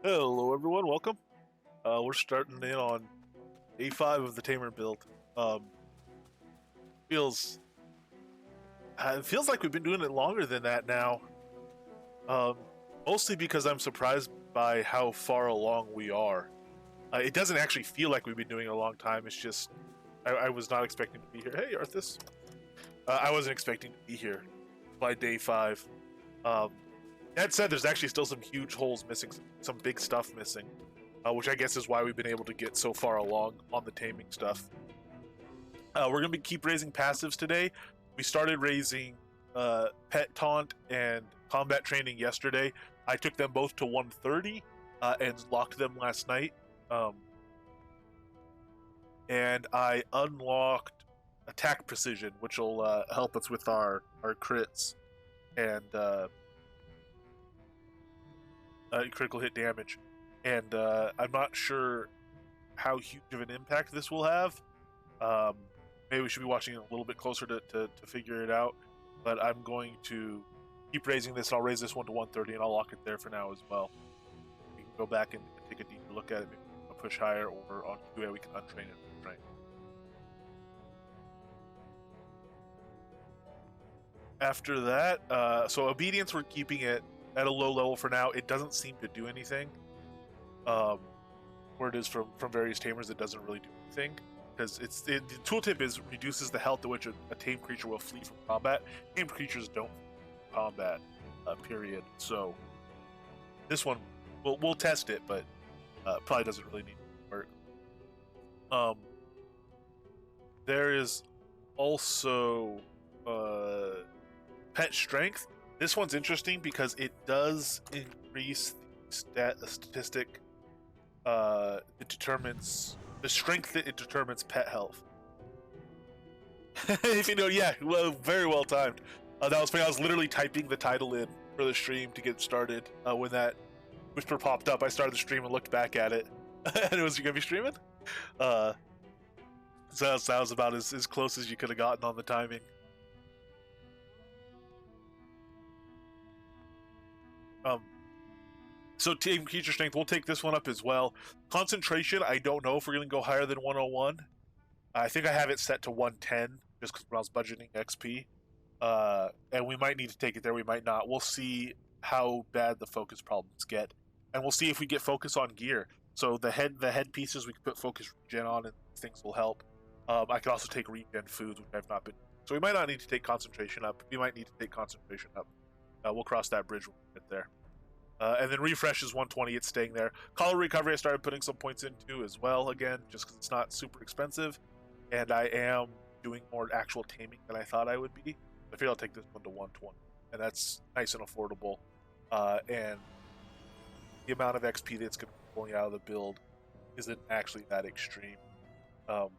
Hello, everyone. Welcome. We're starting in on day 5 of the Tamer build. Um, feels it feels like we've been doing it longer than that now. Um, Mostly because I'm surprised by how far along we are. It doesn't actually feel like we've been doing it a long time. It's just I was not expecting to be here. Hey, Arthas. I wasn't expecting to be here by day 5. Um, that said, there's actually still some huge holes missing, some big stuff missing. Which I guess is why we've been able to get so far along on the taming stuff. We're going to keep raising passives today. We started raising pet taunt and combat training yesterday. I took them both to 130 and locked them last night. And I unlocked attack precision, which will help us with our crits and critical hit damage. And I'm not sure how huge of an impact this will have. Maybe we should be watching it a little bit closer to figure it out. But I'm going to keep raising this. I'll raise this one to 130, and I'll lock it there for now as well. We can go back and take a deeper look at it, maybe a push higher, or on QA we can untrain it. Right. After that, so obedience, we're keeping it at a low level for now. It doesn't seem to do anything. Where it is from various tamers, it doesn't really do anything. Because the tooltip is reduces the health at which a tame creature will flee from combat. Tame creatures don't combat, period. So this one, we'll test it, but probably doesn't really need to work. There is also pet strength. This one's interesting because it does increase the statistic. It determines the strength that it determines pet health. If you know, yeah, well, very well timed. That was funny. I was literally typing the title in for the stream to get started when that whisper popped up. I started the stream and looked back at it, and it was, "You gonna be streaming?" So that was about as close as you could have gotten on the timing. So team creature strength, we'll take this one up as well. Concentration, I don't know if we're going to go higher than 101. I think I have it set to 110, just because when I was budgeting XP. And we might need to take it there, we might not. We'll see how bad the focus problems get. And we'll see if we get focus on gear. So the head pieces, we can put focus regen on, and things will help. I could also take regen foods, which I've not been. So we might not need to take concentration up. We might need to take concentration up. We'll cross that bridge when we get there. And then refresh is 120, it's staying there. Call recovery I started putting some points into as well, again, just because it's not super expensive. And I am doing more actual taming than I thought I would be. I feel I'll take this one to 120. And that's nice and affordable. And the amount of XP that's going to be pulling out of the build isn't actually that extreme. To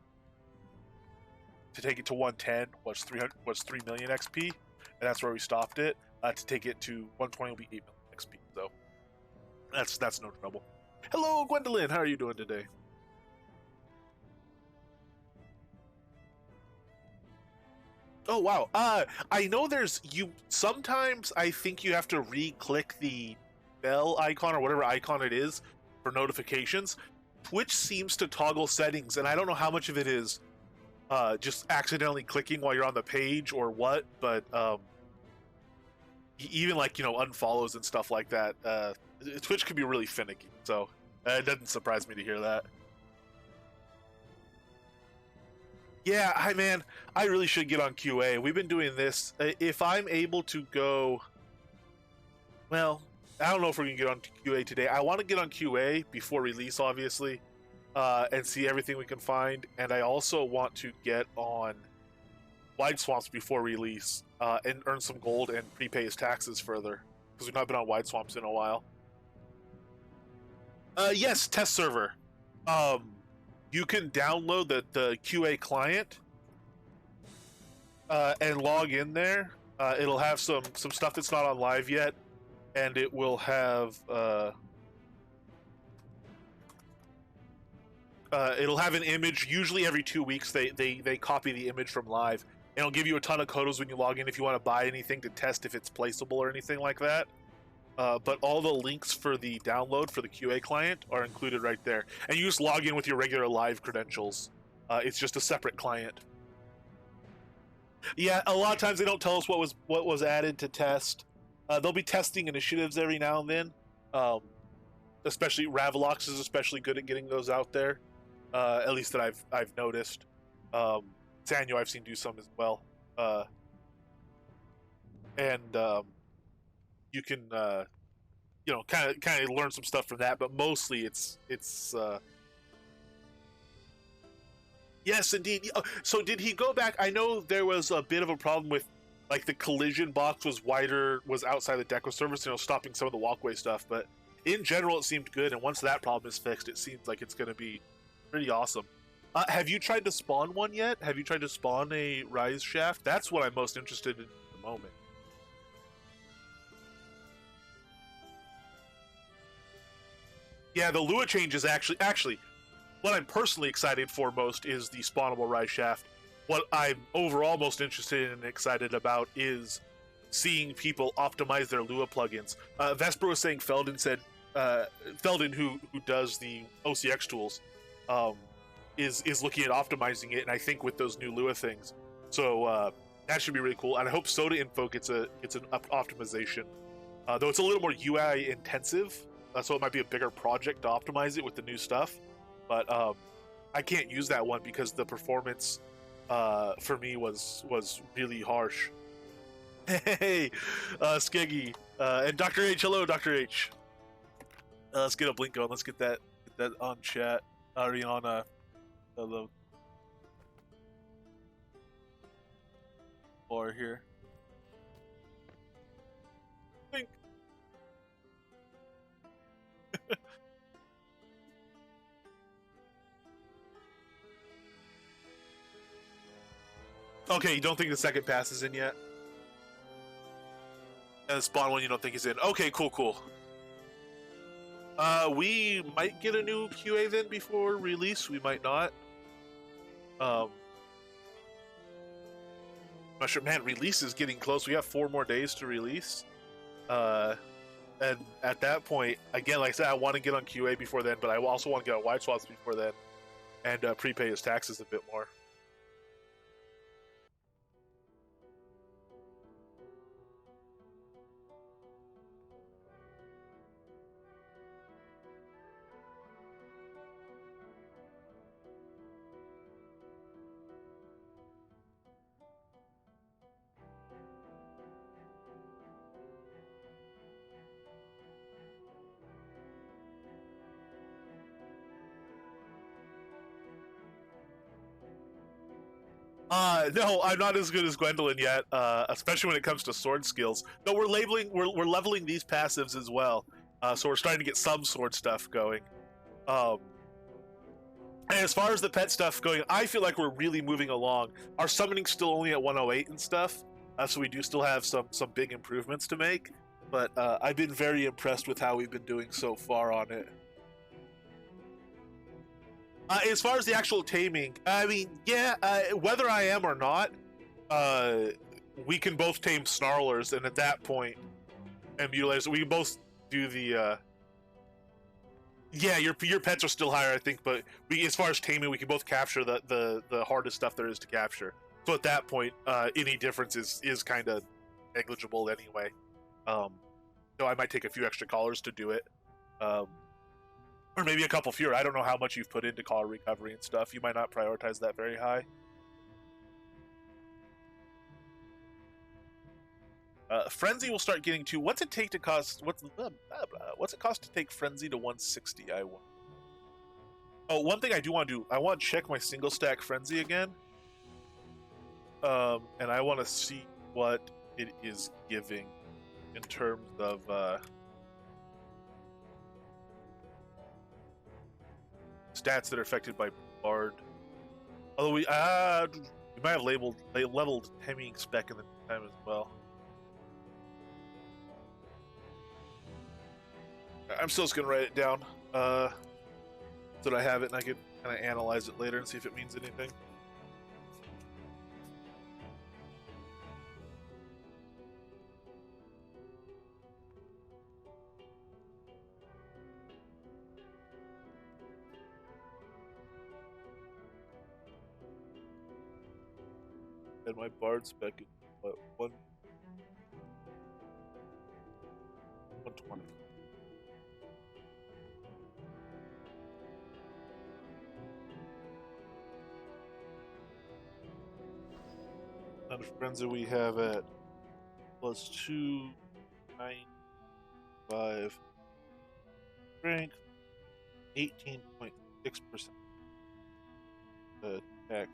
take it to 110 was 3 million XP, and that's where we stopped it. To take it to 120 will be 8 million XP, so that's no trouble. Hello, Gwendolyn. How are you doing today? Oh wow. I know sometimes I think you have to re-click the bell icon or whatever icon it is for notifications. Twitch seems to toggle settings, and I don't know how much of it is just accidentally clicking while you're on the page or what, but even like, unfollows and stuff like that, Twitch can be really finicky, so it doesn't surprise me to hear that. Yeah, I really should get on QA. We've been doing this. If I'm able to go, well, I don't know if we're gonna get on QA today. I want to get on QA before release, obviously, and see everything we can find. And I also want to get on Wide Swamps before release, and earn some gold and prepay his taxes further, because we've not been on Wide Swamps in a while. Yes, test server. You can download the QA client and log in there. It'll have some stuff that's not on live yet, and it will have it'll have an image. Usually every 2 weeks they copy the image from live, and it'll give you a ton of codes when you log in if you want to buy anything to test if it's placeable or anything like that. but all the links for the download for the QA client are included right there. And you just log in with your regular live credentials. It's just a separate client. Yeah, a lot of times they don't tell us what was added to test. They'll be testing initiatives every now and then. Especially Ravelox is especially good at getting those out there. At least that I've noticed. Sanyo I've seen do some as well. And you can kind of learn some stuff from that, but mostly it's yes, indeed. So did he go back? I know there was a bit of a problem with, like, the collision box was outside the deck of service, stopping some of the walkway stuff. But in general, it seemed good. And once that problem is fixed, it seems like it's going to be pretty awesome. Have you tried to spawn one yet? Have you tried to spawn a rise shaft? That's what I'm most interested in at the moment. Yeah, the Lua change is actually what I'm personally excited for most is the spawnable rise shaft. What I'm overall most interested in and excited about is seeing people optimize their Lua plugins. Vesper was saying Felden, who does the OCX tools, is looking at optimizing it, and I think with those new Lua things, so that should be really cool. And I hope Soda Info gets an optimization, though it's a little more UI intensive, so it might be a bigger project to optimize it with the new stuff. But I can't use that one because the performance for me was really harsh. Hey, Skeggy, and Dr. H. Hello, Dr. H. Let's get a blink going. Let's get that on chat. Ariana, hello. Or here. Blink. Okay, you don't think the second pass is in yet? And the spawn one you don't think is in. Okay, cool. We might get a new QA then before release. We might not. I'm not sure. Man, release is getting close. We have 4 more days to release. And at that point, again, like I said, I want to get on QA before then, but I also want to get on wide swaps before then, and prepay his taxes a bit more. No, I'm not as good as Gwendolyn yet, especially when it comes to sword skills. Though we're leveling these passives as well, so we're starting to get some sword stuff going. And as far as the pet stuff going, I feel like we're really moving along. Our summoning's still only at 108 and stuff, so we do still have some big improvements to make. But I've been very impressed with how we've been doing so far on it. As far as the actual taming, I mean, yeah, whether I am or not, we can both tame snarlers, and at that point, and mutilators, we can both do the. Yeah, your pets are still higher, I think, but as far as taming, we can both capture the hardest stuff there is to capture. So at that point, any difference is kind of negligible anyway. So I might take a few extra collars to do it. Or maybe a couple fewer. I don't know how much you've put into collar recovery and stuff. You might not prioritize that very high. Frenzy will start getting to. What's it take to cost? What's it cost to take Frenzy to 160? I want. Oh, one thing I do want to do. I want to check my single stack Frenzy again. And I want to see what it is giving in terms of. Stats that are affected by Bard. Although we might have leveled Taming spec in the time as well. I'm still just gonna write it down so that I have it and I can kind of analyze it later and see if it means anything. And my bard spec is what, 120. And frenzy we have at plus 295 strength, 18.6% attack,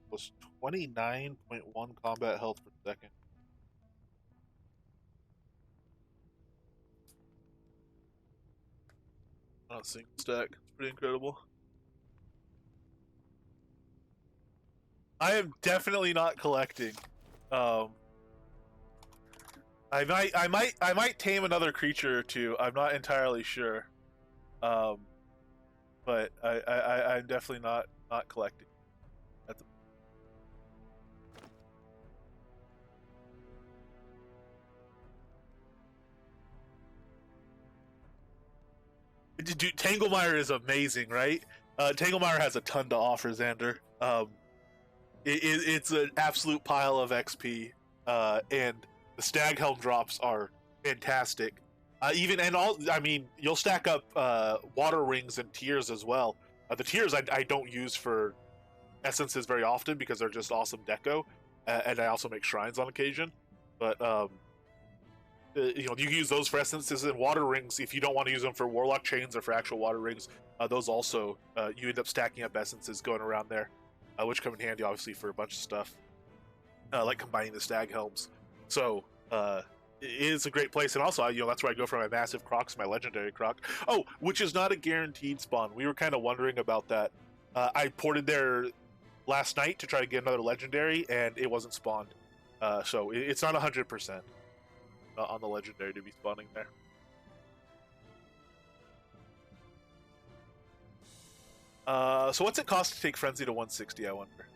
plus 29.1 combat health per second. Not a single stack. It's pretty incredible. I am definitely not collecting. I might tame another creature or two. I'm not entirely sure. But I'm definitely not collecting. At the... Dude, Tanglemire is amazing, right? Tanglemire has a ton to offer, Xander. It's an absolute pile of XP, and the Staghelm drops are fantastic. You'll stack up water rings and tears as well. The tears I don't use for essences very often because they're just awesome deco, and I also make shrines on occasion. But you can use those for essences, and water rings if you don't want to use them for warlock chains or for actual water rings. Those also you end up stacking up essences going around there, which come in handy obviously for a bunch of stuff, like combining the Staghelms. So it is a great place, and also that's where I go for my massive crocs, my legendary croc. Oh, which is not a guaranteed spawn. We were kind of wondering about that. I ported there last night to try to get another legendary, and it wasn't spawned. So it's not 100% on the legendary to be spawning there. So what's it cost to take Frenzy to 160, I wonder?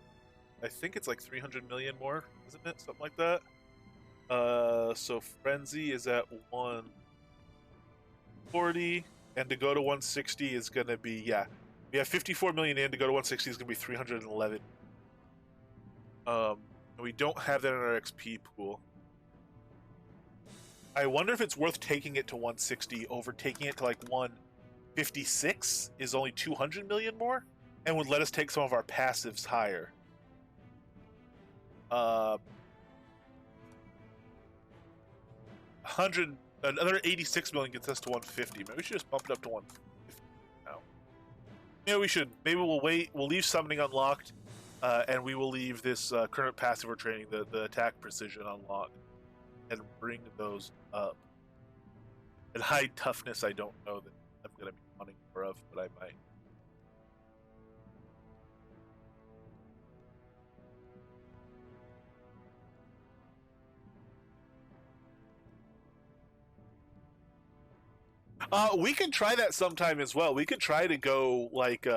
I think it's like 300 million more, isn't it? Something like that. So Frenzy is at 140, and to go to 160 is going to be, yeah, we have 54 million in. To go to 160 is going to be 311. We don't have that in our XP pool. I wonder if it's worth taking it to 160 over taking it to like 156 is only 200 million more, and would let us take some of our passives higher. Another 86 million gets us to 150. Maybe we should just bump it up to 150 now. Yeah, we should. Maybe we'll wait. We'll leave summoning unlocked, and we will leave this current passive we're training, the attack precision, unlocked, and bring those up. And high toughness, I don't know that I'm going to be wanting more of, but I might. We can try that sometime as well. We could try to go like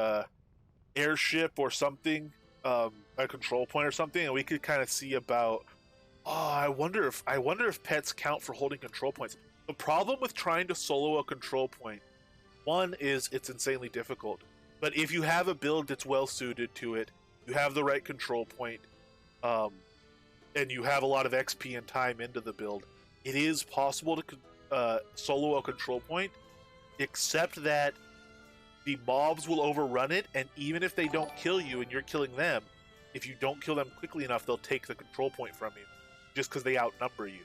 airship or something, a control point or something, and we could kind of see about. Oh, I wonder if pets count for holding control points. The problem with trying to solo a control point, one is it's insanely difficult. But if you have a build that's well suited to it, you have the right control point, and you have a lot of XP and time into the build, it is possible to solo a control point, except that the mobs will overrun it, and even if they don't kill you and you're killing them, if you don't kill them quickly enough, they'll take the control point from you, just because they outnumber you.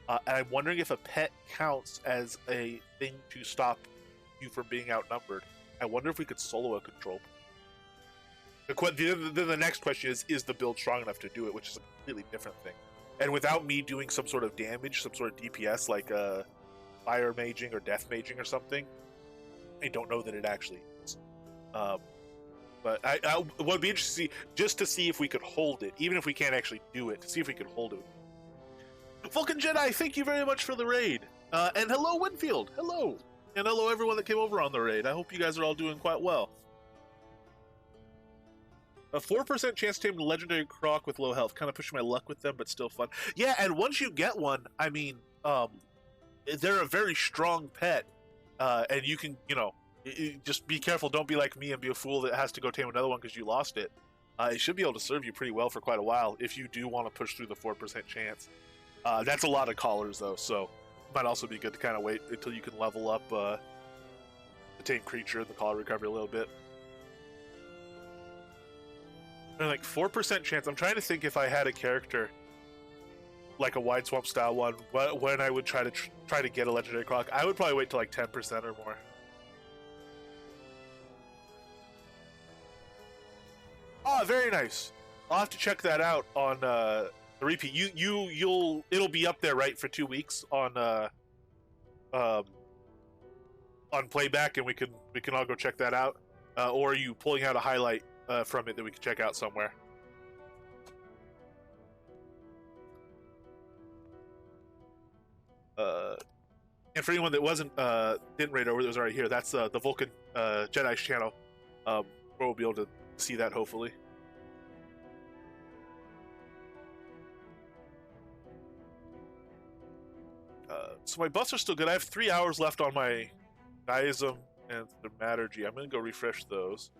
And I'm wondering if a pet counts as a thing to stop you from being outnumbered. I wonder if we could solo a control point. The next question is the build strong enough to do it, which is a completely different thing. And without me doing some sort of damage, some sort of DPS, like fire maging or death maging or something, I don't know that it actually is. But I would be interested just to see if we could hold it, even if we can't actually do it, to see if we could hold it. Vulcan Jedi, thank you very much for the raid. And hello, Winfield. Hello. And hello, everyone that came over on the raid. I hope you guys are all doing quite well. A 4% chance to tame a legendary croc with low health. Kind of pushing my luck with them, but still fun. Yeah, and once you get one, I mean, they're a very strong pet. And you can, Just be careful. Don't be like me and be a fool that has to go tame another one because you lost it. It should be able to serve you pretty well for quite a while if you do want to push through the 4% chance. That's a lot of collars though, so it might also be good to kind of wait until you can level up the tame creature and the collar recovery a little bit. And like 4% chance. I'm trying to think if I had a character like a wide swamp style one when I would try to get a legendary clock. I would probably wait till like 10% or more. Oh, very nice. I'll have to check that out on the repeat. It'll be up there right for 2 weeks um, on playback, and we can all go check that out. Or are you pulling out a highlight from it that we can check out somewhere? And for anyone that didn't raid over that was already here, that's the Vulcan Jedi's channel, where we'll be able to see that hopefully. So my buffs are still good. I have 3 hours left on my Diasm and the Mattergy. I'm going to go refresh those.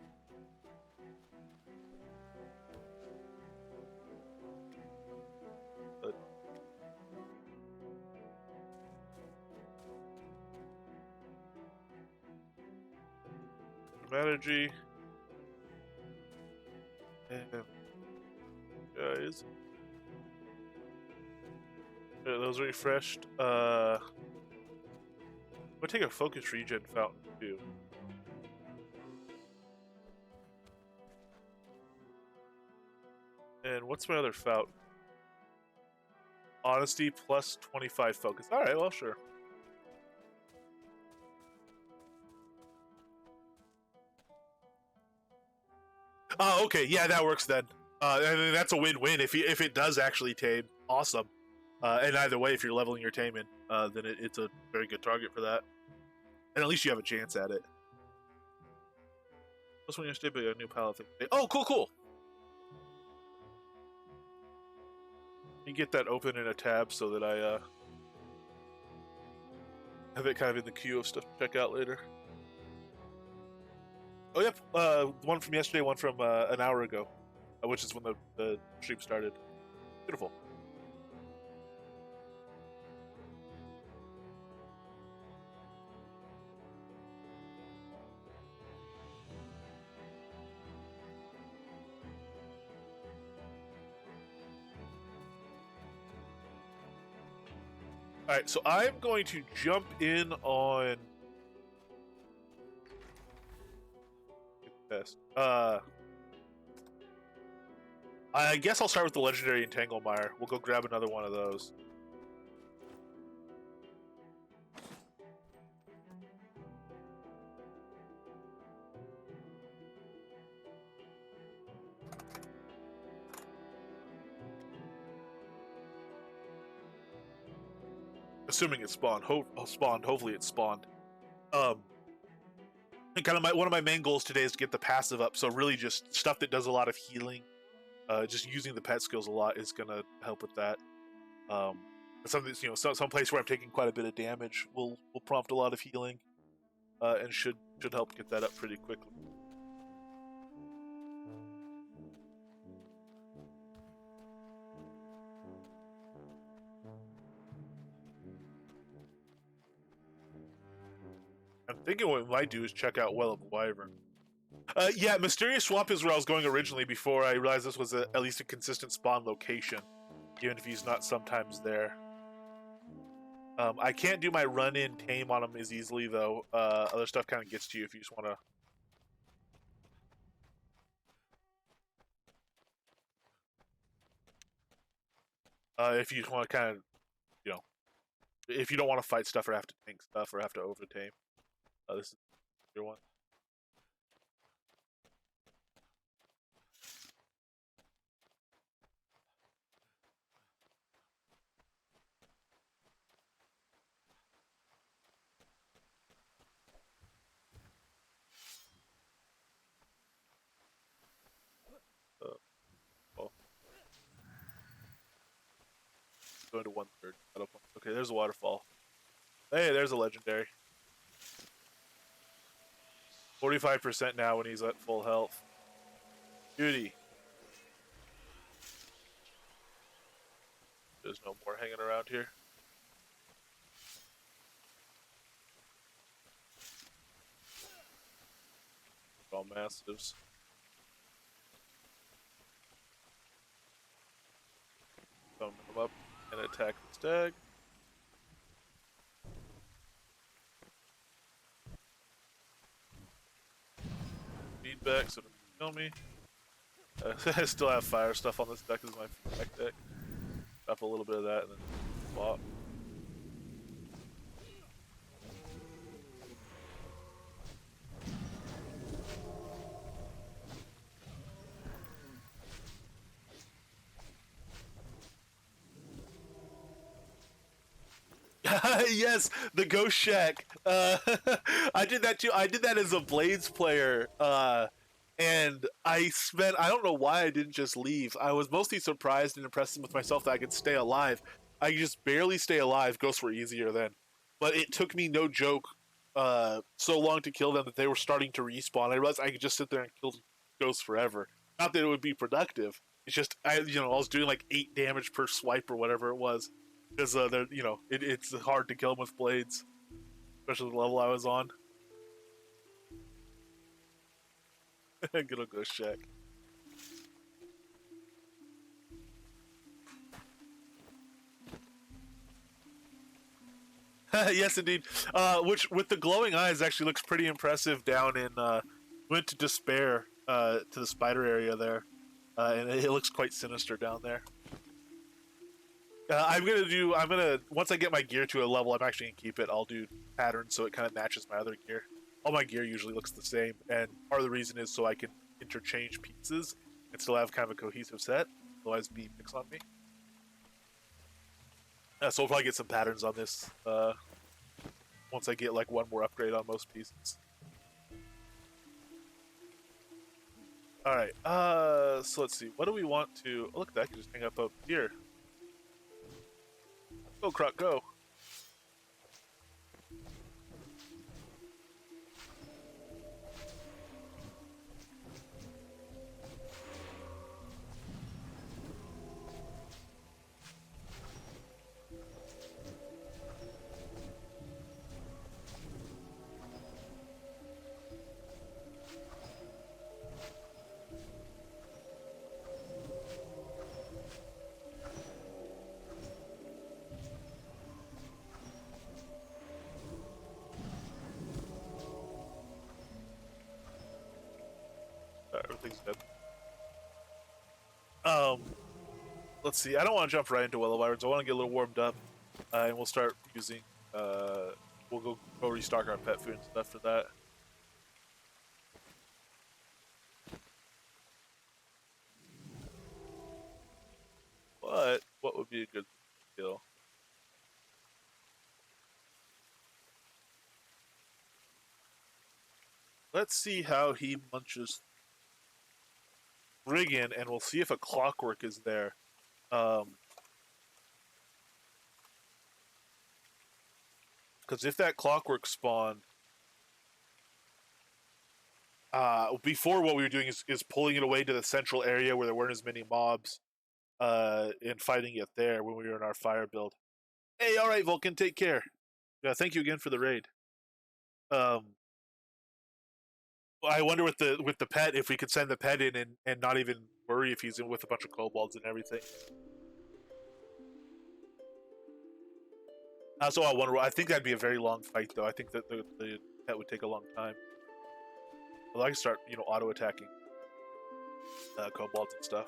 Mattergy. And guys. Those are refreshed. I'm gonna take a focus regen fountain too. And what's my other fountain? Honesty plus 25 focus. Alright, well, sure. Oh, okay. Yeah, that works then. And that's a win-win if it does actually tame. Awesome. And either way, if you're leveling your taming, then it's a very good target for that. And at least you have a chance at it. Plus, when you're stable, a new palette thing. Oh, cool. You get that open in a tab so that I have it kind of in the queue of stuff to check out later. Oh, yep. One from yesterday, one from an hour ago, which is when the stream started. Beautiful. All right, so I'm going to jump in on this. I guess I'll start with the legendary Entanglemire. We'll go grab another one of those. Assuming it spawned. Hopefully it spawned. And kind of one of my main goals today is to get the passive up. So really, just stuff that does a lot of healing. Just using the pet skills a lot is gonna help with that. Something some place where I'm taking quite a bit of damage will prompt a lot of healing, and should help get that up pretty quickly. I'm thinking what we might do is check out Well of Wyvern. Yeah, Mysterious Swamp is where I was going originally before I realized this was at least a consistent spawn location, even if he's not sometimes there. I can't do my run-in tame on him as easily, though. Other stuff kind of gets to you if you just want to... if you just want to kind of, if you don't want to fight stuff or have to tank stuff or have to over-tame. This is your one. Going to 1/3. Okay, there's a waterfall. Hey, there's a legendary. 45% now when he's at full health. Beauty. There's no more hanging around here. All mastiffs. Summon them up and attack the stag. Feedback so don't kill me. I still have fire stuff on this deck. This is my feedback deck. Drop a little bit of that and then swap. Yes, the Ghost Shack. I did that too. I did that as a Blades player. And I don't know why I didn't just leave. I was mostly surprised and impressed with myself that I could stay alive. I could just barely stay alive. Ghosts were easier then. But it took me, no joke, so long to kill them that they were starting to respawn. I realized I could just sit there and kill ghosts forever. Not that it would be productive. It's just, I was doing like 8 damage per swipe or whatever it was. Because, it's hard to kill them with blades. Especially the level I was on. Good old Ghost Shack. Yes, indeed. Which, with the glowing eyes, actually looks pretty impressive down in, went to Despair, to the spider area there. And it looks quite sinister down there. Once I get my gear to a level, I'm actually gonna keep it. I'll do patterns so it kind of matches my other gear. All my gear usually looks the same, and part of the reason is so I can interchange pieces and still have kind of a cohesive set. Otherwise, be picks on me. So we'll probably get some patterns on this once I get like one more upgrade on most pieces. All right. So let's see. What do we want to? Oh, look at that! I can just hang up here. Go, Croc, go. Everything's dead. Let's see. I don't want to jump right into Willow Irons. I want to get a little warmed up, and we'll start using. We'll go restock our pet food and stuff for that. But what would be a good kill? Let's see how he munches Brigand, and we'll see if a clockwork is there. Because if that clockwork spawned, before what we were doing is pulling it away to the central area where there weren't as many mobs, and fighting it there when we were in our fire build. Hey, all right, Vulcan, take care. Yeah, thank you again for the raid. I wonder with the pet if we could send the pet in and not even worry if he's in with a bunch of kobolds and everything. So I wonder. I think that'd be a very long fight, though. I think that the pet would take a long time. Well, I can start, auto attacking kobolds and stuff.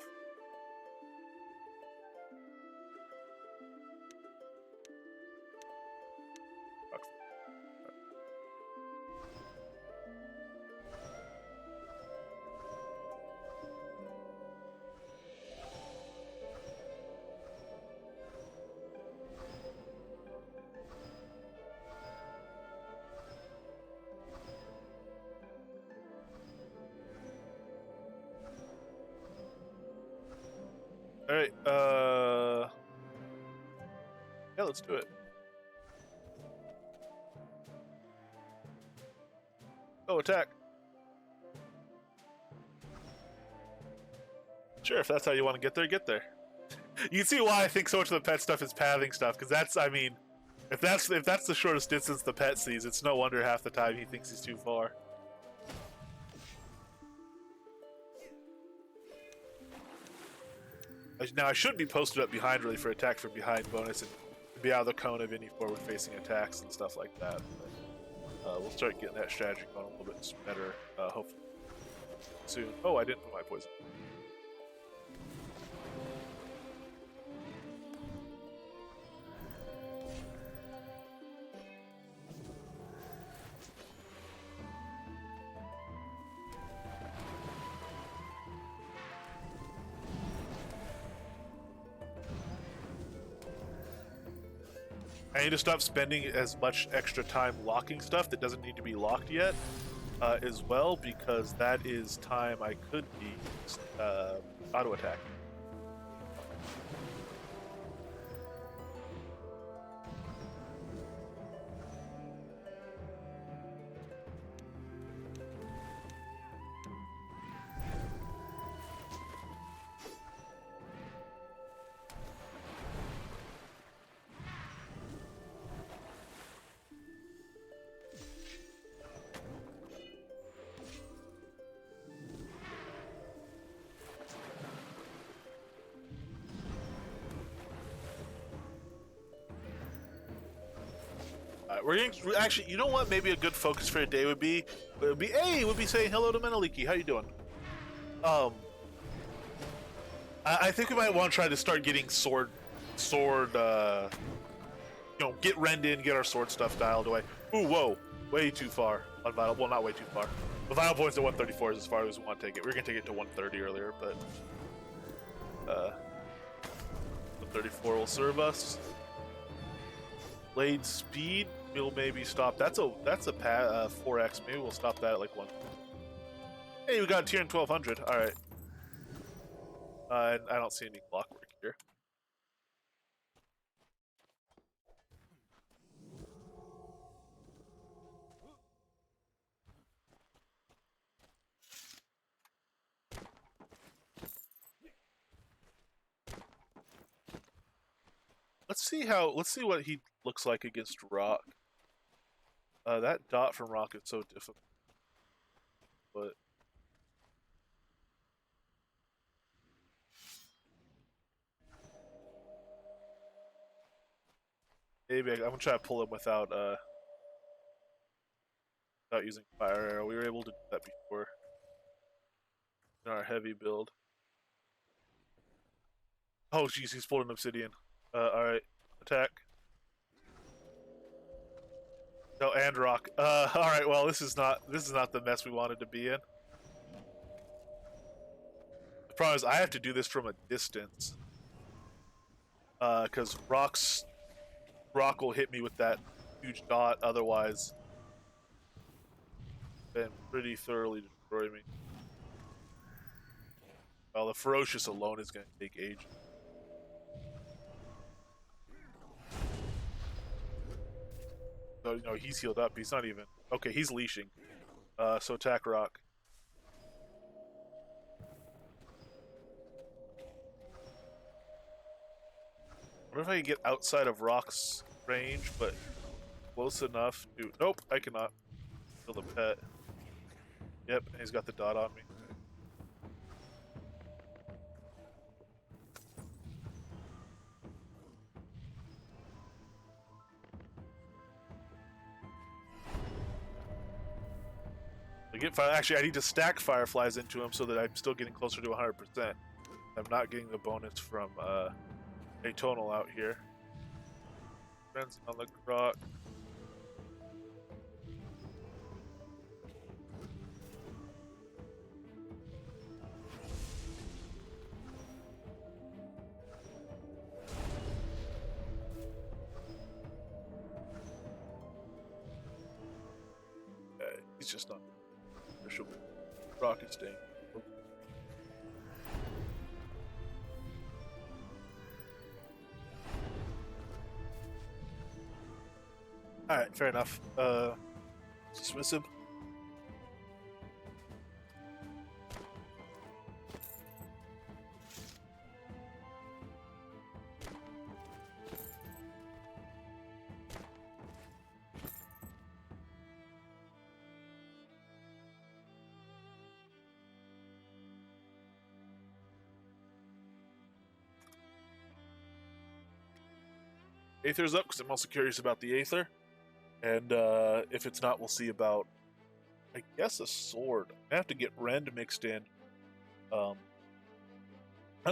All right. Yeah, let's do it. Oh, attack! Sure, if that's how you want to get there, get there. You can see why I think so much of the pet stuff is pathing stuff, because that's, I mean, if that's the shortest distance the pet sees, it's no wonder half the time he thinks he's too far. Now I should be posted up behind really for attack from behind bonus and be out of the cone of any forward facing attacks and stuff like that. But, we'll start getting that strategy going a little bit better, hopefully soon. Oh, I didn't put my poison. I need to stop spending as much extra time locking stuff that doesn't need to be locked yet, as well, because that is time I could be auto attack. We're getting, actually, you know what? Maybe a good focus for a day would be saying hello to Meneliki. How you doing? I think we might want to try to start getting sword, get rend in, get our sword stuff dialed away. Ooh, whoa, way too far on vital. Well, not way too far. The vital points at 134 is as far as we want to take it. We were gonna take it to 130 earlier, but 134 will serve us. Blade speed, we'll maybe stop. That's a 4x. Maybe we'll stop that at like 1. Hey, we got a tier in 1200. All right. I don't see any clockwork here. Let's see what he looks like against rock. That dot from rock is so difficult. But maybe I'm gonna try to pull him without using fire arrow. We were able to do that before in our heavy build. Oh jeez, he's pulled an obsidian. Alright. Attack. No, and rock. Alright, well this is not the mess we wanted to be in. The problem is I have to do this from a distance. Because rock will hit me with that huge dot, otherwise then pretty thoroughly destroy me. Well, the ferocious alone is gonna take ages. So, no, he's healed up. He's not even... Okay, he's leashing. So attack rock. I wonder if I can get outside of rock's range, but close enough to... Nope, I cannot. Kill the pet. Yep, and he's got the dot on me. Actually, I need to stack fireflies into him so that I'm still getting closer to 100%. I'm not getting the bonus from atonal out here. Friends on the rock. He's just not. Rock is staying. Alright, fair enough. Dismiss him. Aether's up because I'm also curious about the Aether. And if it's not, we'll see about, I guess, a sword. I have to get Rend mixed in.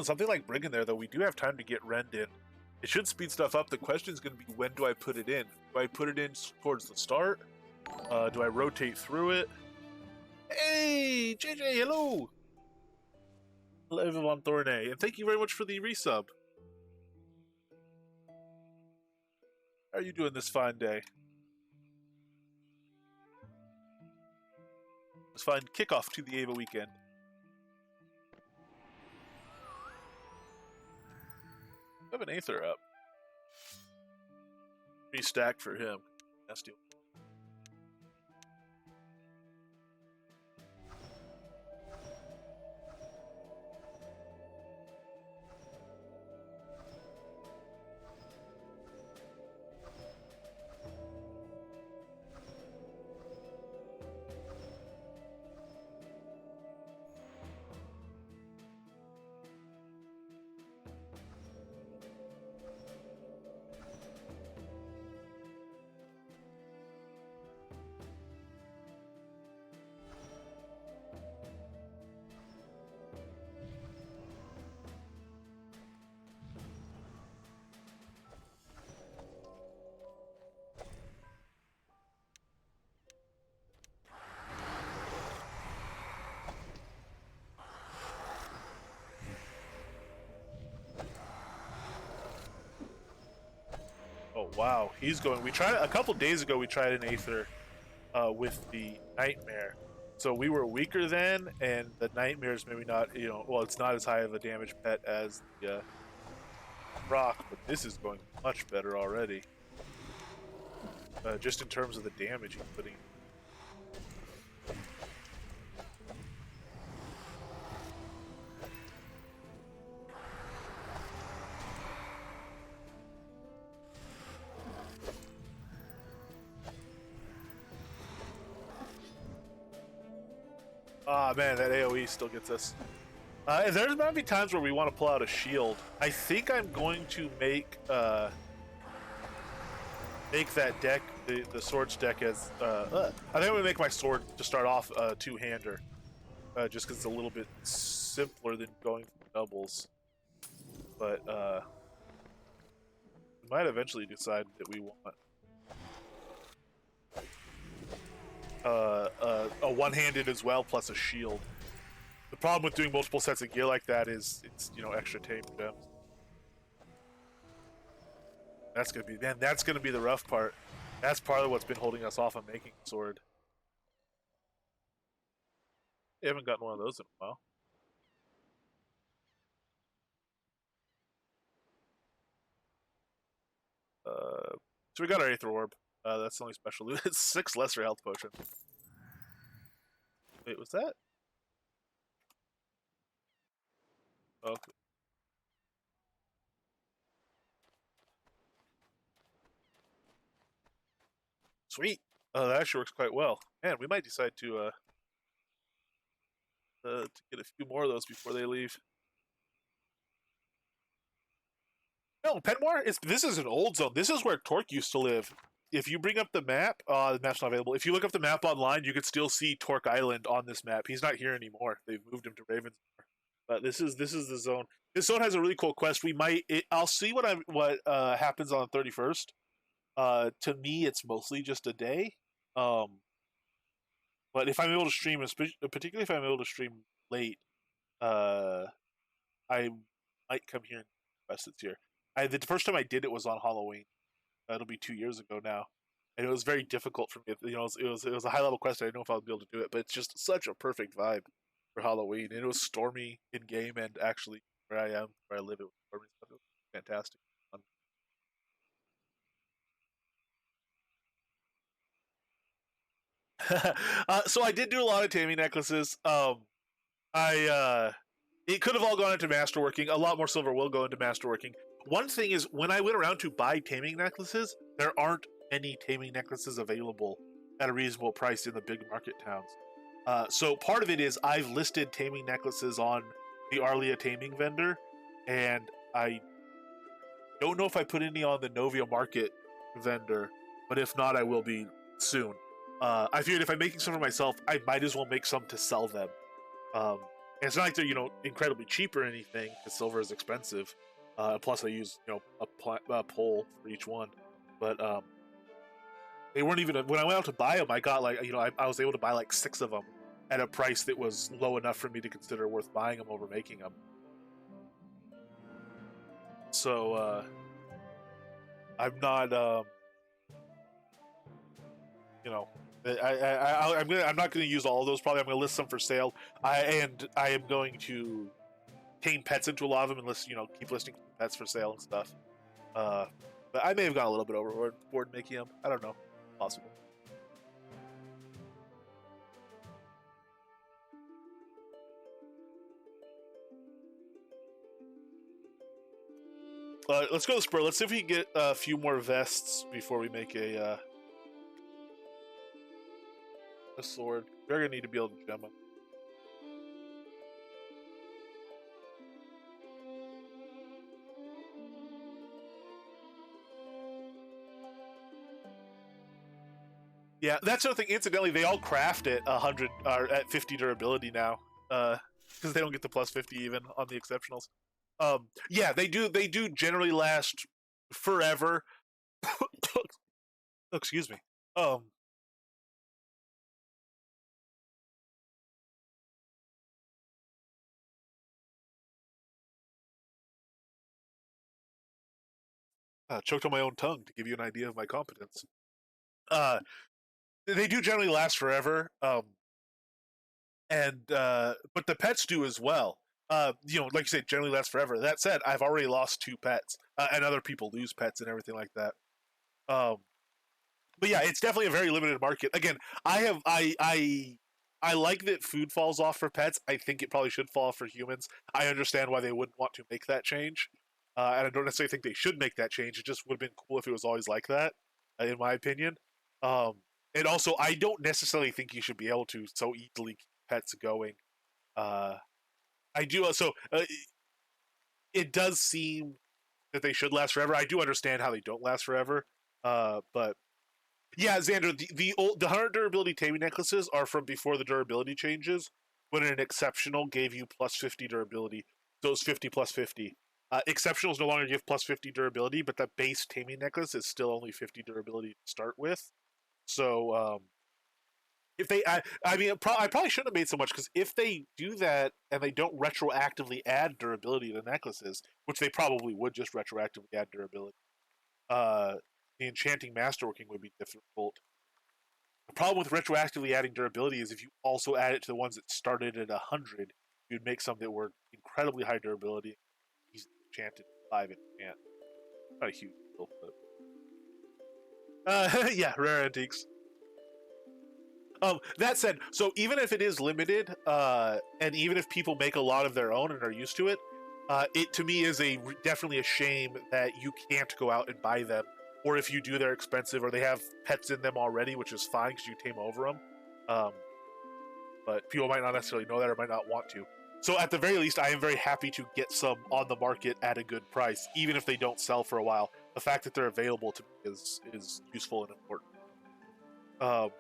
Something like Brig in there, though, we do have time to get Rend in. It should speed stuff up. The question is going to be, when do I put it in? Do I put it in towards the start? Do I rotate through it? Hey, JJ, hello! Hello, everyone, Thorne, and thank you very much for the resub. How are you doing this fine day? This fine kickoff to the Ava weekend. I have an Aether up. 3 stack for him. Nasty. Oh wow, he's going. We tried a couple days ago. We tried an Aether with the Nightmare, so we were weaker then, and the Nightmare's maybe not. Well, it's not as high of a damage pet as the Rock, but this is going much better already. Just in terms of the damage he's putting. Ah, man, that AoE still gets us. There's might be times where we want to pull out a shield. I think I'm going to make that deck, the swords deck, as I think I'm gonna make my sword to start off a 2-hander, just because it's a little bit simpler than going for doubles. But we might eventually decide that we want a one-handed as well, plus a shield. The problem with doing multiple sets of gear like that is it's extra tame gems. That's gonna be the rough part. That's part of what's been holding us off on making a sword. We haven't gotten one of those in a while. So we got our Aether Orb. That's the only special loot. It's 6 lesser health potions. Wait, was that? Okay. Sweet. Oh, that actually works quite well. Man, we might decide to get a few more of those before they leave. No, Penmore this is an old zone. This is where Torque used to live. If you bring up the map, the map's not available. If you look up the map online, you can still see Torque Island on this map. He's not here anymore. They've moved him to Ravensmore. But this is the zone. This zone has a really cool quest. I'll see what happens on the 31st. To me, it's mostly just a day. But if I'm able to stream, particularly if I'm able to stream late, I might come here and quest this year. The first time I did it was on Halloween. It'll be 2 years ago now, and it was very difficult for me. It was a high level quest. I didn't know if I would be able to do it, but it's just such a perfect vibe for Halloween. And it was stormy in game, and actually where I live, it was stormy. It was fantastic. So I did do a lot of taming necklaces. It could have all gone into masterworking. A lot more silver will go into masterworking. One thing is, when I went around to buy taming necklaces, there aren't any taming necklaces available at a reasonable price in the big market towns. So part of it is I've listed taming necklaces on the Arlia taming vendor, and Don't know if I put any on the Novia Market vendor, but if not, I will be soon. I figured if I'm making some for myself, I might as well make some to sell them. Um, and it's not like they're incredibly cheap or anything, because silver is expensive. Plus, I use a pole for each one. But they weren't even when I went out to buy them. I got I was able to buy like 6 of them at a price that was low enough for me to consider worth buying them over making them. So I'm not you know I'm not going to use all of those. Probably I'm going to list some for sale. I am going to tame pets into a lot of them and list keep listing pets for sale and stuff. But I may have gone a little bit overboard making them. I don't know. Possible. Let's go to Spur. Let's see if we can get a few more vests before we make a sword. We're gonna need to be able to gem them. Yeah, that's another thing. Incidentally, they all craft at 100 or at 50 durability now, because they don't get the plus 50 even on the exceptionals. Yeah, they do. They do generally last forever. Excuse me. Um, choked on my own tongue to give you an idea of my competence. Uh, they do generally last forever. And but the pets do as well. Like you said, generally last forever. That said, I've already lost 2 pets, and other people lose pets and everything like that. Um, but yeah, it's definitely a very limited market. Again, I like that food falls off for pets. I think it probably should fall off for humans. I understand why they wouldn't want to make that change, and I don't necessarily think they should make that change. It just would have been cool if it was always like that, in my opinion. Um, and also, I don't necessarily think you should be able to so easily keep pets going. Uh, I do also. It does seem that they should last forever. I do understand how they don't last forever. But yeah, Xander, the 100 durability taming necklaces are from before the durability changes, when an exceptional gave you plus 50 durability. So it's 50 plus 50. Exceptionals no longer give plus 50 durability, but the base taming necklace is still only 50 durability to start with. So if they, I mean, I probably shouldn't have made so much, because if they do that and they don't retroactively add durability to necklaces, which they probably would just retroactively add durability, uh, the enchanting masterworking would be difficult. The problem with retroactively adding durability is if you also add it to the ones that started at 100, you'd make some that were incredibly high durability, easily enchanted 5 and enchant. Not a huge deal, but yeah, rare antiques. That said, so even if it is limited, and even if people make a lot of their own and are used to it, it to me is definitely a shame that you can't go out and buy them, or if you do, they're expensive, or they have pets in them already, which is fine because you tame over them. Um, but people might not necessarily know that or might not want to. So at the very least, I am very happy to get some on the market at a good price, even if they don't sell for a while. The fact that they're available to me is useful and important. Um,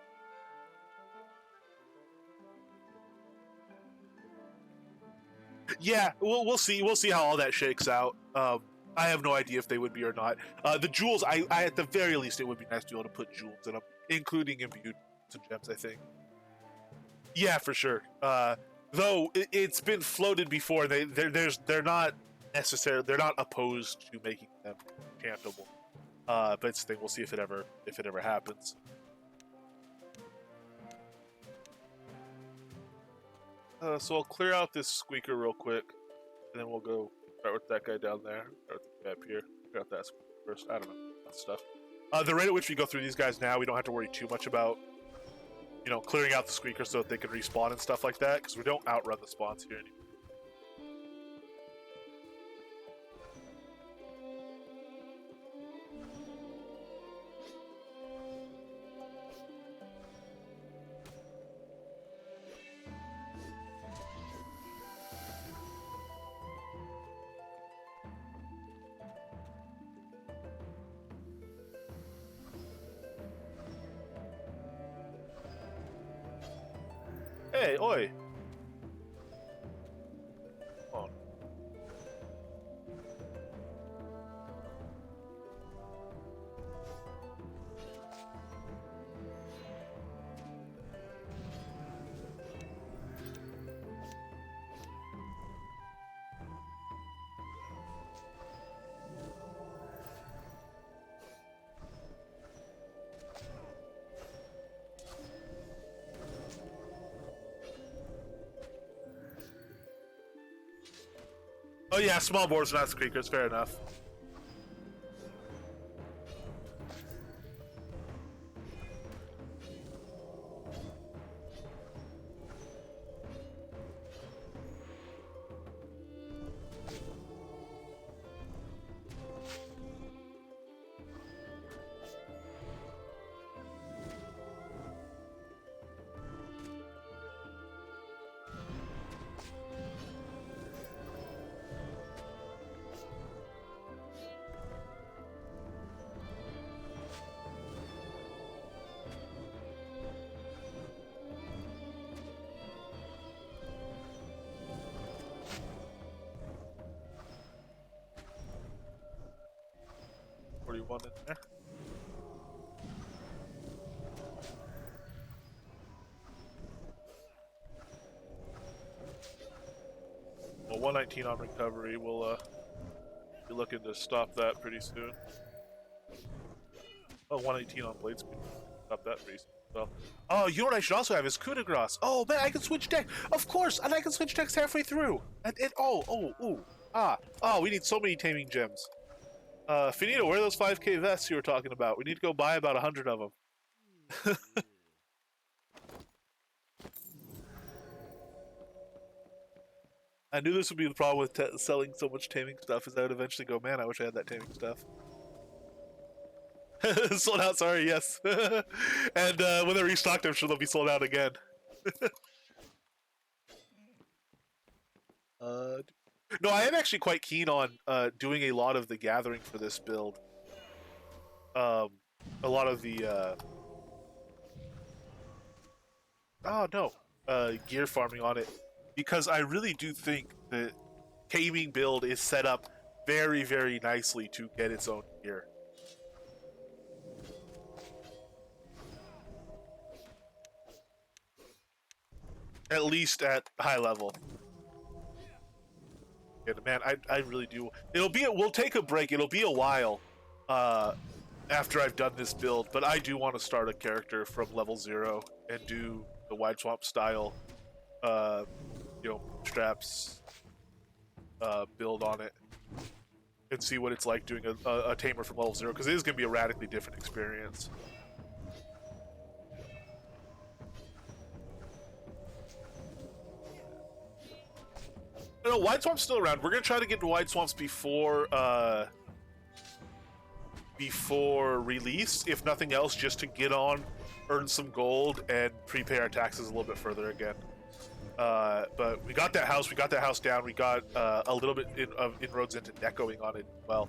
yeah, we'll see. We'll see how all that shakes out. I have no idea if they would be or not. The jewels, I at the very least, it would be nice to be able to put jewels in them, including imbued some gems. I think. Yeah, for sure. Though it's been floated before, they're not necessarily they're not opposed to making them enchantable. But it's the thing. We'll see if it ever happens. So I'll clear out this squeaker real quick, and then we'll go start with that guy down there. Start with the guy up here. Clear out that squeaker first. I don't know that stuff. The rate at which we go through these guys now, we don't have to worry too much about clearing out the squeaker so that they can respawn and stuff like that, because we don't outrun the spawns here anymore. Hey, oi! Oh. Oh yeah, small boars, not squeakers. Fair enough. What do you want in there? Well, 119 on recovery. We'll be looking to stop that pretty soon. Oh, 118 on blade speed. Stop that pretty soon. So, oh, you know what I should also have is coup de grace. Oh man, I can switch deck. Of course, and I can switch decks halfway through. We need so many taming gems. Finito, where are those 5K vests you were talking about? We need to go buy about 100 of them. I knew this would be the problem with selling so much taming stuff, is I would eventually go, man, I wish I had that taming stuff. Sold out, sorry, yes. And when they're restocked, I'm sure they'll be sold out again. No, I am actually quite keen on doing a lot of the gathering for this build. A lot of the gear farming on it, because I really do think the taming build is set up very, very nicely to get its own gear. At least at high level. Yeah, man, I really do. We'll take a break. It'll be a while after I've done this build, but I do want to start a character from level 0 and do the wide swamp style, straps build on it, and see what it's like doing a tamer from level 0, because it is going to be a radically different experience. No, Wide Swamp's still around. We're gonna try to get to Wide Swamps before release, if nothing else, just to get on, earn some gold, and prepay our taxes a little bit further again. But we got that house down. We got a little bit of inroads into decoing on it as well.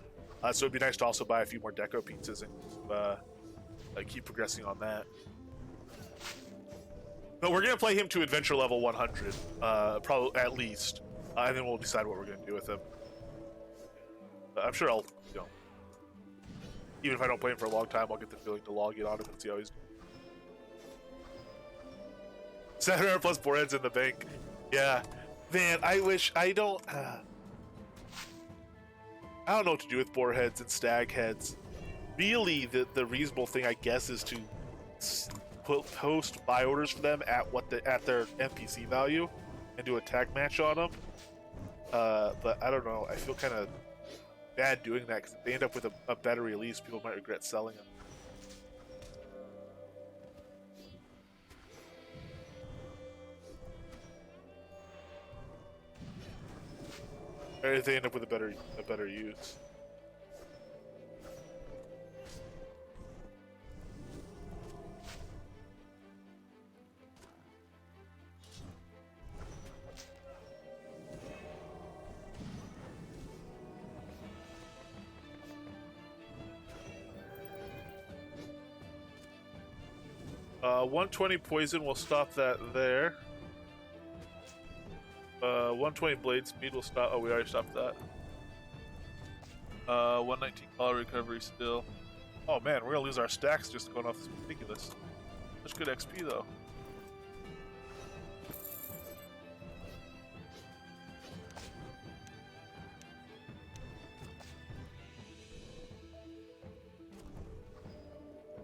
So it'd be nice to also buy a few more deco pieces and keep progressing on that. But we're gonna play him to adventure level 100, probably at least. And then we'll decide what we're going to do with him. I'm sure I'll, even if I don't play him for a long time, I'll get the feeling to log in on him and see how he's doing. 700 plus boar heads in the bank. Yeah. Man, I don't know what to do with boar heads and stag heads. Really, the reasonable thing, I guess, is to post buy orders for them at their NPC value and do a tag match on them. But I don't know. I feel kind of bad doing that, because if they end up with a better release, people might regret selling them. Or if they end up with a better use. Uh, 120 poison will stop that there. 120 blade speed will stop. Oh, we already stopped that. 119 call recovery still. Oh man, we're gonna lose our stacks just going off this ridiculous. Such good XP though.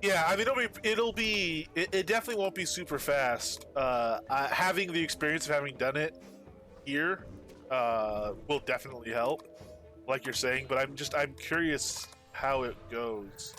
Yeah, I mean it definitely won't be super fast. Having the experience of having done it here will definitely help, like you're saying. But I'm curious how it goes.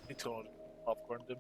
He totally popcorned him.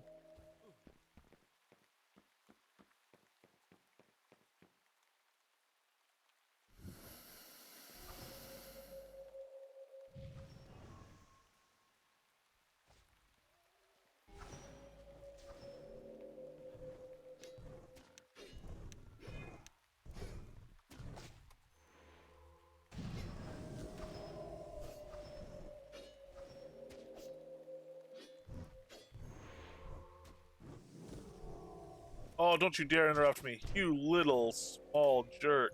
Oh, don't you dare interrupt me, you little small jerk.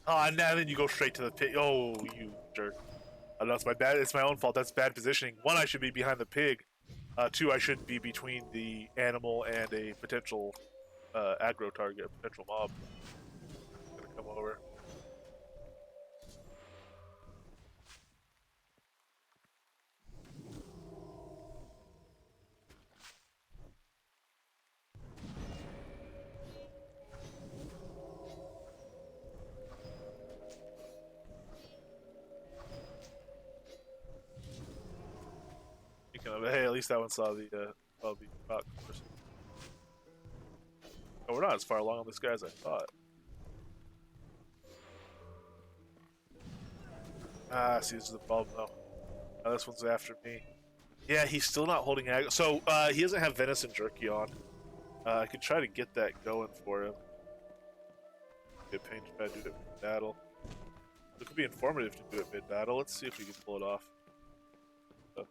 Oh, and then you go straight to the pit. Oh, you jerk. Oh, that's my bad. It's my own fault. That's bad positioning. One, I should be behind the pig. Two, I should be between the animal and a potential aggro target, a potential mob. Gonna come over. Speaking of, hey, at least that one saw the rock person. Oh, we're not as far along on this guy as I thought. Ah, see, this is the problem though. This one's after me. Yeah, he's still not holding aggro. So he doesn't have venison jerky on. I could try to get that going for him. Get pain to bad, do it mid battle. It could be informative to do it mid battle. Let's see if we can pull it off. Oh.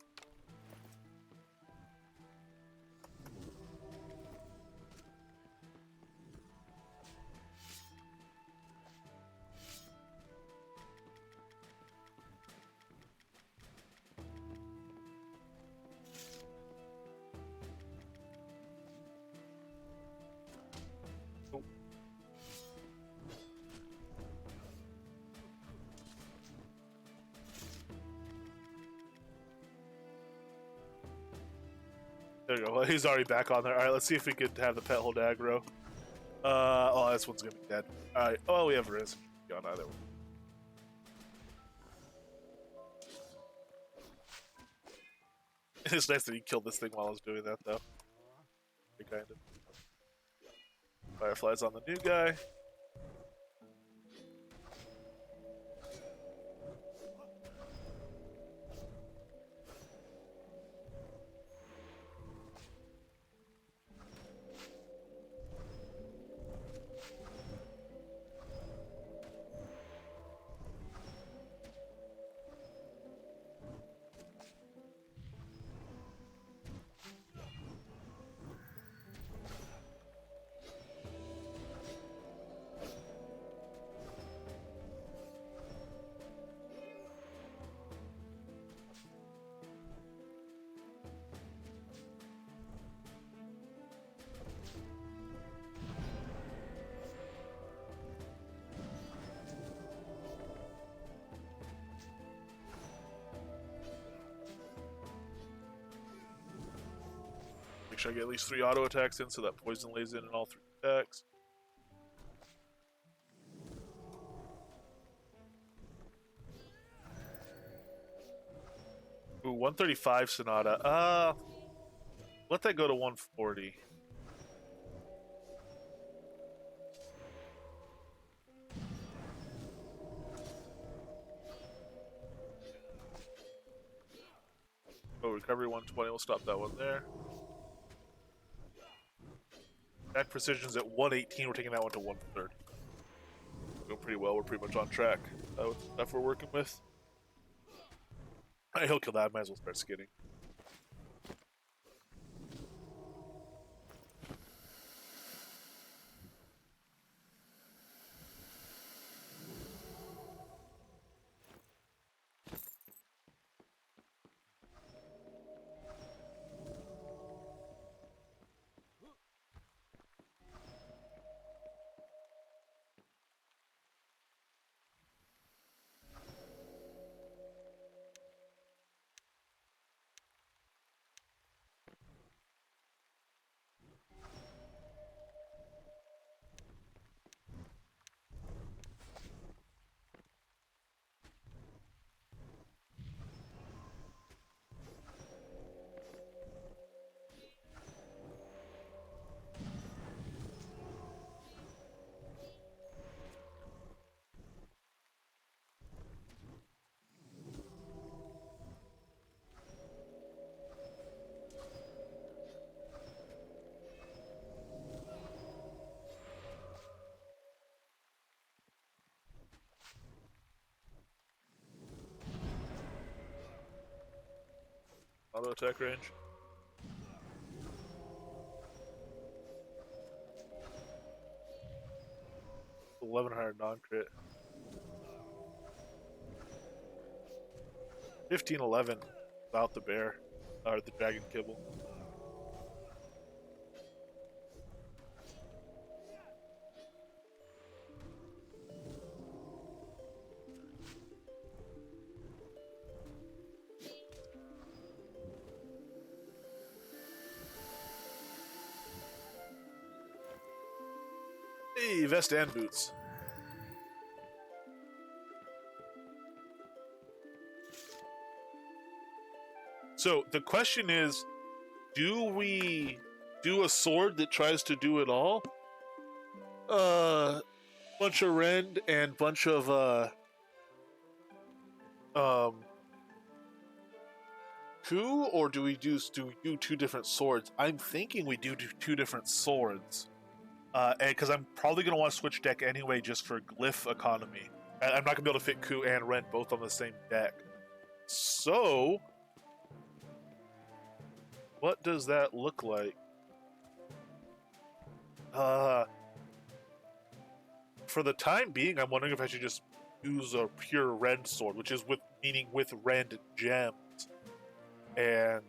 There we go. Well, he's already back on there. All right, let's see if we could have the pet hold aggro. Oh, this one's gonna be dead. All right. Oh, we have Riz on either one. It's nice that he killed this thing while I was doing that, though. Kind of. Fireflies on the new guy. Make sure I get at least 3 auto attacks in so that poison lays in all 3 attacks. Ooh, 135 Sonata. Let that go to 140. Oh, recovery 120. We'll stop that one there. Attack precision's at 118. We're taking that one to 130. Doing pretty well. We're pretty much on track with the stuff we're working with. He'll kill that. Might as well start skidding. Auto attack range. 1100 non-crit. 1511 without the bear, or the dragon kibble. Hey, vest and boots. So the question is, do we do a sword that tries to do it all? Bunch of rend and bunch of coup, or do we do 2 different swords? I'm thinking we do 2 different swords. Because I'm probably gonna want to switch deck anyway, just for glyph economy. I'm not gonna be able to fit coup and rend both on the same deck. So, what does that look like? For the time being, I'm wondering if I should just use a pure rend sword, which is with rend gems. And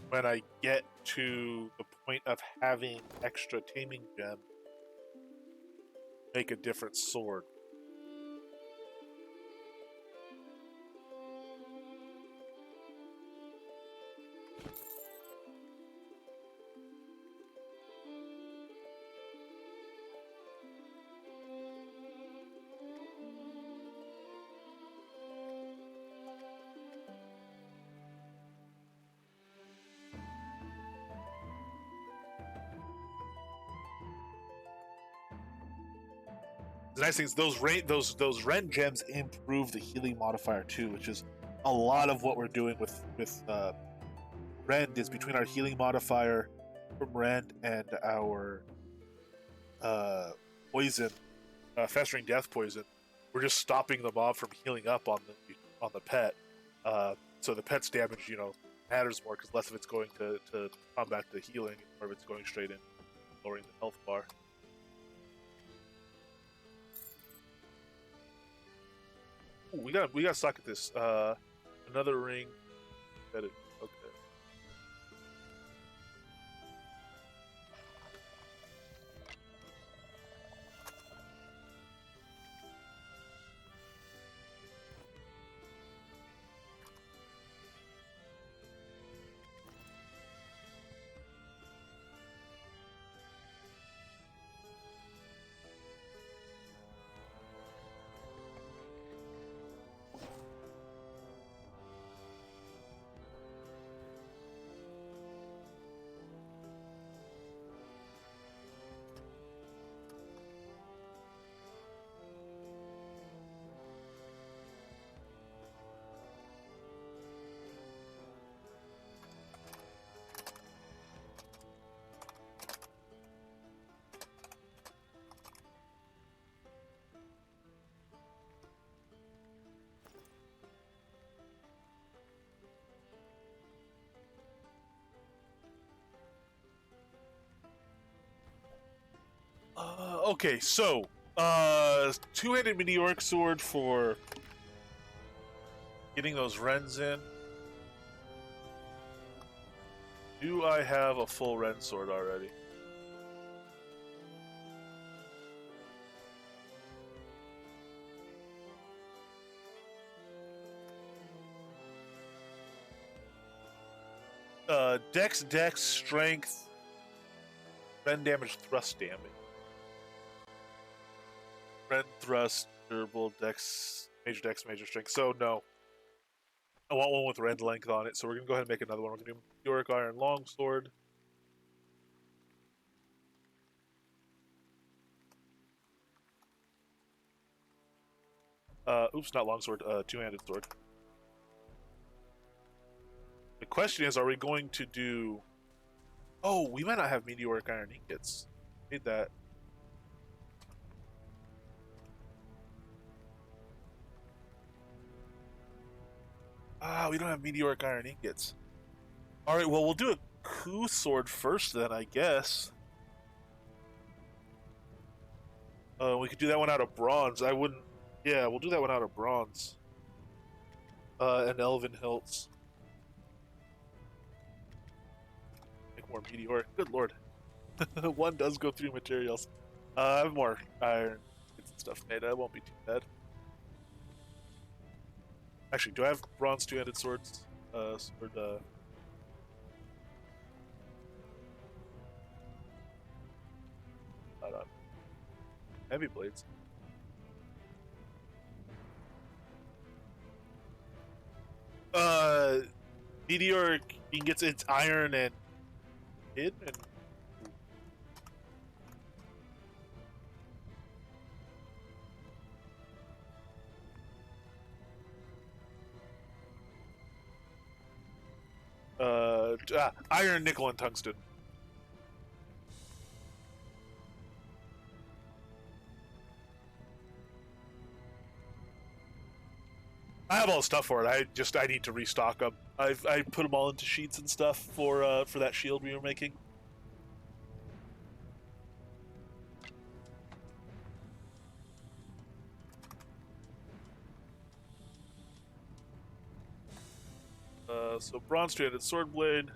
when I get to the point of having extra taming gem, make a different sword. The nice thing is those rend gems improve the healing modifier too, which is a lot of what we're doing with rend is between our healing modifier from rend and our poison, festering death poison. We're just stopping the mob from healing up on the pet. So the pet's damage, matters more because less of it's going to combat the healing, more of it's going straight in lowering the health bar. Ooh, we got stuck at this. Another ring. Okay. Okay, so two-handed meteoric sword for getting those Rens in. Do I have a full Ren sword already? Dex, strength, Ren damage, thrust damage. Ren thrust, durable, dex, major strength. So no. I want one with red length on it, so we're gonna go ahead and make another one. We're gonna do Meteoric Iron Longsword. Oops, not longsword, two-handed sword. The question is, are we going to do... Oh, we might not have meteoric iron ingots. Need that. We don't have meteoric iron ingots. Alright, well, we'll do a coup sword first then, I guess. We could do that one out of bronze. I wouldn't... Yeah, we'll do that one out of bronze. And elven hilts. Make more meteoric. Good lord. One does go through materials. I have more iron and stuff made. That won't be too bad. Actually, do I have bronze two-handed swords? Hold on. Heavy blades. Meteoric gets its iron and hidden. Iron, nickel, and tungsten. I have all the stuff for it. I need to restock them. I put them all into sheets and stuff for that shield we were making. So bronze two-handed sword blade.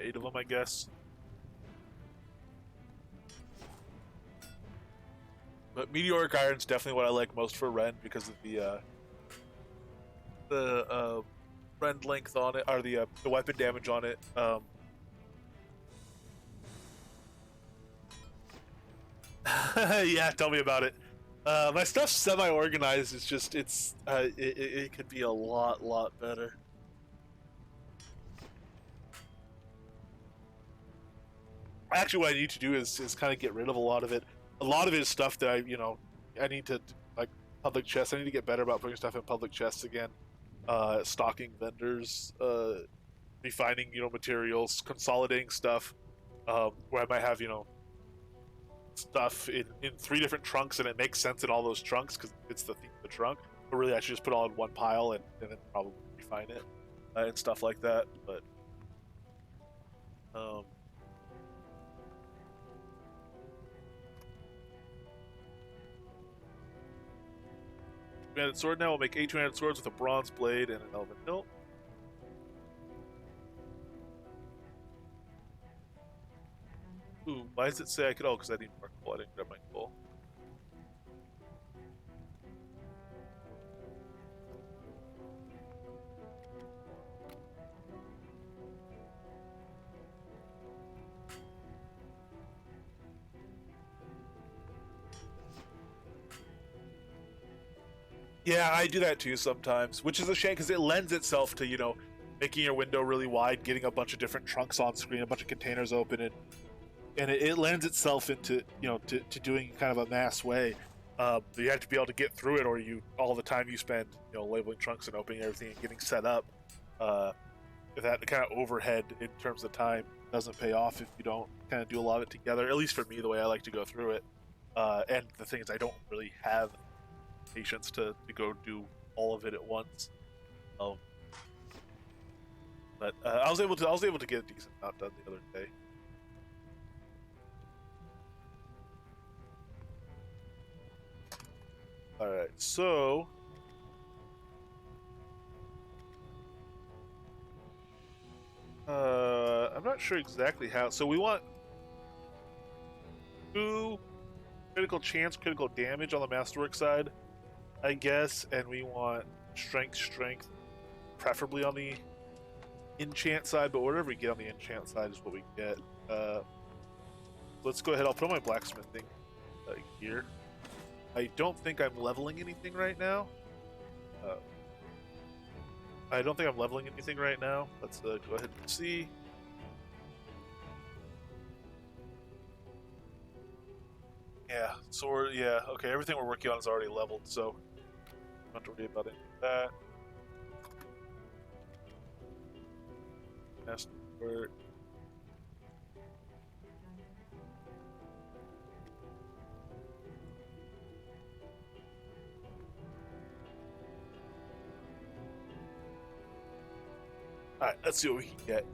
8 of them, I guess. But meteoric iron's definitely what I like most for Ren because of the Ren length on it, or the weapon damage on it. Yeah, tell me about it. My stuff's semi-organized. It's just it could be a lot better. Actually, what I need to do is kind of get rid of a lot of it. A lot of it is stuff that I need to, like, public chests. I need to get better about putting stuff in public chests again. Stocking vendors, refining materials, consolidating stuff. Where I might have stuff in 3 different trunks, and it makes sense in all those trunks because it's the theme of the trunk. But really, I should just put it all in one pile and then probably refine it and stuff like that. But two-handed sword now. We'll make 8 two-handed swords with a bronze blade and an elven hilt. Ooh, why does it say I could? Oh, because I need more coal. I didn't grab my coal. Yeah, I do that too sometimes, which is a shame because it lends itself to making your window really wide, getting a bunch of different trunks on screen, a bunch of containers open, and it lends itself into to doing kind of a mass way. You have to be able to get through it, or all the time you spend labeling trunks and opening everything and getting set up, that kind of overhead in terms of time doesn't pay off if you don't kind of do a lot of it together. At least for me, the way I like to go through it. And the thing is, I don't really have patience to go do all of it at once. But I was able to get a decent amount done the other day. Alright, so... I'm not sure exactly how. So we want 2 critical chance, critical damage on the Masterwork side, I guess, and we want strength, preferably on the enchant side, but whatever we get on the enchant side is what we get. Let's go ahead. I'll put on my blacksmithing gear. I don't think I'm leveling anything right now. I don't think I'm leveling anything right now. Let's go ahead and see. Yeah, sword, yeah, okay, everything we're working on is already leveled, so don't have to worry about any of that. Masterwork. Alright, let's see what we can get.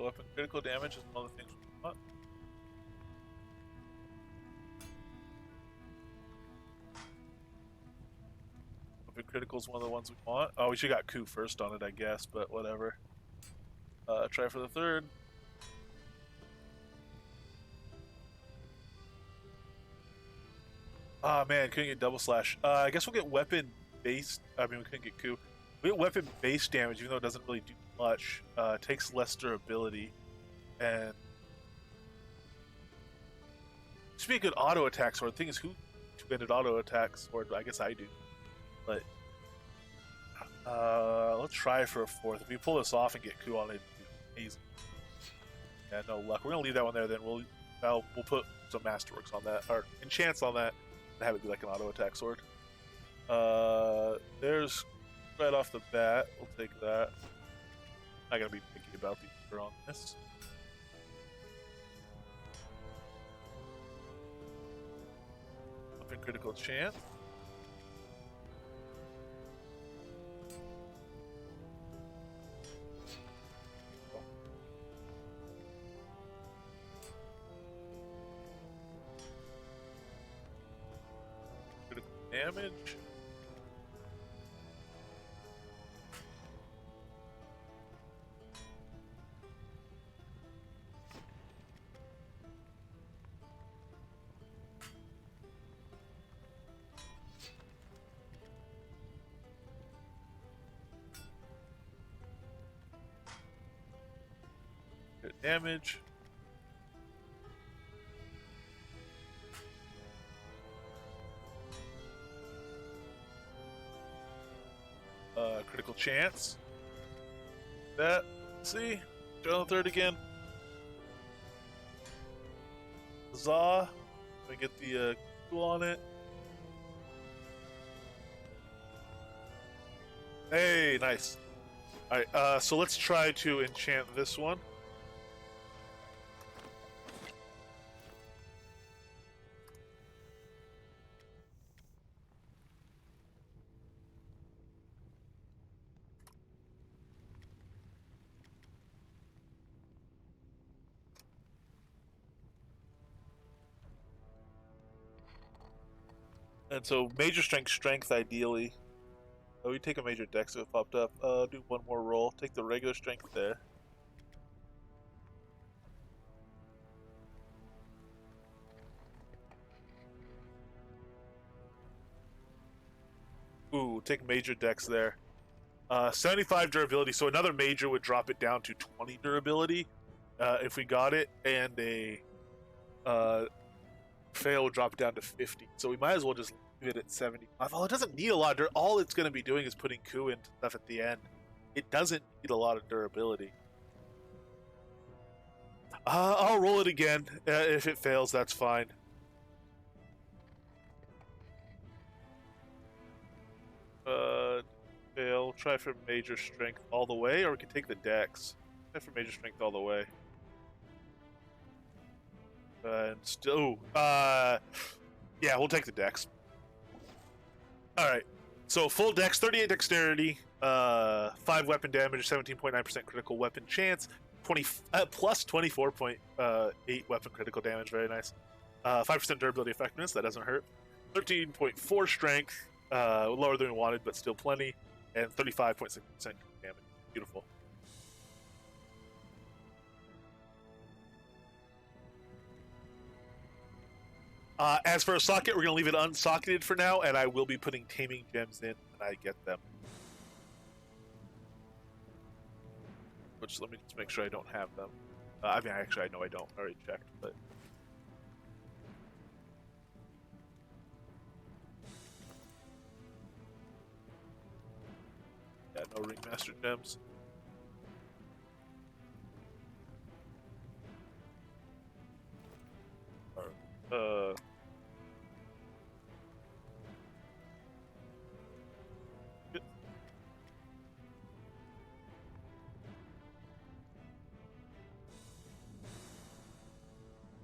Weapon critical damage is one of the things we want. Weapon critical is one of the ones we want. Oh, we should have got coup first on it, I guess, but whatever. Try for the third. Ah, man, couldn't get double slash. I guess we'll get weapon based. I mean, we couldn't get coup. We get weapon based damage, even though it doesn't really do much. Takes less durability, and should be a good auto attack sword. The thing is, who two-handed auto attack sword? I guess I do, but let's try for a fourth. If we pull this off and get coup on it, it'd be amazing. Yeah, no luck. We're gonna leave that one there. Then we'll put some masterworks on that or enchants on that. Have it be like an auto attack sword. There's right off the bat. We'll take that. Not gonna be picky about the order on this. Weapon critical chance. Damage. Good damage. Critical chance. That. See? Go on the third again. Huzzah. Let me get the cool on it. Hey, nice. Alright, so let's try to enchant this one. And so major strength ideally. Oh, we take a major dex if it popped up. Do one more roll. Take the regular strength there. Ooh, take major dex there. 75 durability, so another major would drop it down to 20 durability if we got it, and a fail would drop it down to 50. So we might as well just leave it at 75. Oh, it doesn't need a lot. All it's going to be doing is putting coup into stuff at the end. It doesn't need a lot of durability. I'll roll it again. If it fails, that's fine. Fail. Try for major strength all the way, or we can take the dex. Try for major strength all the way. And still, yeah, we'll take the dex. All right. So full dex, 38 dexterity, 5 weapon damage, 17.9% critical weapon chance, plus 24.8 weapon critical damage. Very nice. 5% durability effectiveness. That doesn't hurt. 13.4 strength. Lower than we wanted, but still plenty. And 35.6% damage. Beautiful. As for a socket, we're going to leave it unsocketed for now, and I will be putting taming gems in when I get them. Which, let me just make sure I don't have them. I mean, actually, I know I don't. I already checked, but... Yeah, no Ringmaster gems. Alright,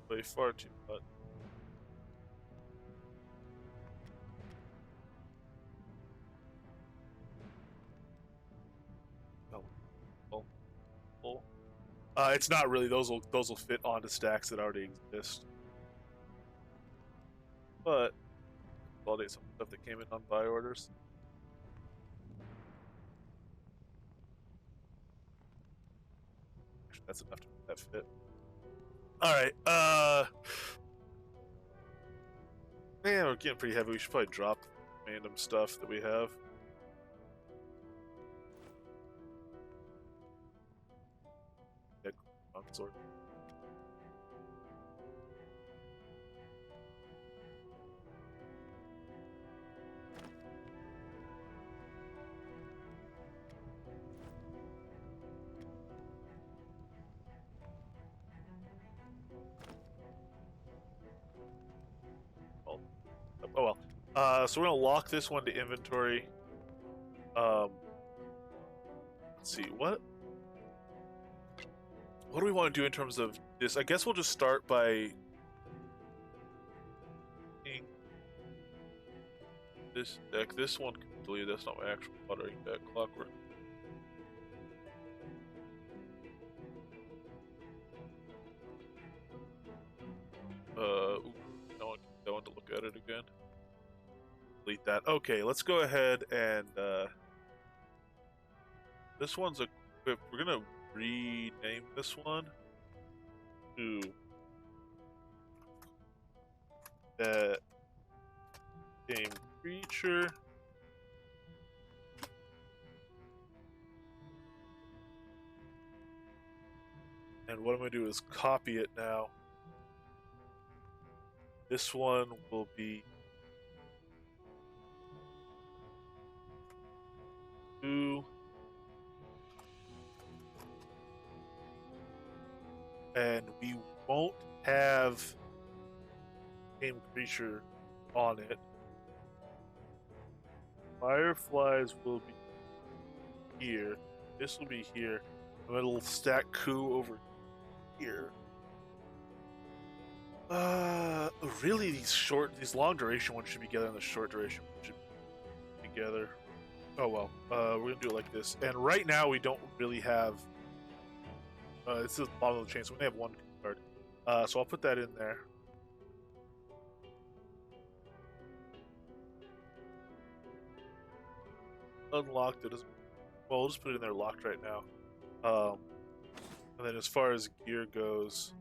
way far too much. It's not really. Those will fit onto stacks that already exist. But validate some stuff that came in on buy orders. Actually, that's enough to make that fit. All right. Man, we're getting pretty heavy. We should probably drop random stuff that we have. Sword. Oh well. So we're gonna lock this one to inventory. Let's see what do we want to do in terms of this? I guess we'll just start by this deck. This one completely. That's not my actual watering deck. Clockwork. I want to look at it again. Delete that. Okay, let's go ahead and this one's equipped. We're gonna rename this one to that game creature. And what I'm gonna do is copy it now. This one will be 2. And we won't have game creature on it. Fireflies will be here. This will be here. And it'll stack coup over here. Really, these long duration ones should be together, and the short duration ones should be together. Oh well. We're gonna do it like this. And right now we don't really have. This is the bottom of the chain, so we only have one card. So I'll put that in there. Unlocked it. Well, we'll just put it in there locked right now. And then as far as gear goes,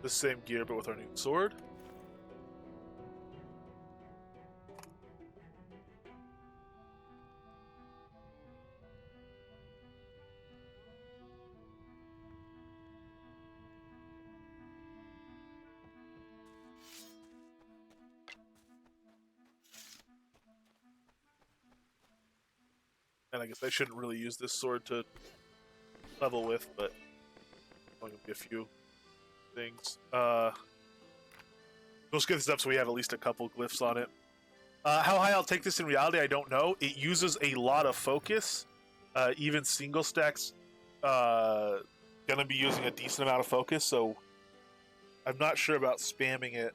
the same gear but with our new sword. And I guess I shouldn't really use this sword to level with, but only gonna be a few things. Let's get this up so we have at least a couple glyphs on it. How high I'll take this in reality, I don't know. It uses a lot of focus. Even single stacks gonna be using a decent amount of focus, so I'm not sure about spamming it.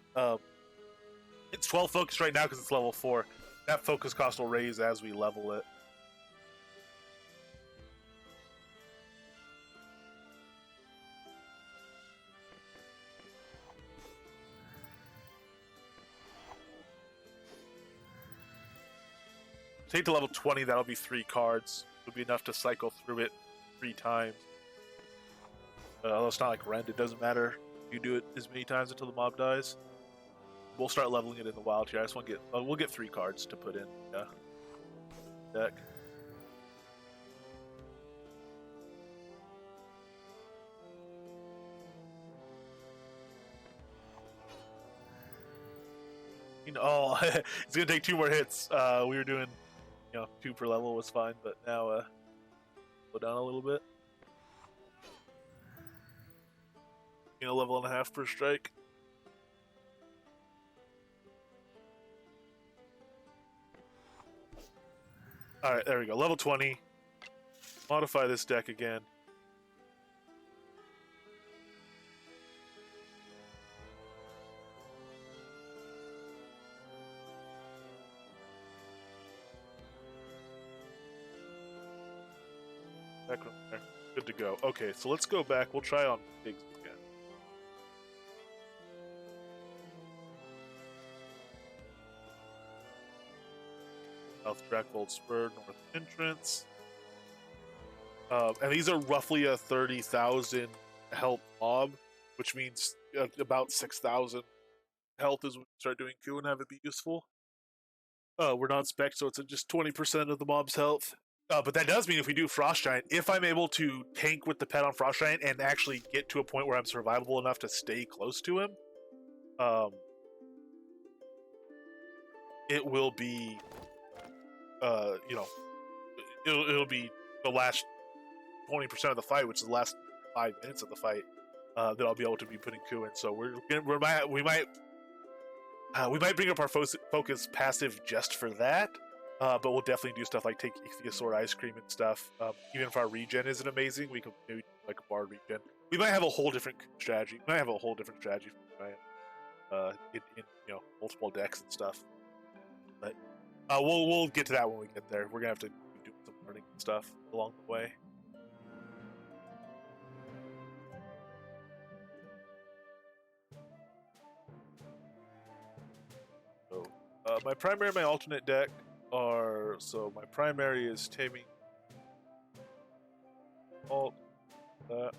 It's 12 focus right now because it's level 4. That focus cost will raise as we level it. Take to level 20, that'll be 3 cards. It'll be enough to cycle through it 3 times. Although it's not like Rend, it doesn't matter. You do it as many times until the mob dies. We'll start leveling it in the wild here. I just want to get, we'll get 3 cards to put in deck. You know, oh, it's gonna take 2 more hits. We were doing, 2 per level was fine, but now go down a little bit. Level and a half per strike. Alright, there we go. Level 20. Modify this deck again. Back from there. Good to go. Okay, so let's go back. We'll try on pigs again. South Dracvold Spur, North Entrance. And these are roughly a 30,000 health mob, which means about 6,000 health is when we start doing Coup and have it be useful. We're not spec, so it's just 20% of the mob's health. But that does mean if we do Frost Giant, if I'm able to tank with the pet on Frost Giant and actually get to a point where I'm survivable enough to stay close to him, it will be, it'll be the last 20% of the fight, which is the last 5 minutes of the fight, that I'll be able to be putting Coup in. So we might bring up our focus passive just for that. But we'll definitely do stuff like take Ichthyosaur Ice Cream and stuff. Even if our regen isn't amazing, we can maybe do like a Bard regen. We might have a whole different strategy. We might have a whole different strategy for in multiple decks and stuff. But we'll get to that when we get there. We're gonna have to do some learning and stuff along the way. So my primary and my alternate deck are, so my primary is Taming, alt, that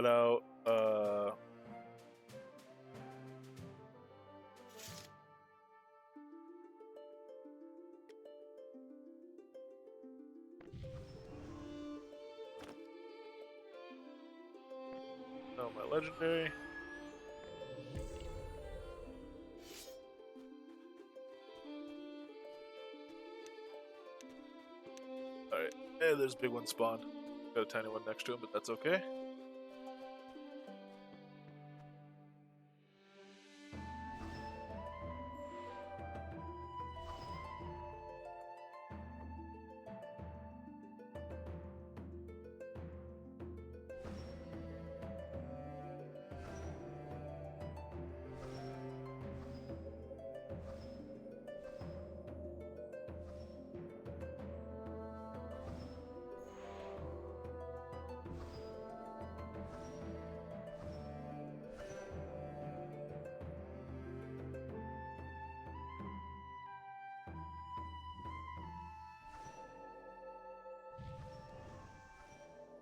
out, no, my legendary. Alright, and there's a big one spawned. Got a tiny one next to him, but that's okay.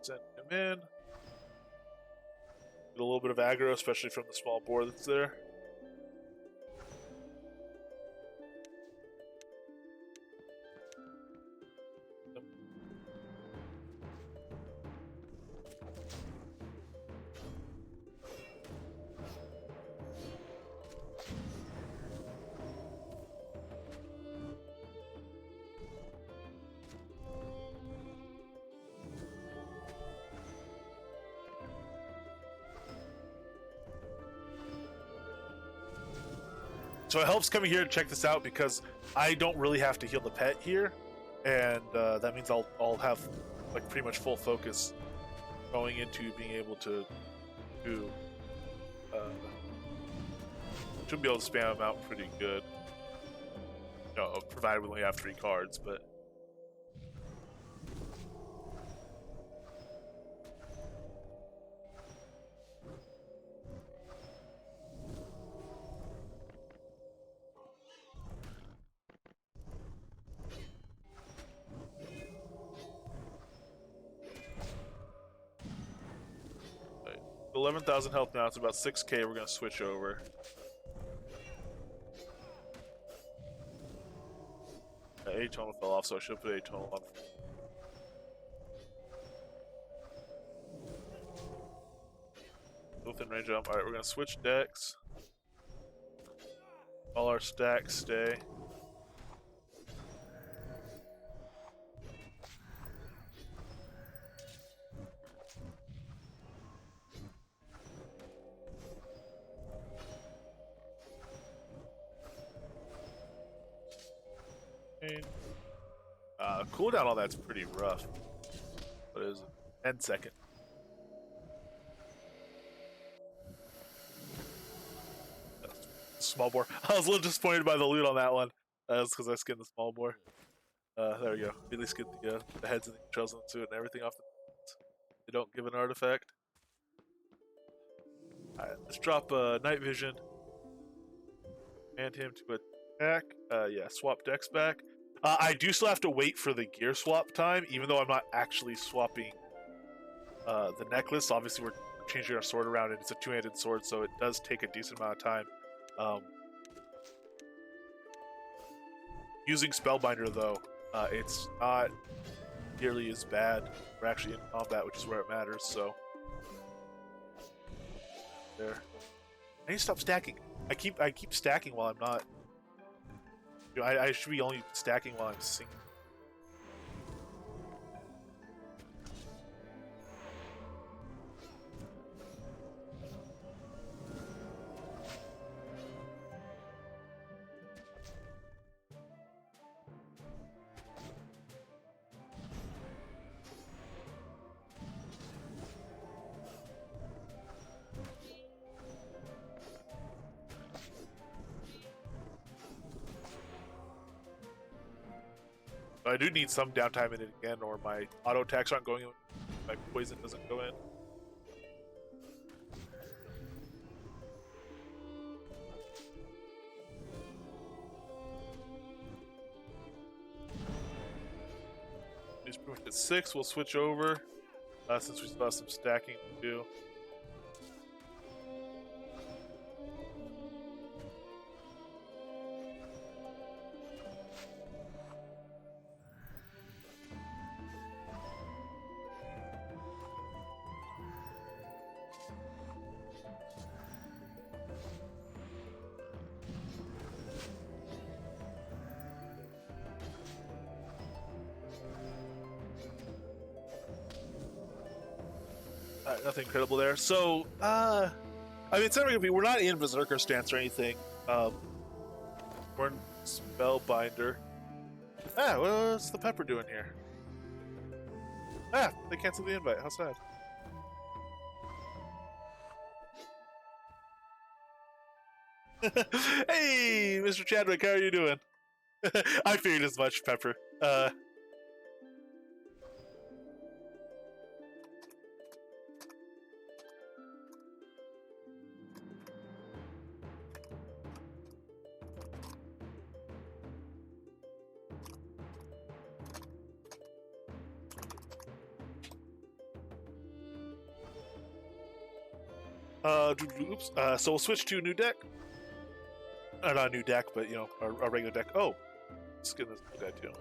Send him in. Get a little bit of aggro, especially from the small boar that's there. So it helps coming here to check this out because I don't really have to heal the pet here, and that means I'll have like pretty much full focus going into being able to should be able to spam them out pretty good. You know, provided we only have 3 cards, but. Right. 11,000 health now. It's about 6k. We're gonna switch over. Atonal fell off, so I should put Atonal on. Within range jump. Alright, we're gonna switch decks. All our stacks stay. Cooldown on that's pretty rough. What is it? 10 second. Small bore. I was a little disappointed by the loot on that one. That's because I skinned the small bore. There we go. At least get the heads and the trails on the suit and everything off the. They don't give an artifact. Alright, let's drop night vision. And him to attack. Yeah, swap decks back. I do still have to wait for the gear swap time, even though I'm not actually swapping the necklace. Obviously, we're changing our sword around, and it's a 2-handed sword, so it does take a decent amount of time. Using Spellbinder, though, it's not nearly as bad. We're actually in combat, which is where it matters, so. There. I need to stop stacking. I keep stacking while I'm not. You know, I should be only stacking while I'm singing. I do need some downtime in it again, or my auto attacks aren't going in. My poison doesn't go in. He's pretty much at 6. We'll switch over since we still have some stacking to do. Nothing incredible there. So, I mean, it's never gonna be. We're not in Berserker stance or anything. We're in Spellbinder. What's the pepper doing here? They canceled the invite. How sad. Hey, Mr. Chadwick, how are you doing? I figured as much, Pepper. Oops. So we'll switch to a new deck. Not a new deck, but you know, our regular deck. Oh, let's get this guy too.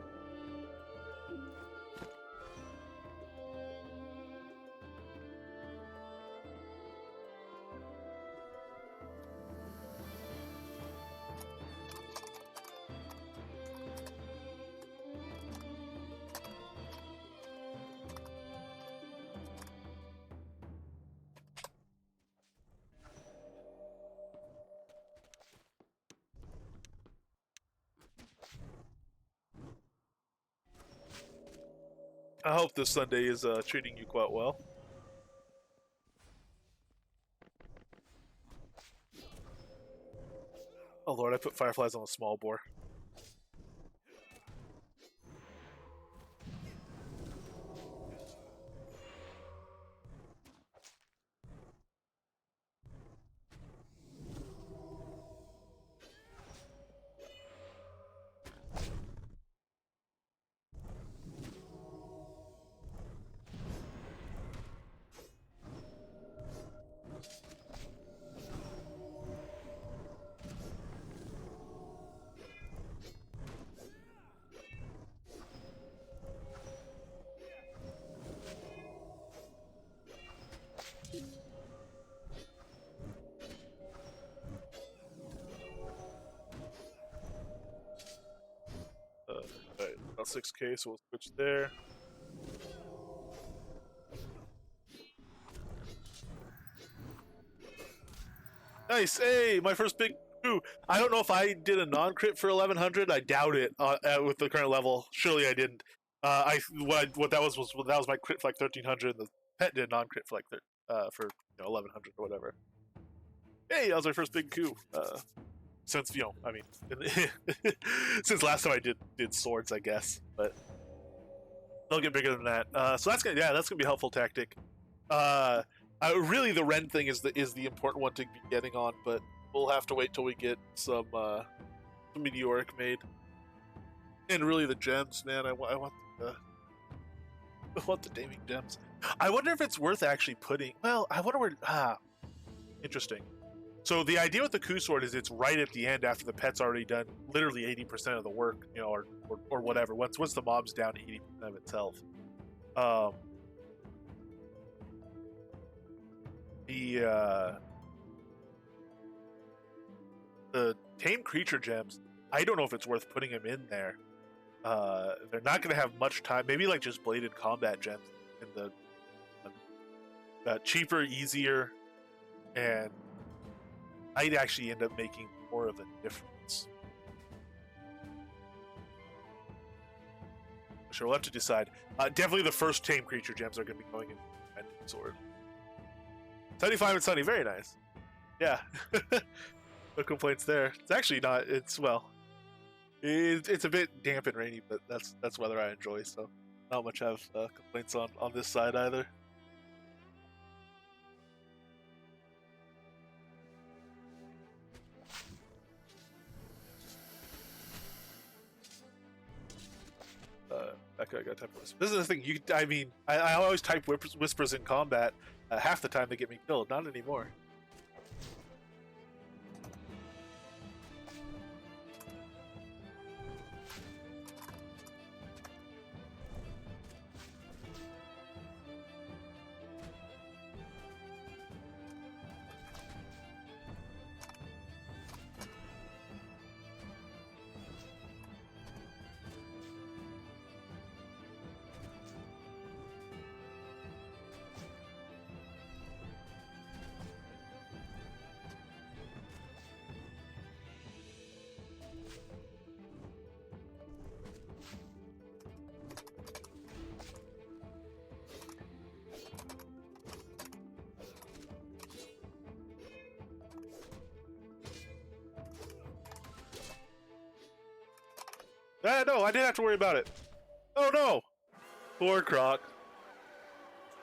I hope this Sunday is treating you quite well. Oh lord, I put fireflies on a small boar. Alright, about 6k, so we'll switch there. Nice, hey, my first big coup. I don't know if I did a non-crit for 1100. I doubt it with the current level. Surely I didn't. What that was that was my crit for like 1300. And the pet did a non-crit for like for 1100 or whatever. Hey, that was my first big coup. Since I mean, since last time I did swords, I guess, but they'll get bigger than that. So that's gonna be a helpful tactic. Really, the Ren thing is the important one to be getting on, but we'll have to wait till we get some meteoric made. And really, the gems, man. I want I want the Taming gems. I wonder if it's worth actually putting. Well, I wonder where. Interesting. So the idea with the coup sword is it's right at the end after the pet's already done literally 80% of the work, or whatever. Once the mob's down to 80% of itself. The tame creature gems, I don't know if it's worth putting them in there. They're not going to have much time. Maybe like just bladed combat gems in the cheaper, easier, and I'd actually end up making more of a difference. Sure, we'll have to decide. Definitely the first tame creature gems are going to be going in the sword. 75 and sunny, very nice. Yeah. No complaints there. It's actually not. It's it's a bit damp and rainy, but that's weather I enjoy. So not much have complaints on this side either. I got type whispers. This is the thing. I always type whispers in combat. Half the time they get me killed. Not anymore. No, I didn't have to worry about it. Oh no! Poor Croc.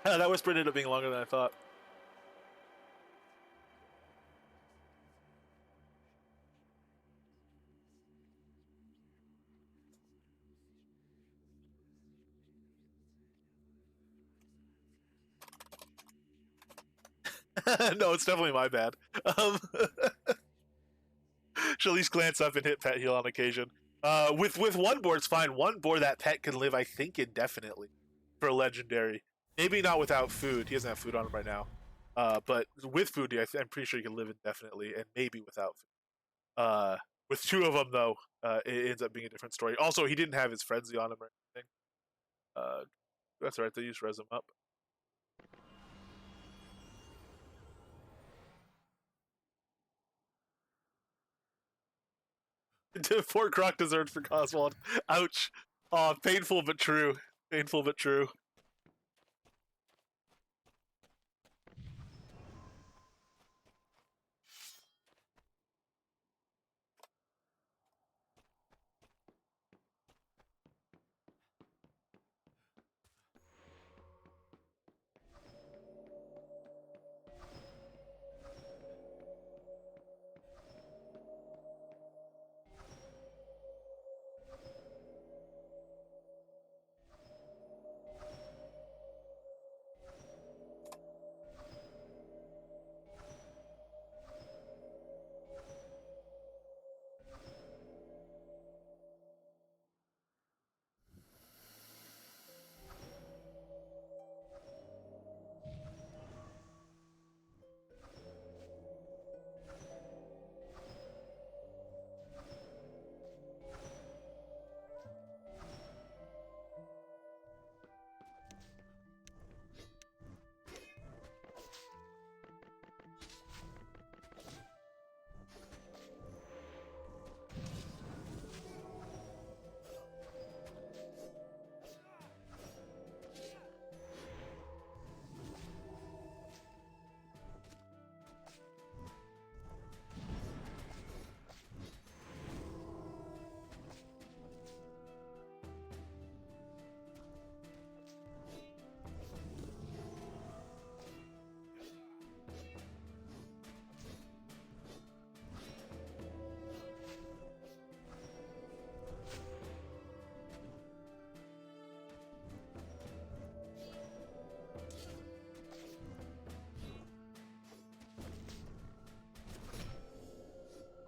That whisper ended up being longer than I thought. No, it's definitely my bad. She'll at least glance up and hit pet heal on occasion. With one board, it's fine. One board that pet can live, I think, indefinitely for a legendary. Maybe not without food. He doesn't have food on him right now. But with food, I'm pretty sure he can live indefinitely, and maybe without food. With two of them, though, it ends up being a different story. Also, he didn't have his frenzy on him or anything. That's all right. They just res him up. Poor Croc deserved for Coswald. Ouch. Oh, painful but true. Painful but true.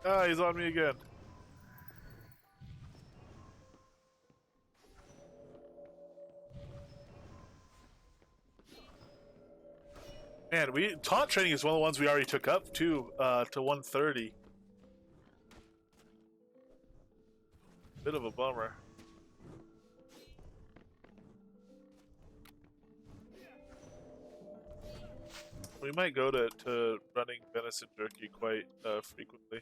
Ah, he's on me again. Man, taunt training is one of the ones we already took up too, to 130. Bit of a bummer. We might go to running venison jerky quite frequently.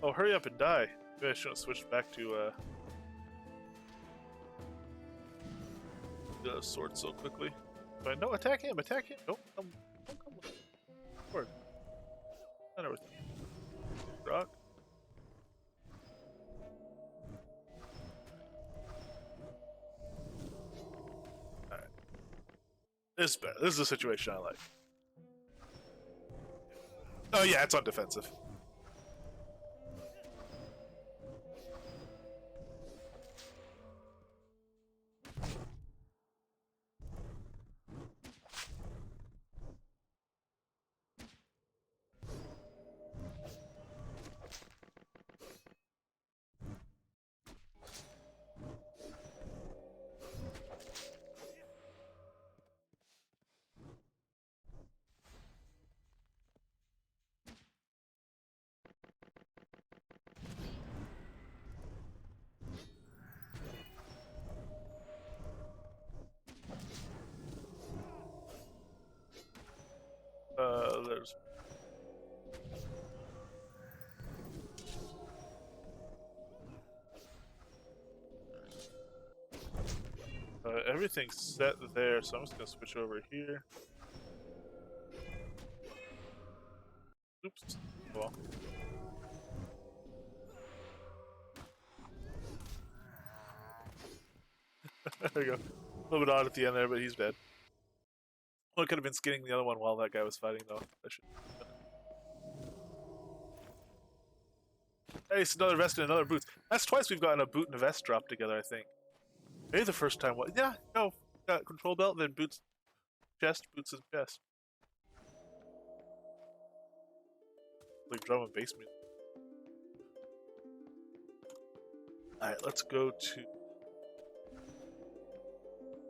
Oh, hurry up and die. Maybe I shouldn't switch back to the sword so quickly. But no, attack him, attack him. Don't come forward. Not everything. Rock. Alright. This is better. This is a situation I like. Oh yeah, it's on defensive. There's everything's set there, so I'm just gonna switch over here. Oops. Well. There you go. A little bit odd at the end there, but he's dead. Well, it could have been skinning the other one while that guy was fighting, though. I should. Hey, it's another vest and another boots. That's twice we've gotten a boot and a vest drop together, I think. Maybe the first time was. Yeah, no. Got control belt, then boots, chest, boots, and chest. Like drum and bass music. Alright, let's go to.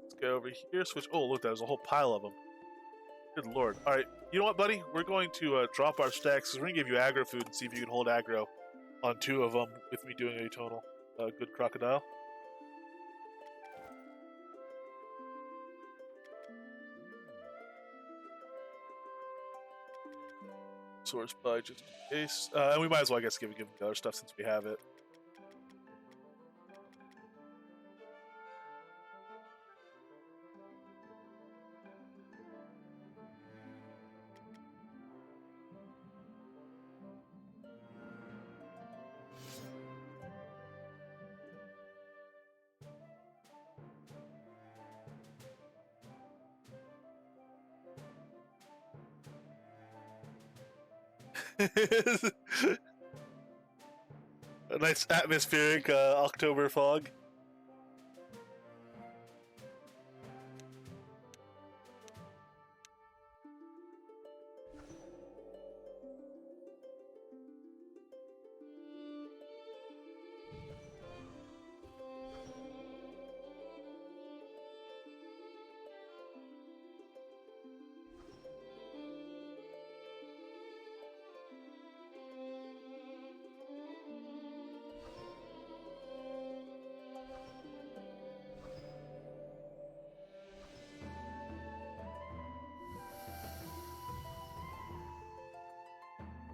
Let's go over here, switch. Oh, look, there's a whole pile of them. Good lord. Alright, you know what, buddy? We're going to drop our stacks, because we're going to give you aggro food and see if you can hold aggro on 2 of them with me doing a tonal. Good crocodile. Source by just in case. And we might as well, I guess, give him the other stuff since we have it. A nice atmospheric October fog.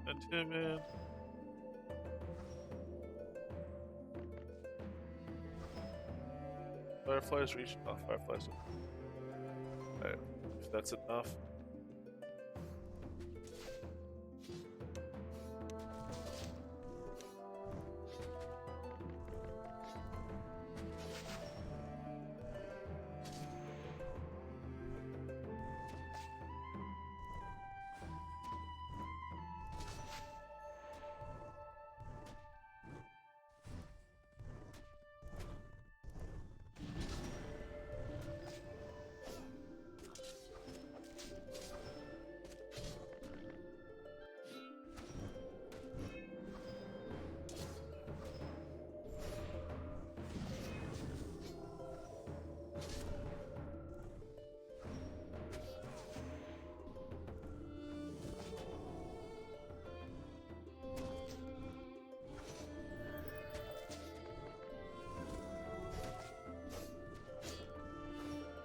And him in. Fireflies reach off. Fireflies. Alright, if that's enough.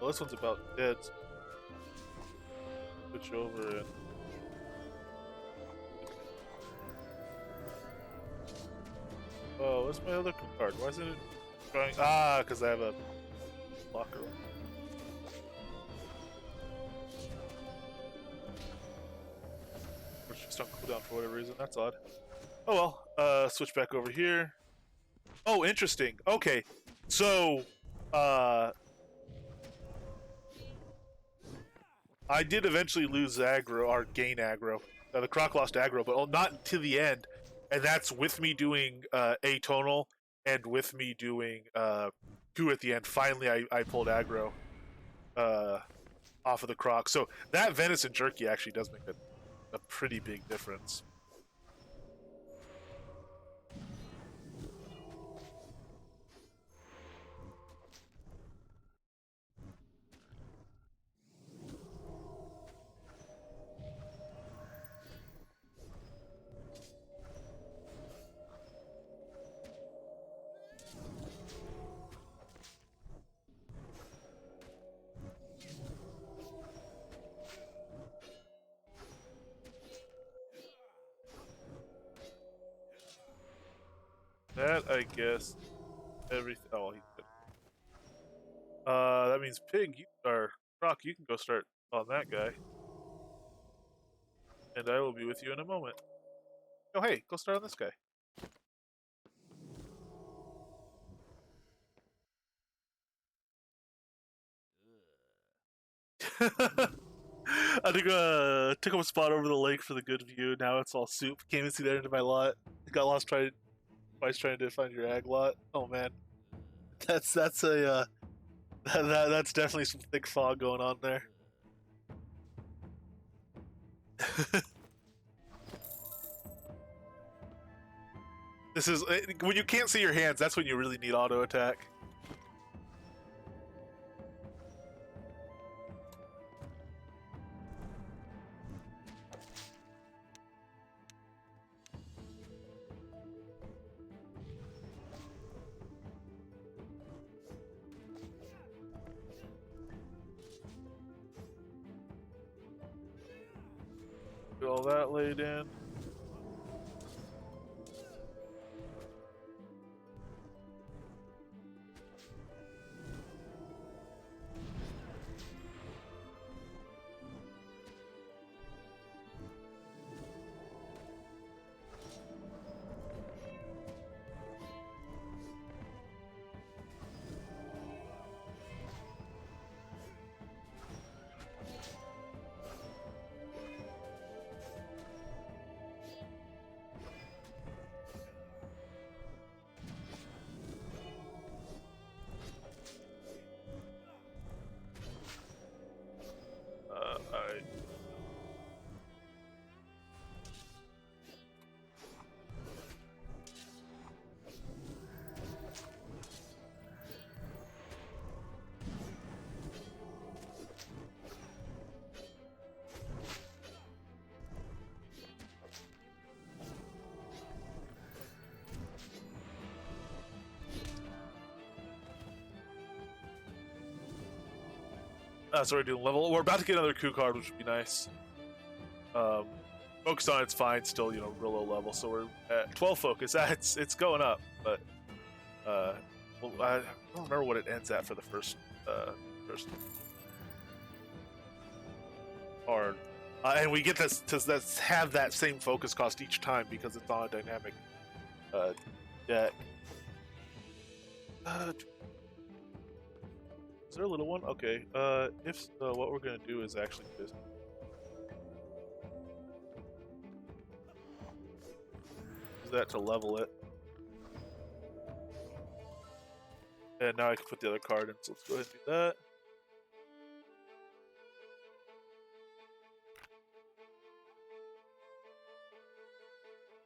Well, this one's about dead. So switch over and. Oh, what's my other card? Why isn't it trying? Ah, because I have a blocker. Which just on cooldown for whatever reason. That's odd. Oh well. Switch back over here. Oh, interesting. Okay, so, I did eventually lose aggro or gain aggro. The Croc lost aggro, but not to the end, and that's with me doing atonal and with me doing coup at the end. Finally, I pulled aggro off of the Croc. So that venison jerky actually does make a pretty big difference. That, I guess, everything. Oh, he's good. That means Pig, or Croc, you can go start on that guy. And I will be with you in a moment. Oh, hey, go start on this guy. I took up a spot over the lake for the good view. Now it's all soup. Can't even see that into my lot. Got lost twice trying to find your ag lot. Oh man, that's a that's definitely some thick fog going on there. This is when you can't see your hands. That's when you really need auto attack. Get all that laid in. Alright. So we're doing level. We're about to get another coup card, which would be nice. Focus on it's fine, still real low level. So we're at 12 focus. It's going up, but well, I don't remember what it ends at for the first card. And we get this to have that same focus cost each time because it's on a dynamic deck. Is there a little one? Okay. If so, what we're gonna do is actually just use that to level it, and now I can put the other card in. So let's go ahead and do that.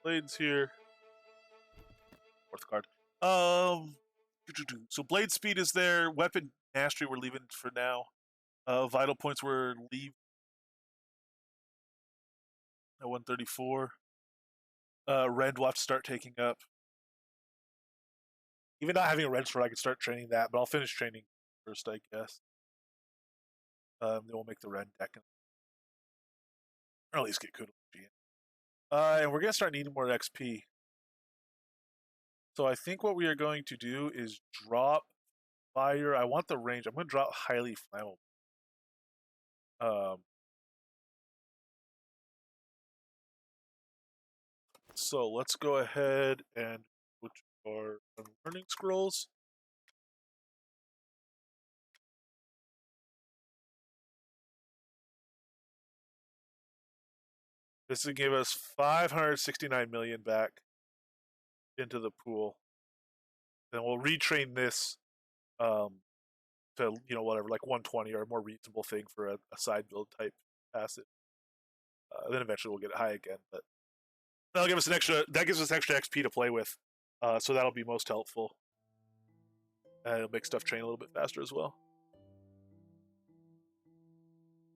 Blades here. Fourth card. So blade speed is there. Weapon mastery we're leaving for now. Vital points we're leave at 134. Red will have to start taking up. Even not having a red sword, I can start training that, but I'll finish training first, I guess. Then we'll make the red deck, or at least get Kudo. And we're gonna start needing more XP. So I think what we are going to do is drop fire. I want the range. I'm going to drop highly flammable. So let's go ahead and put our learning scrolls. This will give us 569 million back into the pool. Then we'll retrain this to whatever, like 120 or a more reasonable thing for a side build type passive. Then eventually we'll get it high again, but that'll give us an extra. That gives us extra XP to play with, so that'll be most helpful. And it'll make stuff train a little bit faster as well.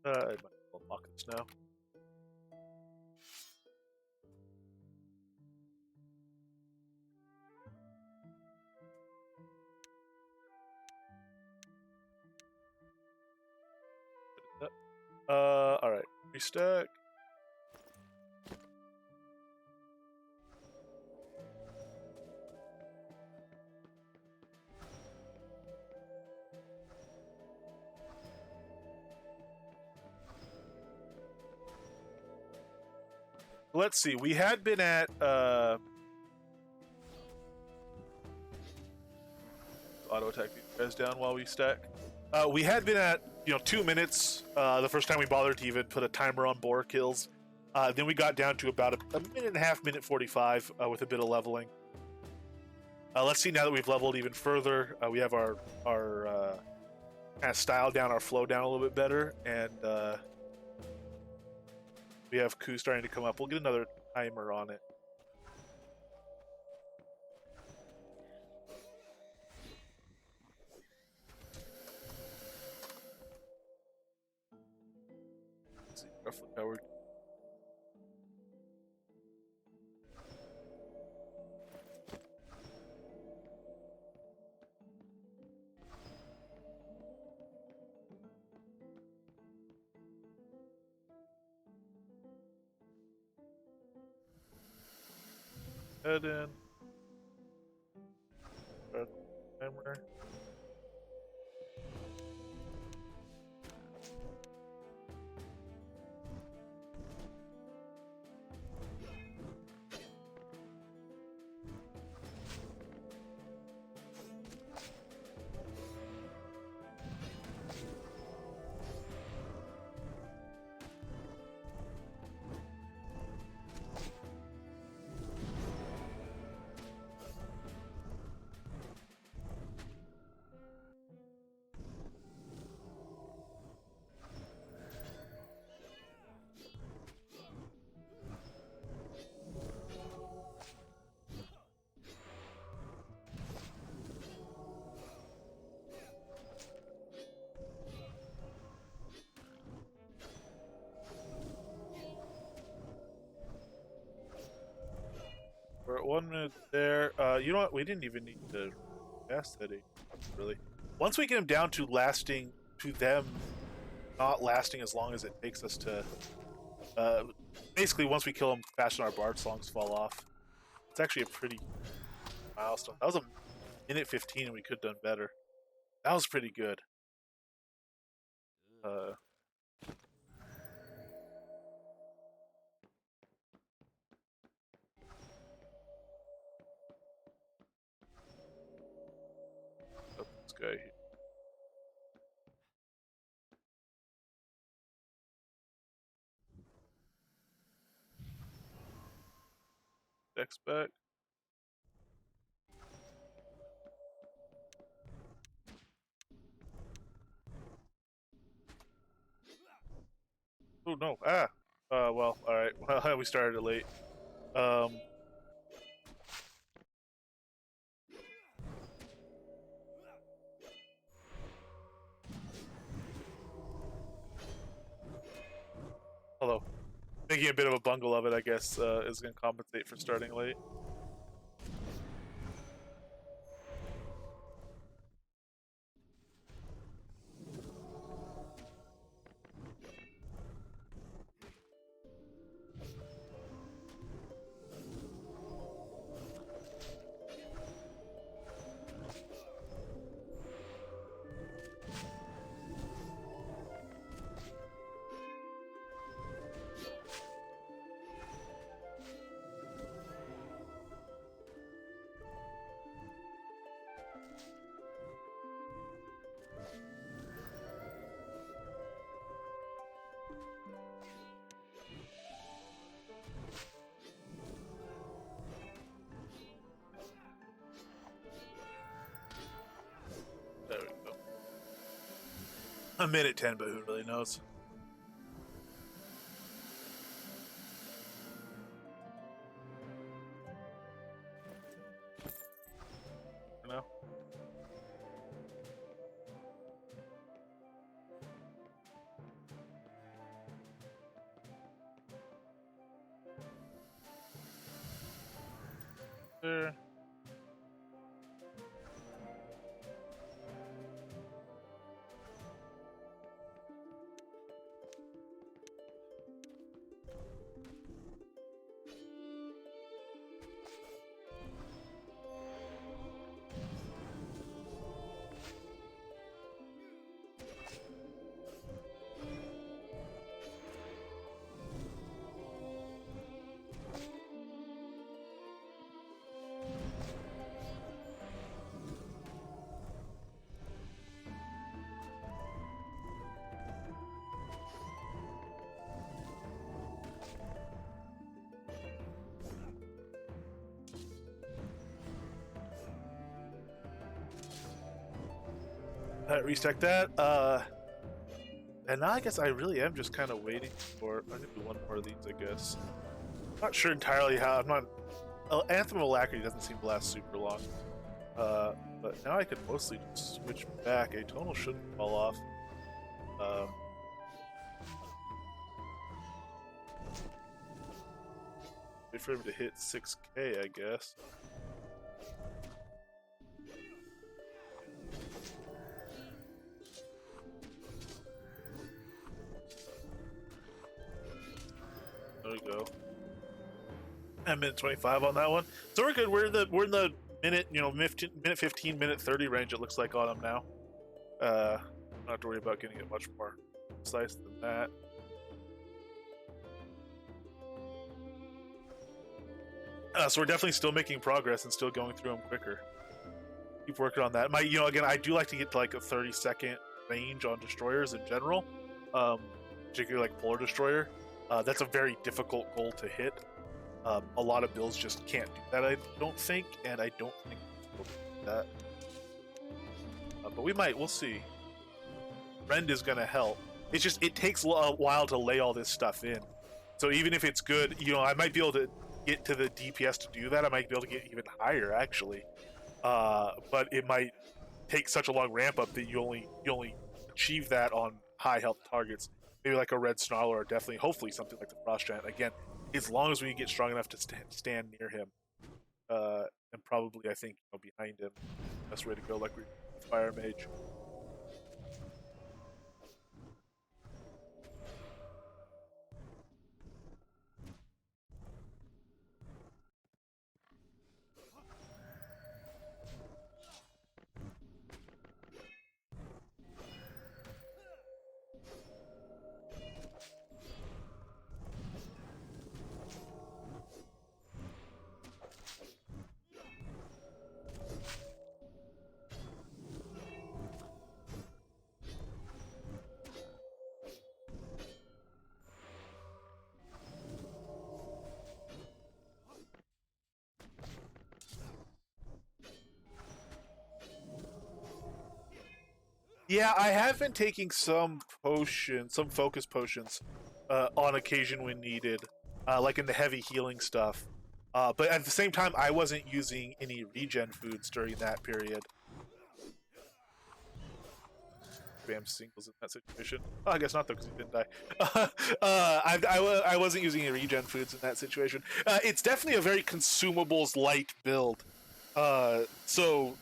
I might unlock this now. All right, restack. Let's see. We had been at auto attack these guys down while we stack. We had been at 2 minutes the first time we bothered to even put a timer on boar kills. Then we got down to about a minute and a half, minute 45 with a bit of leveling. Let's see now that we've leveled even further. We have our kind of style down, our flow down a little bit better, and we have Ku starting to come up. We'll get another timer on it. Let's see roughly how we're. Head in. Start the timer. We're at 1 minute there. You know what? We didn't even need to cast that really. Once we get them down to lasting, to them not lasting as long as it takes us to. Basically, once we kill them faster than our bard songs fall off. It's actually a pretty milestone. That was a minute 15 and we could have done better. That was pretty good. This guy here. Dex back. Oh no! Ah. Well, all right. Well, we started it late. Although making a bit of a bungle of it, I guess, is going to compensate for starting late. a minute 10, but who really knows? You know? There. Restack that. And now I guess I really am just kind of waiting for. I'm gonna do one more of these, I guess. Not sure entirely how. I'm not. Anthem of Alacrity doesn't seem to last super long. But now I could mostly just switch back. A tonal shouldn't fall off. Wait for him to hit 6K, I guess. There we go. And minute 25 on that one. So we're good. We're in the minute, minute 15, minute 30 range. It looks like on him now. Not have to worry about getting it much more precise than that. So we're definitely still making progress and still going through them quicker. Keep working on that. Again, I do like to get to like a 30-second range on destroyers in general, particularly like Polar Destroyer. That's a very difficult goal to hit. A lot of builds just can't do that, I don't think, and I don't think we'll do that. But we might. We'll see. Rend is going to help. It's just it takes a while to lay all this stuff in. So even if it's good, I might be able to get to the DPS to do that. I might be able to get even higher, actually. But it might take such a long ramp up that you only achieve that on high health targets. Maybe like a Red Snarl or definitely, hopefully, something like the Frost Giant. Again, as long as we get strong enough to stand near him, and probably I think behind him, best way to go, like we Fire Mage. Yeah, I have been taking some focus potions, on occasion when needed, like in the heavy healing stuff. But at the same time, I wasn't using any regen foods during that period. Bam singles in that situation. Oh, I guess not though, because he didn't die. I wasn't using any regen foods in that situation. It's definitely a very consumables light build. So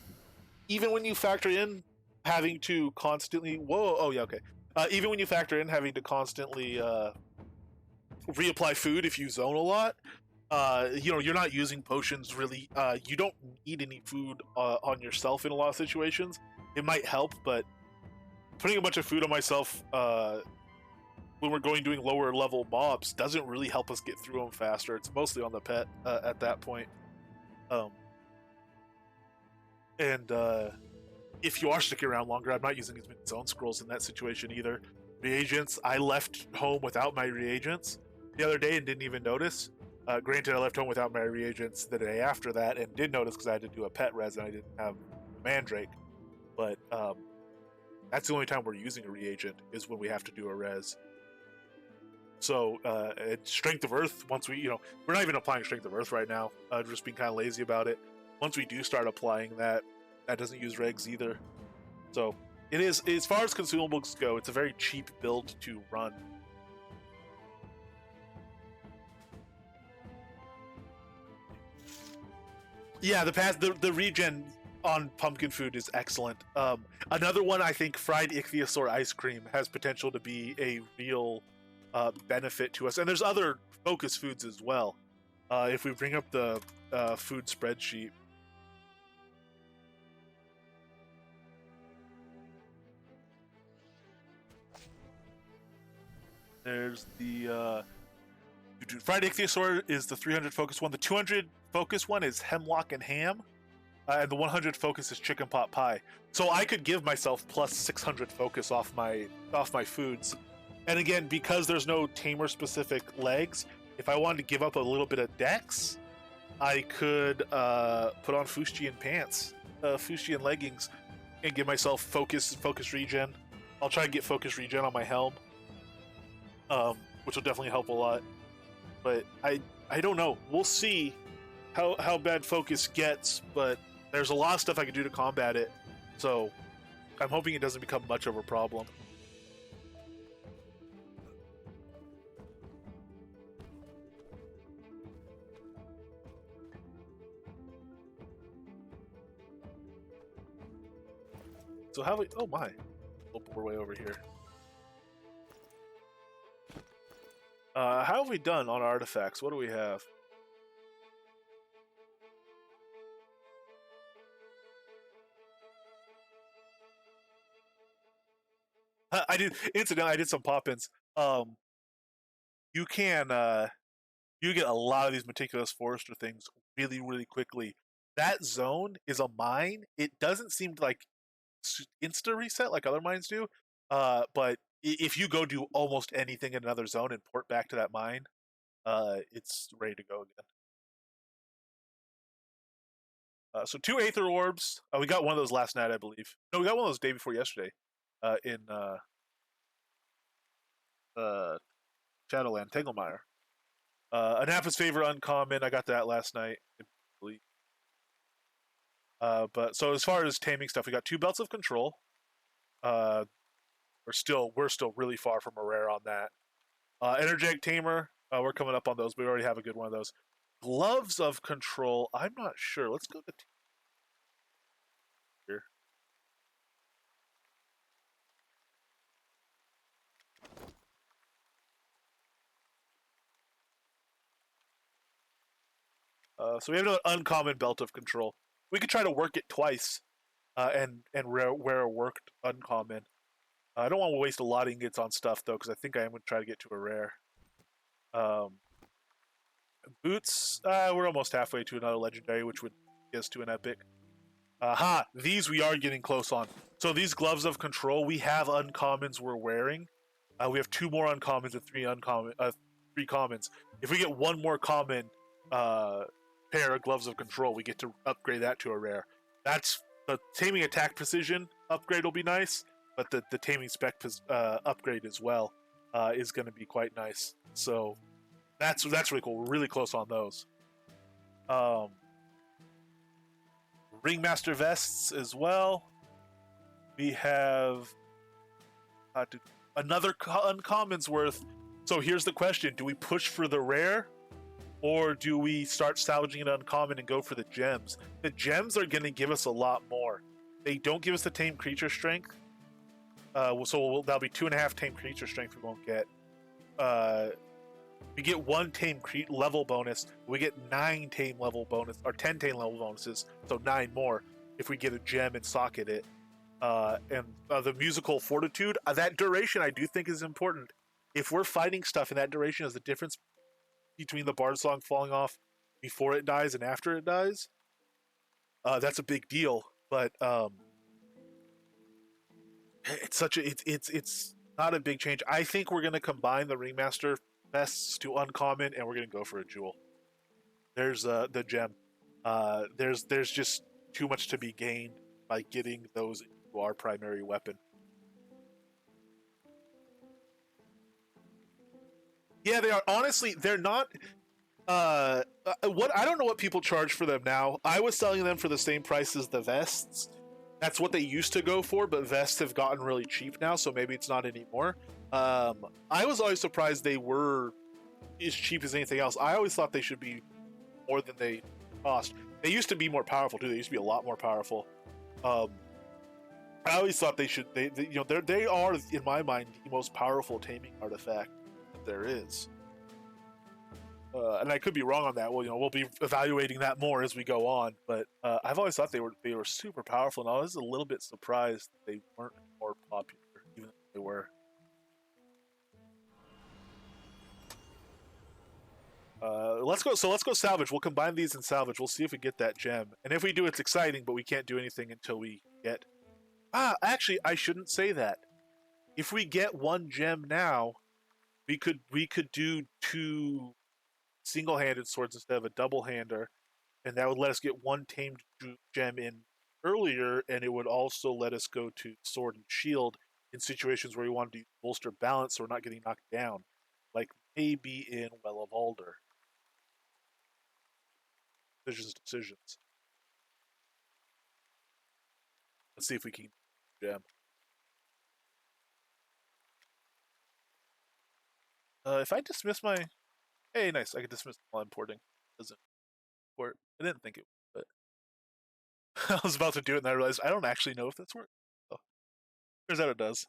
even when you factor in having to constantly even when you factor in having to constantly reapply food if you zone a lot, you're not using potions really. You don't need any food on yourself in a lot of situations. It might help, but putting a bunch of food on myself when we're doing lower level mobs doesn't really help us get through them faster. It's mostly on the pet at that point. If you are sticking around longer, I'm not using as many zone scrolls in that situation either. Reagents, I left home without my reagents the other day and didn't even notice. Granted, I left home without my reagents the day after that and did notice because I had to do a pet res and I didn't have Mandrake. But That's the only time we're using a reagent is when we have to do a res. So Strength of Earth, once we're not even applying Strength of Earth right now. Just being kind of lazy about it. Once we do start applying that, that doesn't use regs either. So it is, as far as consumables go, it's a very cheap build to run. Yeah, the regen on pumpkin food is excellent. Another one, I think fried ichthyosaur ice cream has potential to be a real benefit to us, and there's other focus foods as well. If we bring up the food spreadsheet, there's the fried ichthyosaur is the 300 focus one. The 200 focus one is hemlock and ham. And the 100 focus is chicken pot pie. So I could give myself plus 600 focus off my foods. And again, because there's no tamer specific legs, if I wanted to give up a little bit of dex, I could put on fustian pants, fustian leggings, and give myself focus regen. I'll try and get focus regen on my helm, which will definitely help a lot. But I don't know. We'll see how bad focus gets, but there's a lot of stuff I can do to combat it, so I'm hoping it doesn't become much of a problem. So how we? Oh my! We're way over here. How have we done on artifacts? What do we have? I did incidentally. I did some pop-ins. You can you get a lot of these meticulous forester things really quickly. That zone is a mine. It doesn't seem like insta reset like other mines do. But if you go do almost anything in another zone and port back to that mine, it's ready to go again. So 2 Aether Orbs. We got one of those last night, I believe. No, we got one of those day before yesterday. In Shadowland, Tanglemire. Anapis Favor uncommon. I got that last night. But so as far as taming stuff, we got 2 Belts of Control. We're still really far from a rare on that. Energetic Tamer. We're coming up on those. We already have a good one of those. Gloves of Control. I'm not sure. Let's go to here. So we have another uncommon Belt of Control. We could try to work it twice, and wear a worked uncommon. I don't want to waste a lot of ingots on stuff though, because I think I am going to try to get to a rare. Boots. We're almost halfway to another legendary, which would get us to an epic. These we are getting close on. So these Gloves of Control, we have uncommons we're wearing. We have 2 more uncommons and 3 commons. If we get 1 more common pair of Gloves of Control, we get to upgrade that to a rare. That's the Taming Attack Precision upgrade will be nice, but the Taming Spec upgrade as well is going to be quite nice. So that's really cool. We're really close on those. Ringmaster Vests as well. We have another uncommon's worth. So here's the question: do we push for the rare, or do we start salvaging an uncommon and go for the gems? The gems are going to give us a lot more. They don't give us the tame creature strength. So that'll be 2.5 tame creature strength we won't get. We get 1 tame level bonus. We get 9 tame level bonus, or 10 tame level bonuses, so 9 more if we get a gem and socket it. And the musical fortitude, that duration I do think is important. If we're fighting stuff in that duration, is the difference between the Bard Song falling off before it dies and after it dies. That's a big deal, but it's such a it's not a big change. I think we're gonna combine the Ringmaster Vests to uncommon, and we're gonna go for a jewel. There's the gem. There's just too much to be gained by getting those into our primary weapon. Yeah, they are. Honestly, they're not. What I don't know what people charge for them now. I was selling them for the same price as the vests. That's what they used to go for, but vests have gotten really cheap now, so maybe it's not anymore. I was always surprised they were as cheap as anything else. I always thought they should be more than they cost. They used to be more powerful too. They used to be a lot more powerful. Um, I always thought they should. They are in my mind the most powerful taming artifact that there is. And I could be wrong on that. Well, we'll be evaluating that more as we go on. But I've always thought they were super powerful, and I was a little bit surprised that they weren't more popular, even if they were. Let's go. So let's go salvage. We'll combine these and salvage. We'll see if we get that gem, and if we do, it's exciting. But we can't do anything until we get. Actually, I shouldn't say that. If we get one gem now, we could do two single-handed swords instead of a double-hander, and that would let us get one tamed gem in earlier, and it would also let us go to sword and shield in situations where we want to bolster balance so we're not getting knocked down, like maybe in Well of Alder. Decisions. Let's see if we can gem. If I dismiss my... Hey, nice. I can dismiss while importing. Doesn't work. I didn't think it would, but I was about to do it and I realized I don't actually know if that's working. Oh, turns out it does.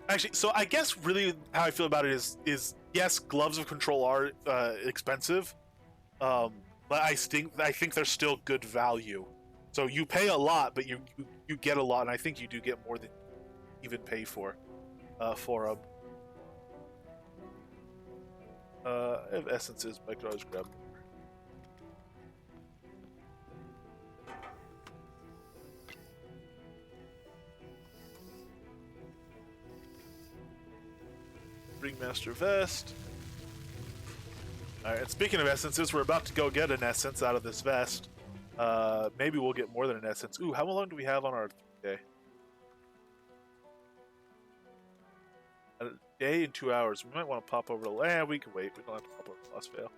Actually, so I guess really how I feel about it is yes, gloves of control are expensive, but I think they're still good value. So you pay a lot, but you get a lot, and I think you do get more than you even pay for them. I have essences, but I could always grab more. Ringmaster vest. All right. Speaking of essences, we're about to go get an essence out of this vest. Maybe we'll get more than an essence. Ooh, how long do we have on our day? A day and 2 hours. We might want to pop over to land. We can wait. We don't have to pop over to Lost Vale.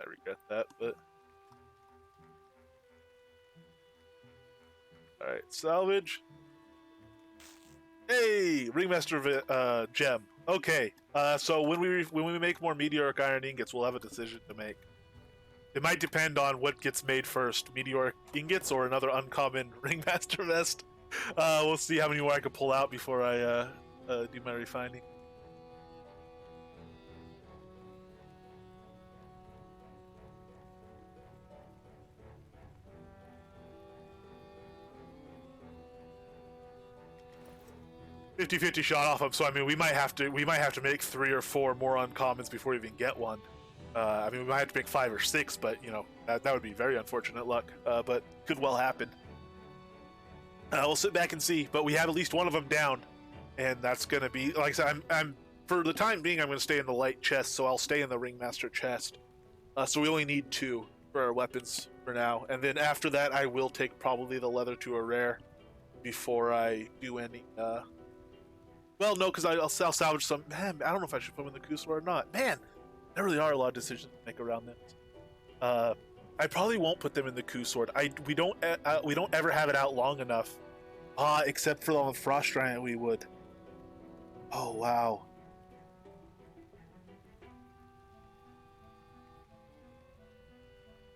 I regret that, but all right, salvage. Hey, Ringmaster gem. Okay, so when we make more meteoric iron ingots, we'll have a decision to make. It might depend on what gets made first: meteoric ingots or another uncommon Ringmaster vest. We'll see how many more I can pull out before I do my refining. 50-50 shot off him, so I mean we might have to make 3 or 4 more uncommons before we even get one. I mean we might have to make 5 or 6, but that would be very unfortunate luck. But could well happen. We'll sit back and see, but we have at least one of them down, and that's gonna be like I said. I'm for the time being I'm gonna stay in the light chest, so I'll stay in the Ringmaster chest. So we only need 2 for our weapons for now, and then after that I will take probably the leather to a rare before I do any. Well, no, because I'll salvage some. Man, I don't know if I should put them in the Kusar or not. Man, there really are a lot of decisions to make around this. I probably won't put them in the Kusword. We don't ever have it out long enough. Except for on the Frost Giant, we would. Oh wow.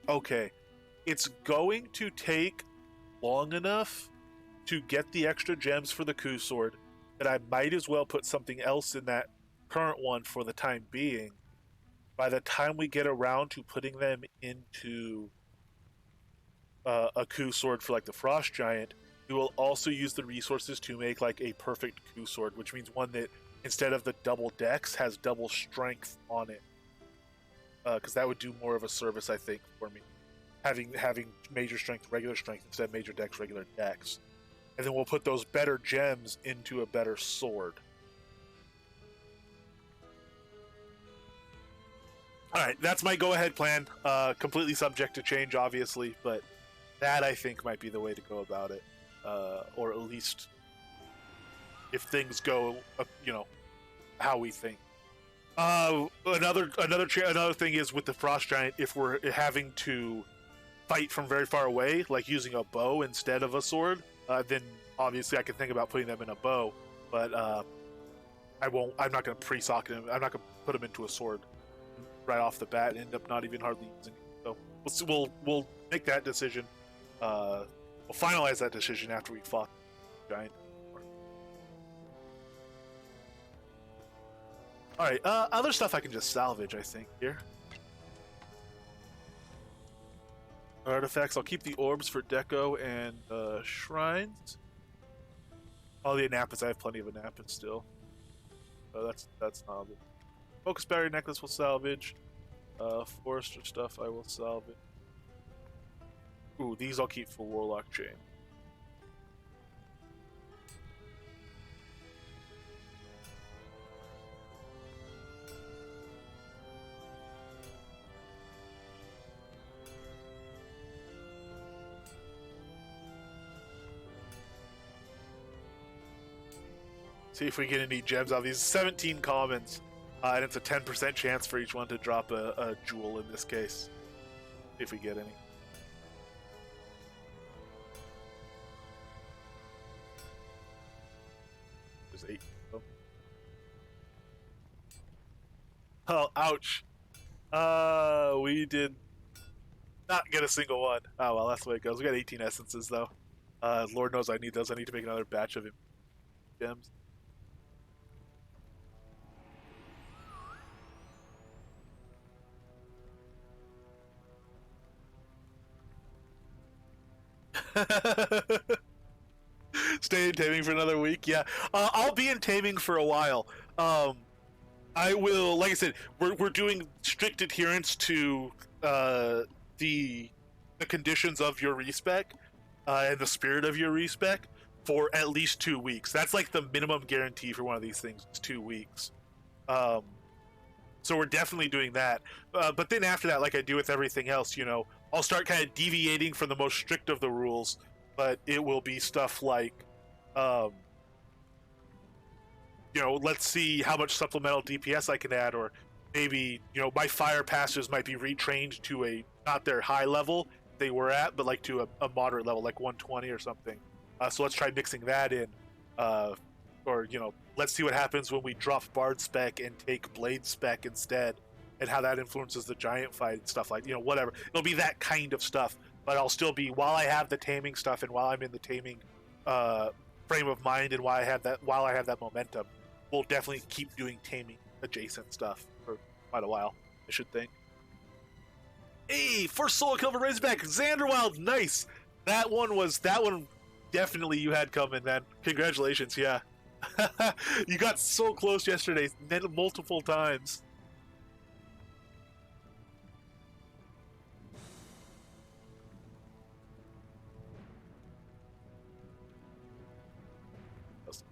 Okay, it's going to take long enough to get the extra gems for the Kusword that I might as well put something else in that current one for the time being. By the time we get around to putting them into a Kusword for like the Frost Giant, we will also use the resources to make like a perfect coup sword, which means one that instead of the double dex has double strength on it. Because that would do more of a service, I think, for me. Having major strength, regular strength instead of major dex, regular dex. And then we'll put those better gems into a better sword. All right, that's my go-ahead plan. Completely subject to change, obviously, but that I think might be the way to go about it, or at least if things go, how we think. Another thing is with the frost giant, if we're having to fight from very far away, like using a bow instead of a sword, then obviously I can think about putting them in a bow, but I won't. I'm not going to pre-socket him. I'm not going to put him into a sword right off the bat and end up not even hardly using it. So we'll make that decision. We'll finalize that decision after we fought the giant. All right. Other stuff I can just salvage, I think, here. Artifacts. I'll keep the orbs for deco and shrines. All the Anapis. I have plenty of Anapis still. That's not it. Focus battery necklace will salvage. Forester stuff I will salvage. Ooh, these I'll keep for Warlock chain. See if we get any gems out of these 17 commons. And it's a 10% chance for each one to drop a jewel in this case. If we get any. There's 8 of them. Oh, ouch. We did not get a single one. Oh, well, that's the way it goes. We got 18 essences, though. Lord knows I need those. I need to make another batch of gems. Stay in Taming for another week. Yeah, I'll be in Taming for a while. I will, like I said, we're doing strict adherence to the conditions of your respec and the spirit of your respec for at least 2 weeks. That's like the minimum guarantee for one of these things. It's 2 weeks. So we're definitely doing that. But then after that, like I do with everything else, I'll start kind of deviating from the most strict of the rules. But it will be stuff like, let's see how much supplemental DPS I can add, or maybe, my fire passives might be retrained to a, not their high level they were at, but like to a moderate level, like 120 or something. So let's try mixing that in. Or, let's see what happens when we drop Bard spec and take Blade spec instead, and how that influences the giant fight and stuff like, whatever. It'll be that kind of stuff. But I'll still be, while I have the taming stuff and while I'm in the taming frame of mind and while I have that momentum, we'll definitely keep doing taming adjacent stuff for quite a while, I should think. Hey, first solo kill for Razorback, Xanderwild, nice. That one definitely you had coming, man. Congratulations, yeah. You got so close yesterday, multiple times.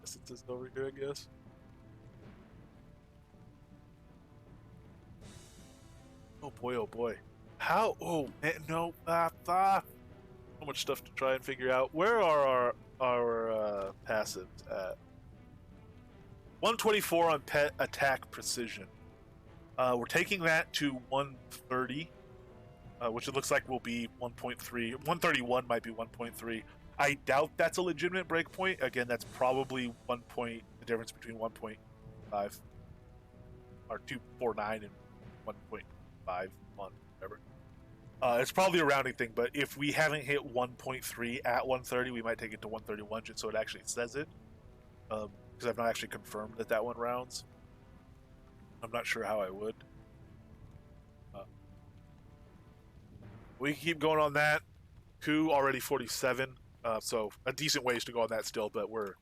Essences over here, I guess. Oh boy, oh boy. How? Oh man, no. So much stuff to try and figure out. Where are our passives at? 124 on pet attack precision. We're taking that to 130, which it looks like will be 1.3. 131 might be 1.3. I doubt that's a legitimate breakpoint. Again, that's probably 1 point, the difference between 1.5 or 249 and 1.51, whatever. It's probably a rounding thing, but if we haven't hit 1.3 at 130, we might take it to 131 just so it actually says it. Because I've not actually confirmed that one rounds. I'm not sure how I would. We can keep going on that. Coup already 47. So a decent ways to go on that still, but we're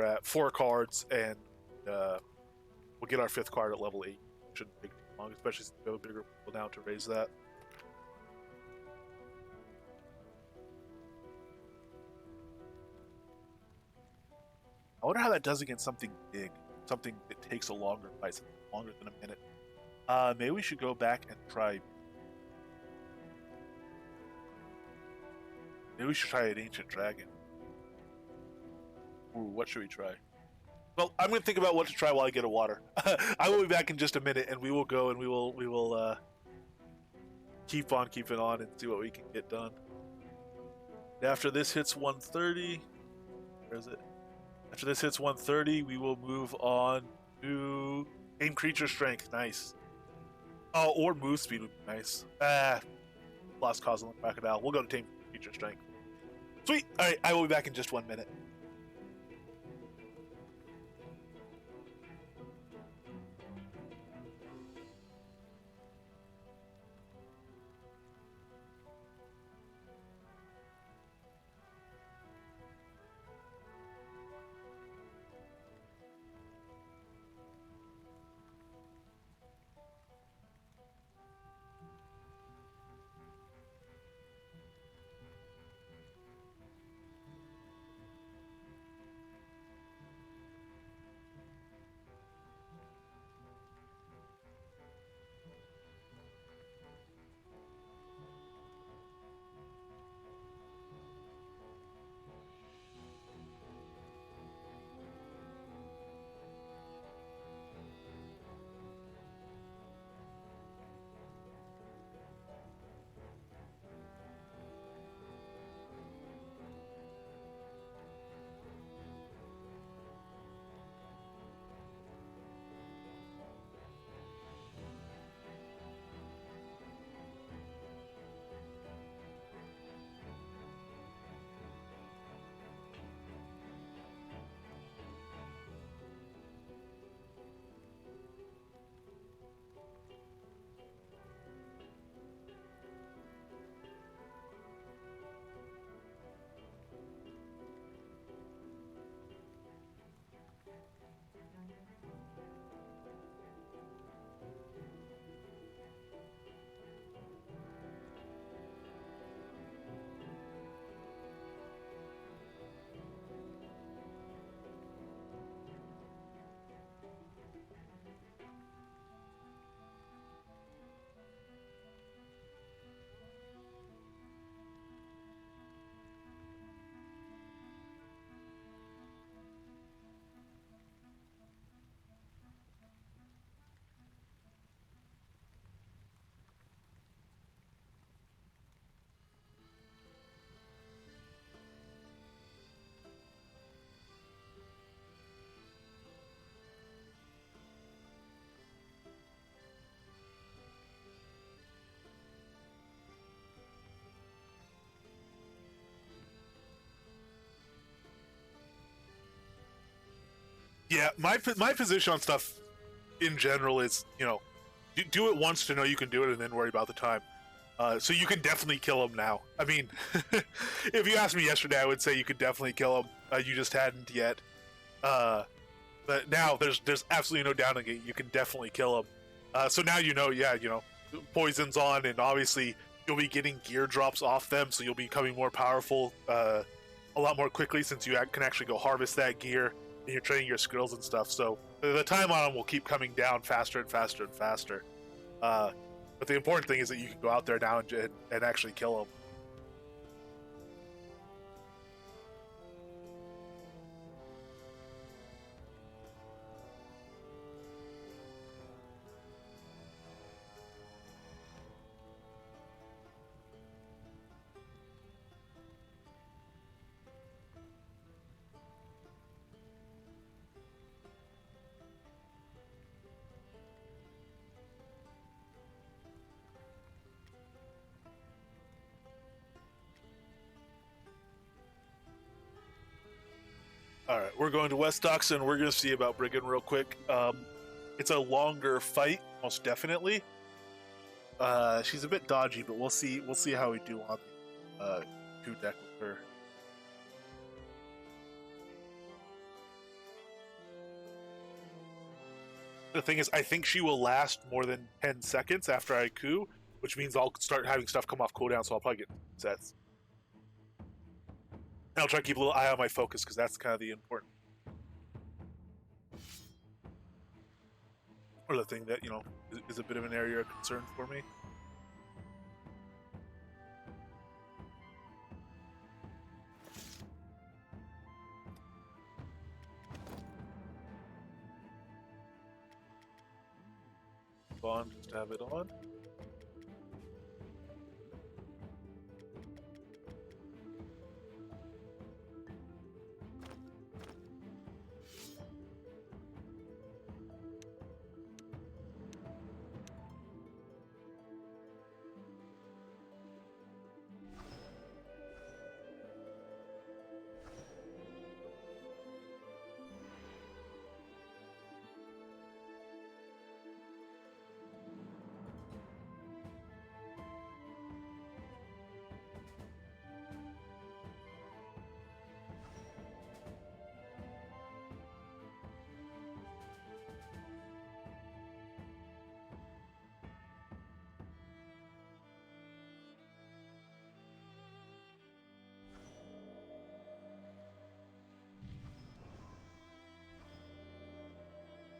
at 4 cards, and we'll get our 5th card at level 8. Shouldn't take too long, especially since we have a bigger pool now to raise that. I wonder how that does against something big, something that takes a longer fight, something longer than a minute. Maybe we should go back and try. Maybe we should try an ancient dragon. Ooh, what should we try? Well, I'm going to think about what to try while I get a water. I will be back in just a minute, and we will go and we will keep on keeping on and see what we can get done. After this hits 130, where is it? After this hits 130, we will move on to Tame Creature Strength. Nice. Oh, or Move Speed would be nice. Lost Cause on the Crocodile. We'll go to Tame Creature Strength. Sweet. All right, I will be back in just 1 minute. Yeah, my position on stuff in general is, do it once to know you can do it, and then worry about the time. So you can definitely kill him now. I mean, if you asked me yesterday, I would say you could definitely kill him. You just hadn't yet. But now there's absolutely no doubting it. You can definitely kill him. So now poison's on, and obviously you'll be getting gear drops off them, so you'll be becoming more powerful a lot more quickly, since you can actually go harvest that gear, and you're training your skills and stuff. So the time on them will keep coming down faster and faster and faster. But the important thing is that you can go out there now and actually kill them. All right, we're going to West Docks, and we're going to see about Brigand real quick. It's a longer fight, most definitely. She's a bit dodgy, but we'll see. We'll see how we do on the 2 deck with her. The thing is, I think she will last more than 10 seconds after I coup, which means I'll start having stuff come off cooldown, so I'll probably get sets. And I'll try to keep a little eye on my focus, because that's kind of the important, or the thing that, is a bit of an area of concern for me. On, just have it on.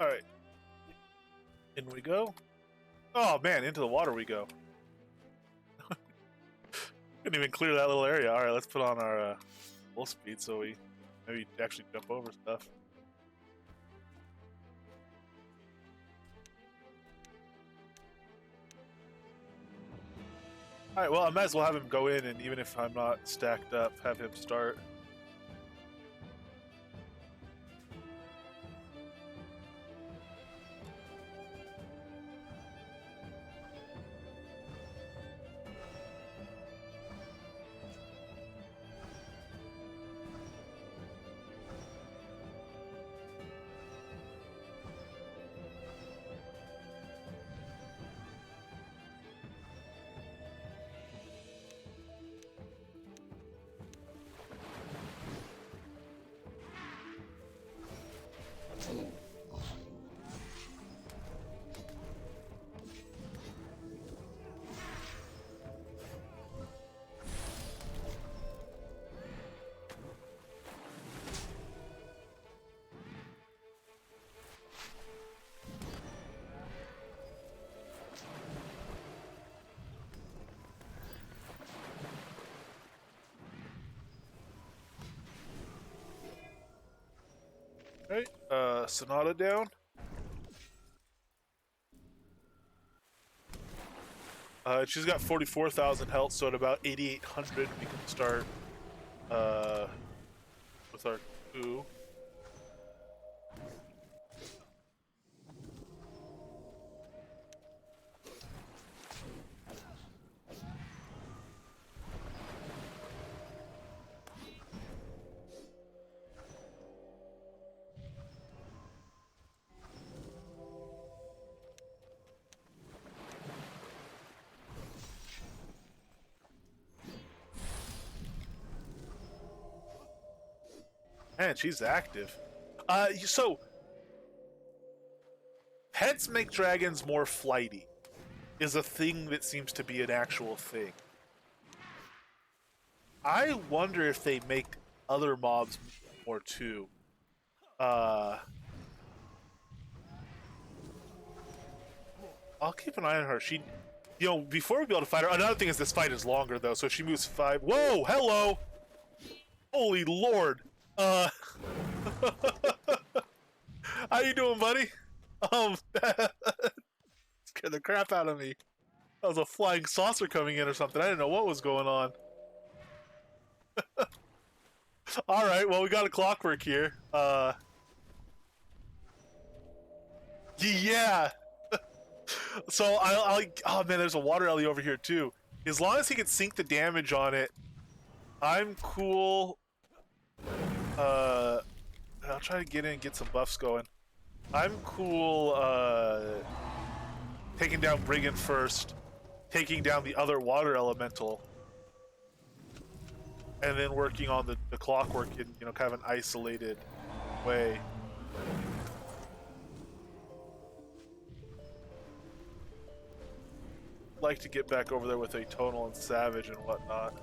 All right, in we go. Oh man, into the water we go. Couldn't even clear that little area. All right, let's put on our full speed so we maybe actually jump over stuff. All right, well, I might as well have him go in, and even if I'm not stacked up, have him start. Right, Sonata down. She's got 44,000 health, so at about 8,800 we can start with our coup. Man, she's active. So pets make dragons more flighty is a thing that seems to be an actual thing. I wonder if they make other mobs more too. I'll keep an eye on her. She, before we be able to fight her. Another thing is this fight is longer though, so if she moves 5. Whoa, hello! Holy Lord! How you doing, buddy? Scared the crap out of me. That was a flying saucer coming in or something. I didn't know what was going on. All right, well, we got a clockwork here. Yeah. So oh man, there's a water ellie over here too. As long as he can sink the damage on it, I'm cool. I'll try to get in and get some buffs going. I'm cool taking down Brigand first, taking down the other water elemental, and then working on the clockwork in kind of an isolated way. like to get back over there with a tonal and savage and whatnot.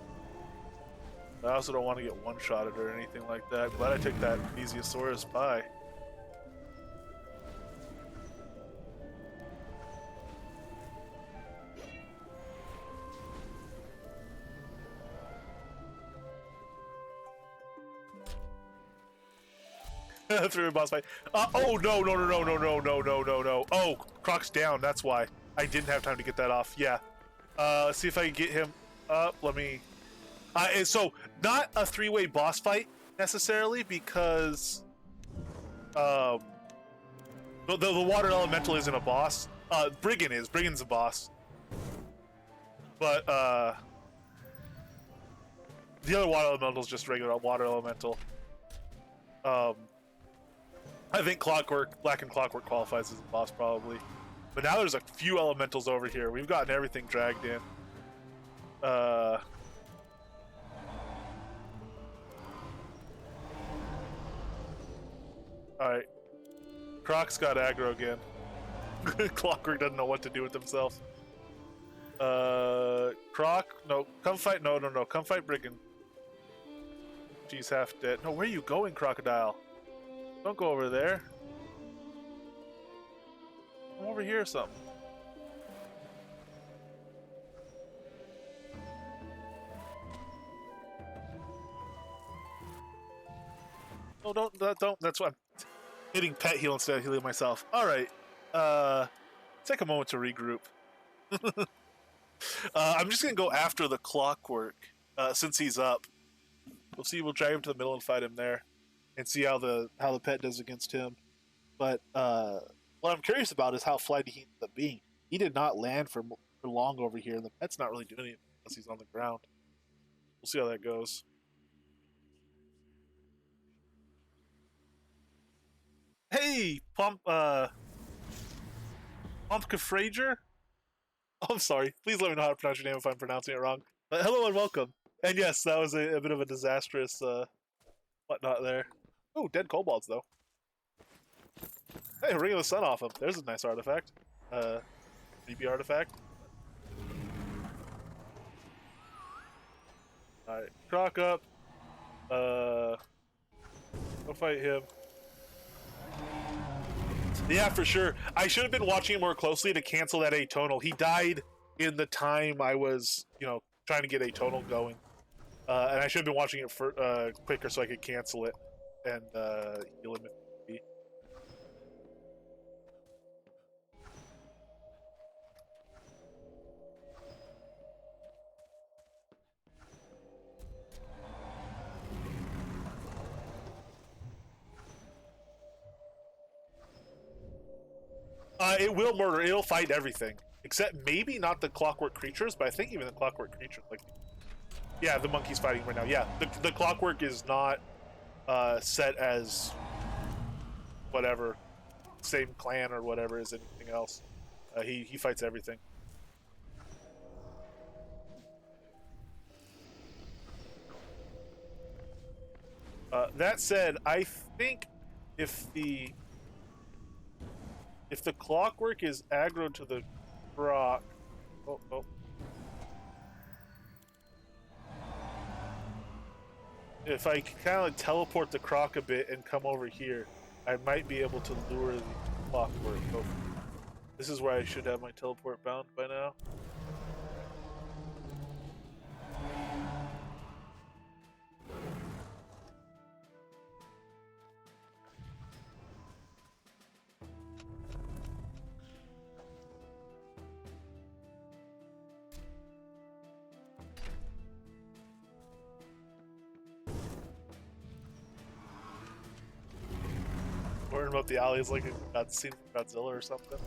I also don't want to get one-shotted or anything like that. Glad I took that Plesiosaurus pie. Three boss fight. Oh no no no no no no no no no no. Oh, Croc's down. That's why I didn't have time to get that off. Yeah. Let's see if I can get him up. Let me. So not a three-way boss fight necessarily because the water elemental isn't a boss. Brigand is. Brigand's a boss. But the other water elemental is just regular water elemental. I think Black and Clockwork qualifies as a boss probably. But now there's a few elementals over here. We've gotten everything dragged in. Alright. Croc's got aggro again. Clockwork doesn't know what to do with himself. Croc, no, come fight, no, come fight Brigand. She's half dead. No, where are you going, Crocodile? Don't go over there. Come over here or something. No, don't. That's why I'm hitting pet heal instead of healing myself. Alright. Take a moment to regroup. I'm just gonna go after the Clockwork, since he's up. We'll drag him to the middle and fight him there. And see how the pet does against him. But what I'm curious about is how flighty he ended up being. He did not land for long over here, and the pet's not really doing anything unless he's on the ground. We'll see how that goes. Hey, Pumpka Frager? Oh, I'm sorry. Please let me know how to pronounce your name if I'm pronouncing it wrong. But hello and welcome. And yes, that was a bit of a disastrous whatnot there. Oh, dead kobolds, though. Hey, Ring of the Sun off him. There's a nice artifact. 3B artifact. Alright, Croc up. Go fight him. Yeah, for sure. I should have been watching him more closely to cancel that atonal. He died in the time I was, trying to get atonal going. And I should have been watching it for quicker so I could cancel it and heal him if need be. It will murder. It'll fight everything. Except maybe not the clockwork creatures, but I think even the clockwork creatures, yeah, the monkey's fighting right now. Yeah, the clockwork is not set as whatever, same clan or whatever as anything else. He fights everything. That said, I think if the clockwork is aggro to the rock, if I can kind of teleport the croc a bit and come over here, I might be able to lure the clockwork. Oh, this is where I should have my teleport bound by now. Worrying about the alleys like a scene from Godzilla or something.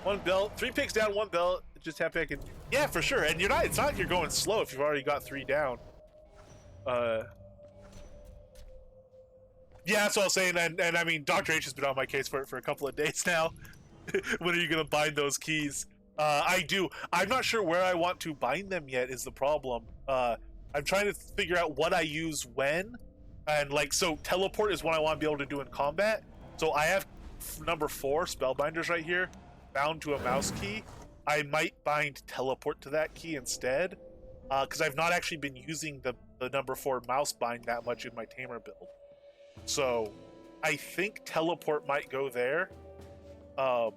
One belt, 3 picks down, 1 belt. Just happy I can. Yeah, for sure. And it's not like you're going slow if you've already got 3 down. Yeah, that's what I was saying. And I mean, Dr. H has been on my case for a couple of days now. When are you going to bind those keys? I do. I'm not sure where I want to bind them yet is the problem. I I'm trying to figure out what I use when, and like so teleport is what I want to be able to do in combat. So I have number 4 spellbinders right here, bound to a mouse key. I might bind teleport to that key instead, because I've not actually been using the number 4 mouse bind that much in my tamer build. So I think teleport might go there. Gosh,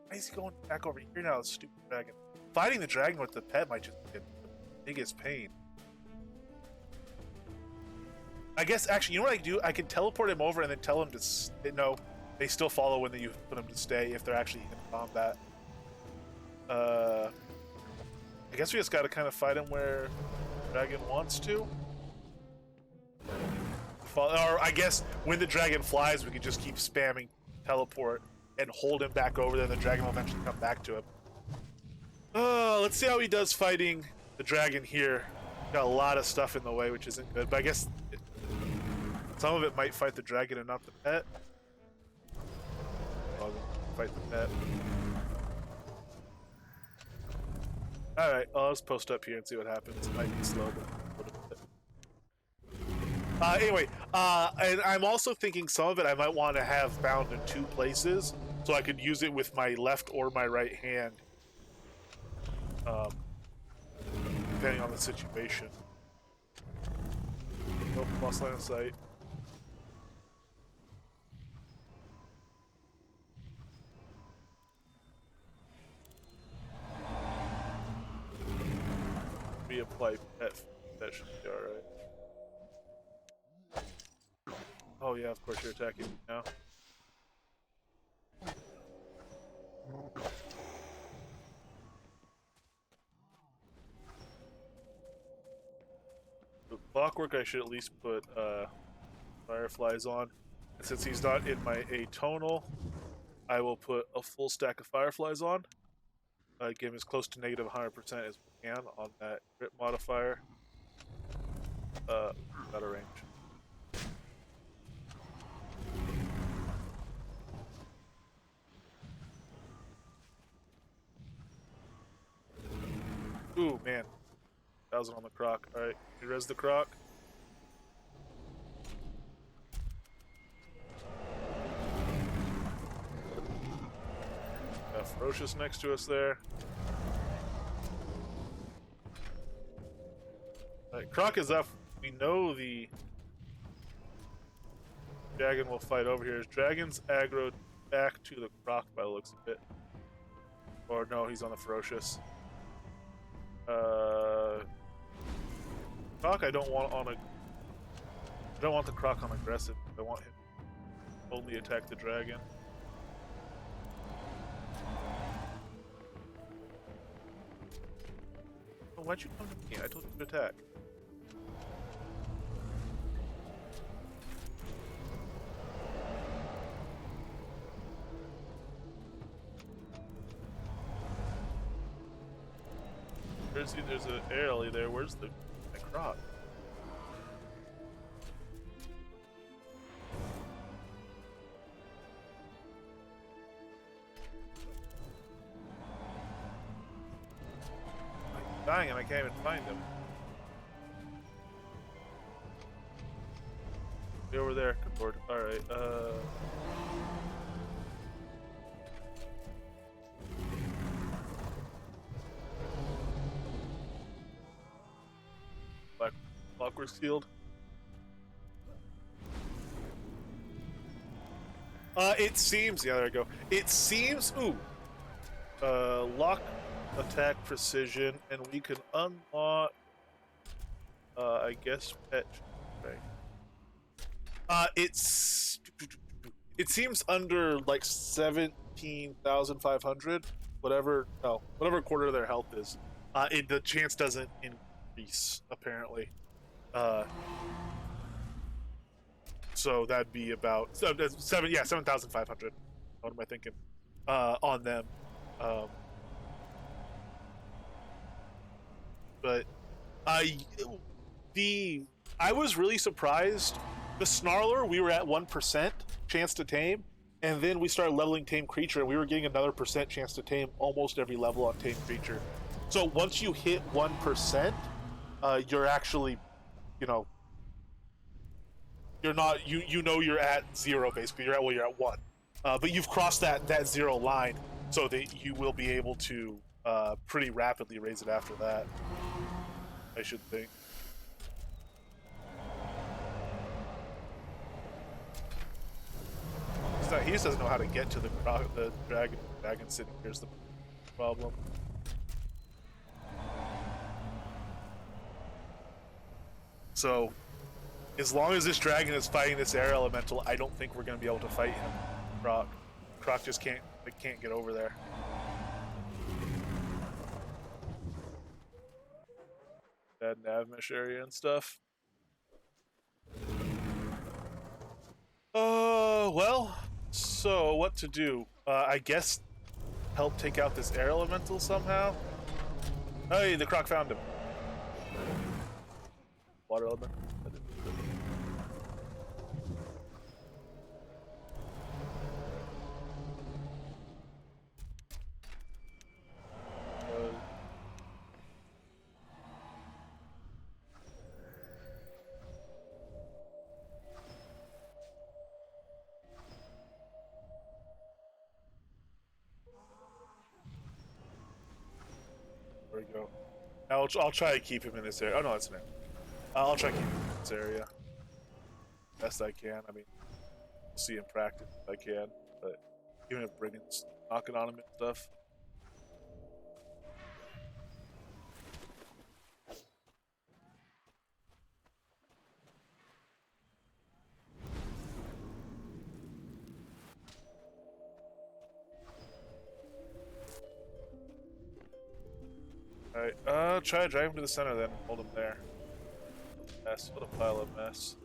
why is he going back over here now? Stupid dragon. Fighting the dragon with the pet might just be the biggest pain. I guess actually, you know what I can do? I can teleport him over and then tell him to no. They still follow when you put them to stay if they're actually in combat. I guess we just got to kind of fight him where the dragon wants to. Or I guess when the dragon flies, we can just keep spamming teleport and hold him back over there. The dragon will eventually come back to him. Let's see how he does fighting the dragon here. Got a lot of stuff in the way, which isn't good. But I guess some of it might fight the dragon and not the pet. I'll fight the pet. Alright, let's post up here and see what happens. It might be slow, but anyway, and I'm also thinking some of it I might want to have bound in 2 places, so I could use it with my left or my right hand, depending on the situation. Oh, lost line of sight. Reapply pet. That should be alright. Oh yeah, of course you're attacking me now. The clockwork I should at least put fireflies on. And since he's not in my atonal, I will put a full stack of fireflies on. Get him as close to negative 100% as we can on that crit modifier. Out of range. Ooh, man. 1,000 on the croc. Alright, you res the croc. Got Ferocious next to us there. Alright, croc is up. We know the dragon will fight over here. Dragon's aggroed back to the croc by the looks of it. Or no, he's on the Ferocious. Croc I don't want on a... I don't want the croc on aggressive. I want him to only attack the dragon. Oh, why'd you come to me? I told you to attack. There's an air alley there. Where's the croc? I'm dying and I can't even find him. Be over there, Concord. Alright, Clockwork Shield. It seems. Yeah, there I go. It seems. Ooh. Lock, attack, precision, and we can unlock. I guess pet. Right. It seems under like 17,500. Whatever. No, whatever quarter of their health is. The chance doesn't increase apparently. So that'd be about 7,500. What am I thinking? On them. But I was really surprised. The Snarler, we were at 1% chance to tame, and then we started leveling tame creature, and we were getting another % chance to tame almost every level on tame creature. So once you hit 1%, you're actually, you know, you're not you know you're at 0 basically. You're at 1, but you've crossed that 0 line, so that you will be able to pretty rapidly raise it after that. I should think. He just doesn't know how to get to the dragon city. Here's the problem. So, as long as this dragon is fighting this air elemental, I don't think we're going to be able to fight him. Croc just can't get over there. Bad nav mesh area and stuff. Well, so what to do? I guess help take out this air elemental somehow. Hey, the Croc found him. Water element. There we go. I'll try to keep him in this area. Oh no, that's an area. I'll try to keep him in this area best I can. I mean, we'll see in practice if I can, but even if Brigand's knocking on him and stuff. Alright, try to drive him to the center then. Hold him there. Mess. What a pile of mess.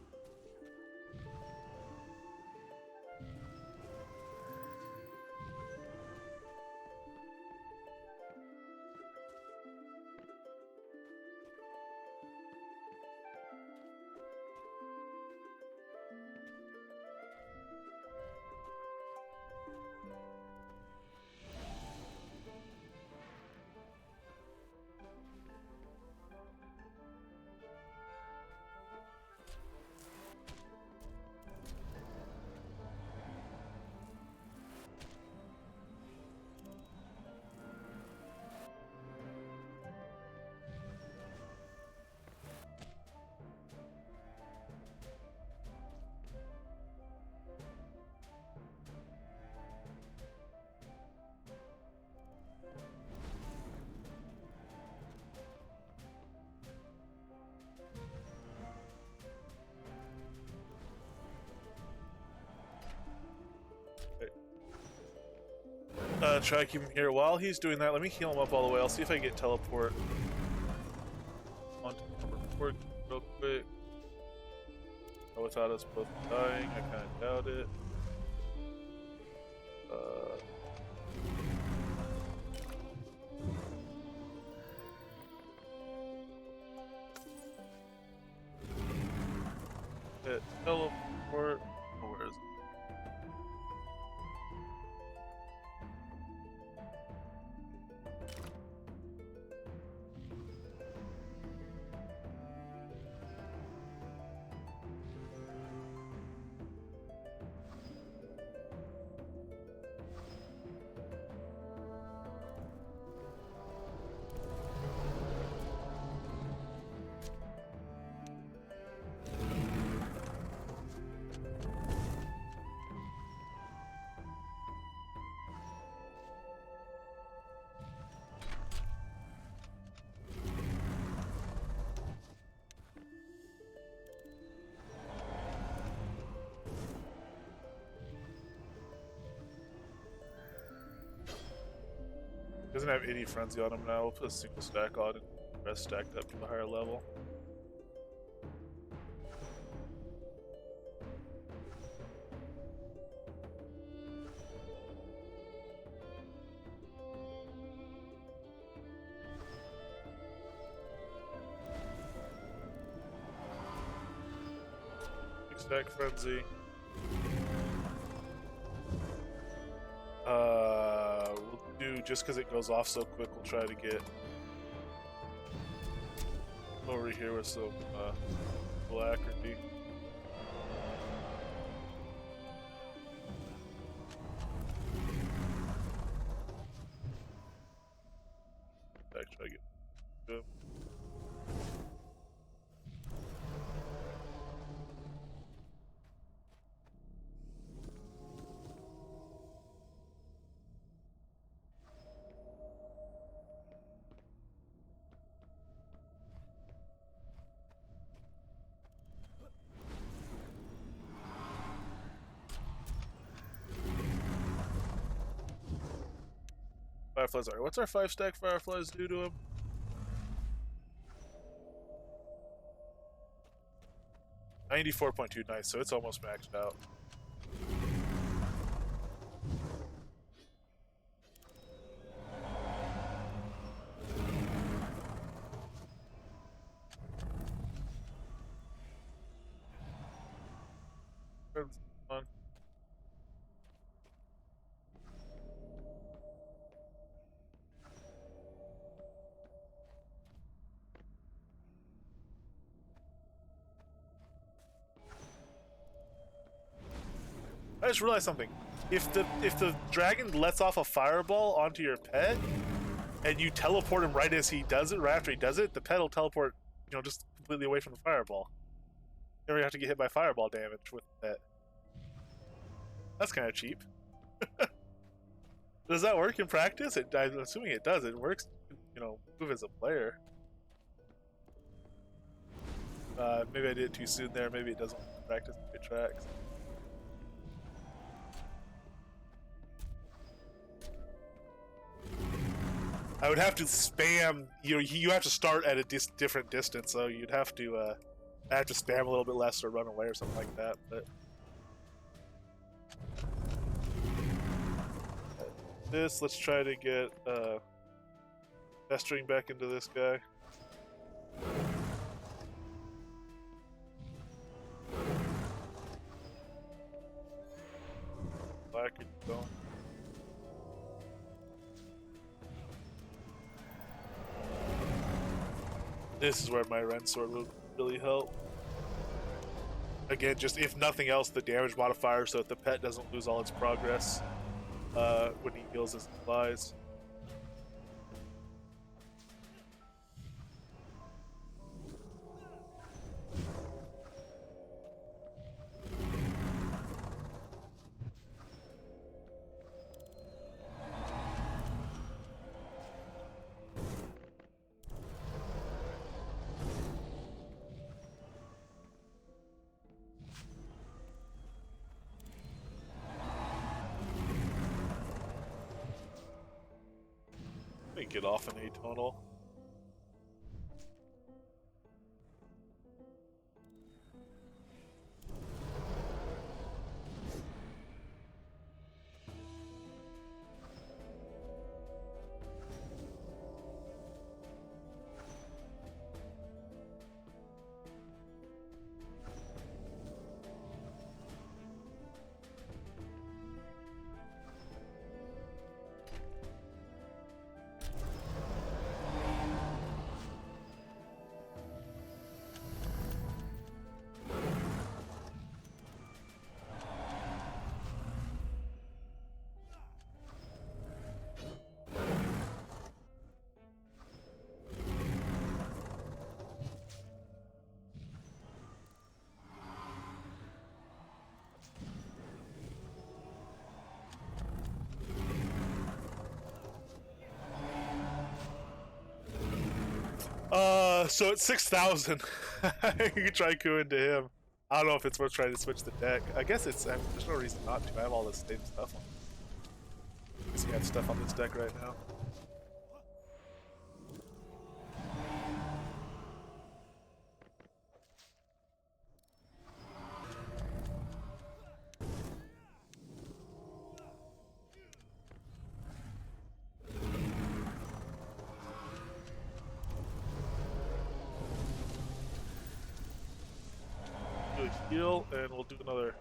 Try to keep him here. While he's doing that, let me heal him up all the way. I'll see if I can get teleport onto number 4 real quick. Oh, without us both dying, I kind of doubt it. Hit teleport. Oh, where is it? Doesn't have any frenzy on him now. We'll put a single stack on and the rest stacked up to a higher level. Six stack frenzy. We'll do, just because it goes off so quick, we'll try to get over here with some alacrity. Actually, I get good. Fireflies are. What's our 5-stack Fireflies do to him? 94.2, nice, so it's almost maxed out. Fun. I just realized something. If the dragon lets off a fireball onto your pet, and you teleport him right as he does it, right after he does it, the pet will teleport, just completely away from the fireball. You never have to get hit by fireball damage with the pet. That's kind of cheap. Does that work in practice? I'm assuming it does. It works, move as a player. Maybe I did it too soon there. Maybe it doesn't work in practice if it tracks. I would have to spam. You have to start at a different distance, so you'd have to. I have to spam a little bit less or run away or something like that. But let's try to get festering back into this guy. Black and going. This is where my Ren Sword will really help. Again, just if nothing else, the damage modifier, so that the pet doesn't lose all its progress when he heals his supplies. Get off an atonal. So it's 6,000. You can try Ku into him. I don't know if it's worth trying to switch the deck. I guess there's no reason not to. I have all this same stuff on. I guess you have stuff on this deck right now. Heal, and we'll do another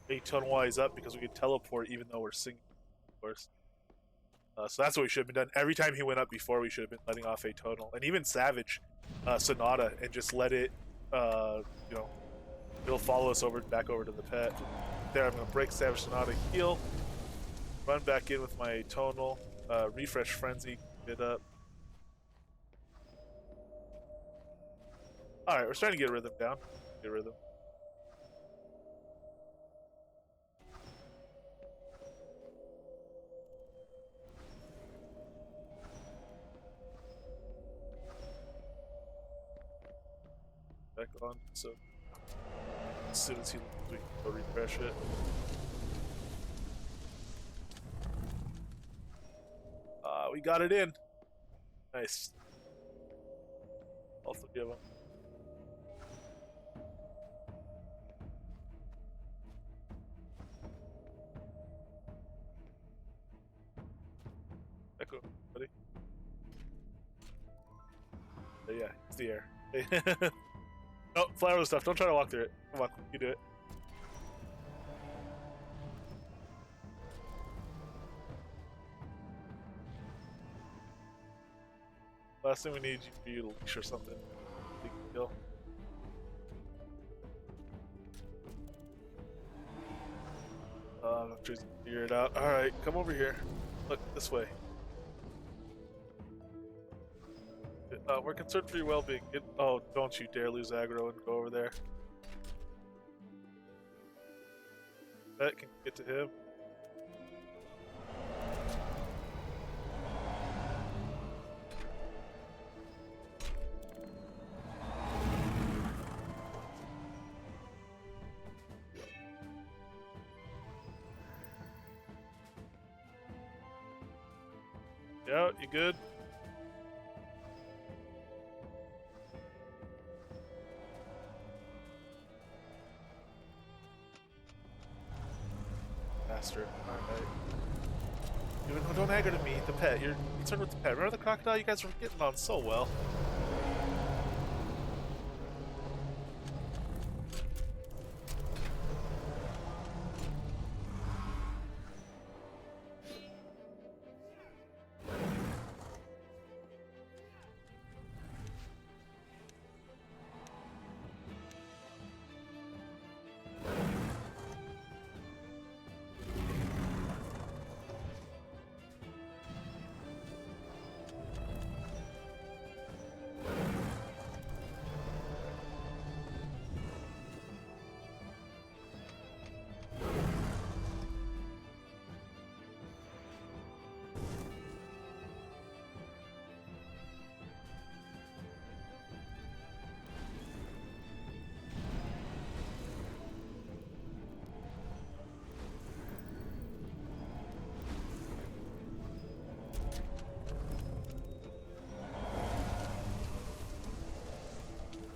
8-ton wise up because we can teleport even though we're singing, of course. So that's what we should have been done. Every time he went up before, we should have been letting off a tonal, and even Savage, Sonata, and just let it, you know, it'll follow us back over to the pet. There, I'm gonna break Savage Sonata, heal, run back in with my tonal, refresh Frenzy, get up. All right, we're starting to get rhythm down. Get rhythm. Back on. So as soon as he leaves, we can go refresh it. We got it in. Nice. All three of them. Echo, buddy. Yeah, it's the air. Oh, fly over the stuff. Don't try to walk through it. Come on, you do it. Last thing we need for you to leash or something. Big kill. I'm not sure he's gonna figure it out. Alright, come over here. Look, this way. We're concerned for your well-being. Oh, don't you dare lose aggro and go over there. That can get to him. Yeah, you good? Faster. Alright. No, don't aggro to me, the pet. You're concerned with the pet. Remember the crocodile? You guys were getting on so well.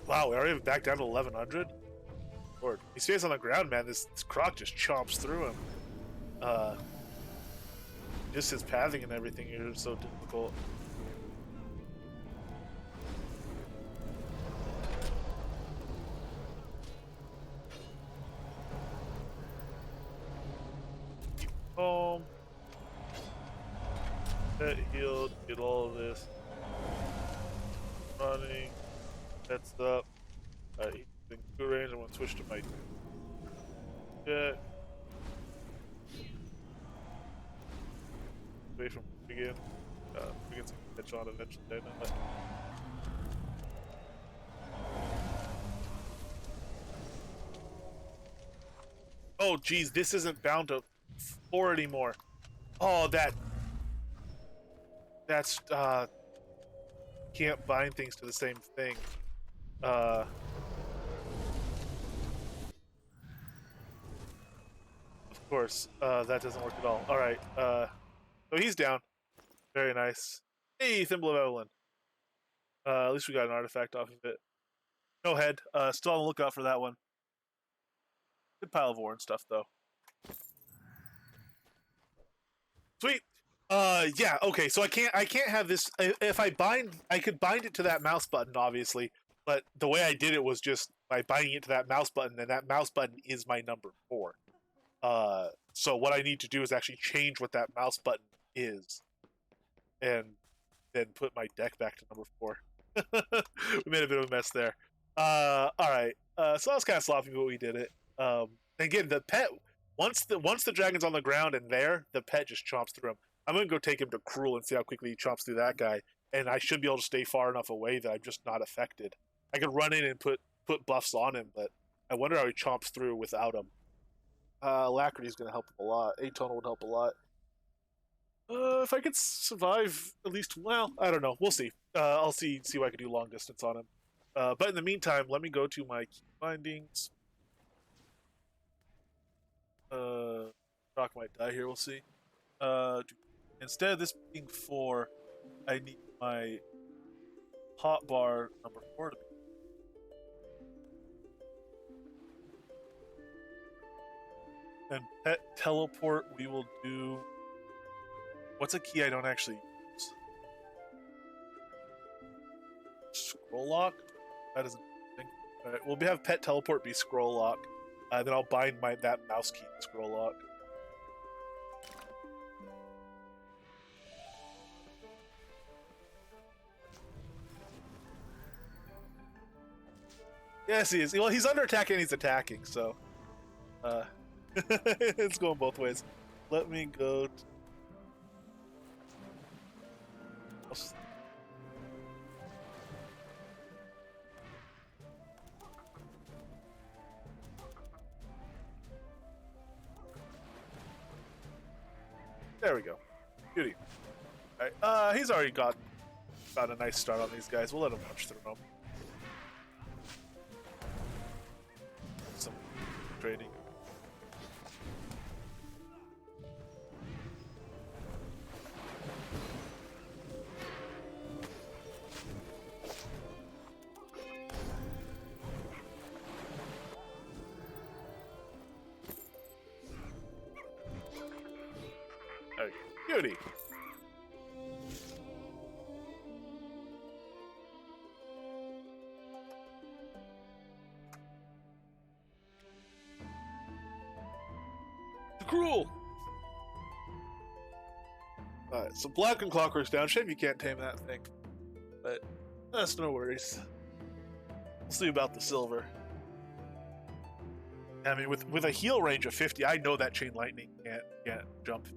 Wow, we already back down to 1100? Lord, he stays on the ground, man. This croc just chomps through him. Just his pathing and everything here is so difficult. Keep home. Pet healed. Get all of this. Running. That's up. He's in good range. I'm gonna switch to my jet. Away from again. We get some catch on eventually. Oh geez, this isn't bound to 4 anymore. Oh, that's can't bind things to the same thing. Of course, that doesn't work at all. All right, so he's down. Very nice. Hey, Thimble of Evelyn. At least we got an artifact off of it. No head. Still on the lookout for that one. Good pile of ore and stuff, though. Sweet. Yeah. Okay. So I can't have this. If I bind, I could bind it to that mouse button, obviously. But the way I did it was just by binding it to that mouse button, and that mouse button is my number 4. So what I need to do is actually change what that mouse button is. and then put my deck back to number 4. We made a bit of a mess there. All right. So that was kind of sloppy, but we did it. Again, the pet once the dragon's on the ground and there, the pet just chomps through him. I'm gonna go take him to Cruel and see how quickly he chomps through that guy, and I should be able to stay far enough away that I'm just not affected. I could run in and put buffs on him, but I wonder how he chomps through without him. Alacrity's gonna help him a lot. Atonal would help a lot. If I could survive at least, well, I don't know. We'll see. I'll see what I can do long distance on him. But in the meantime, let me go to my key bindings. Rock might die here. We'll see. Instead of this being 4, I need my hot bar number 4 to be. And pet teleport, we will do. What's a key I don't actually use? Scroll lock? That isn't anything. Alright, we'll have pet teleport be scroll lock. Then I'll bind that mouse key to scroll lock. Yes, he is. Well, he's under attack and he's attacking, so it's going both ways. Let me go. There we go. Beauty. Alright, he's already got a nice start on these guys. We'll let him punch through them. Some training. Beauty. Cruel. Alright, so Black and Clockwork's down. Shame you can't tame that thing. But that's no worries. We'll see about the silver. I mean, with a heal range of 50, I know that Chain Lightning can't jump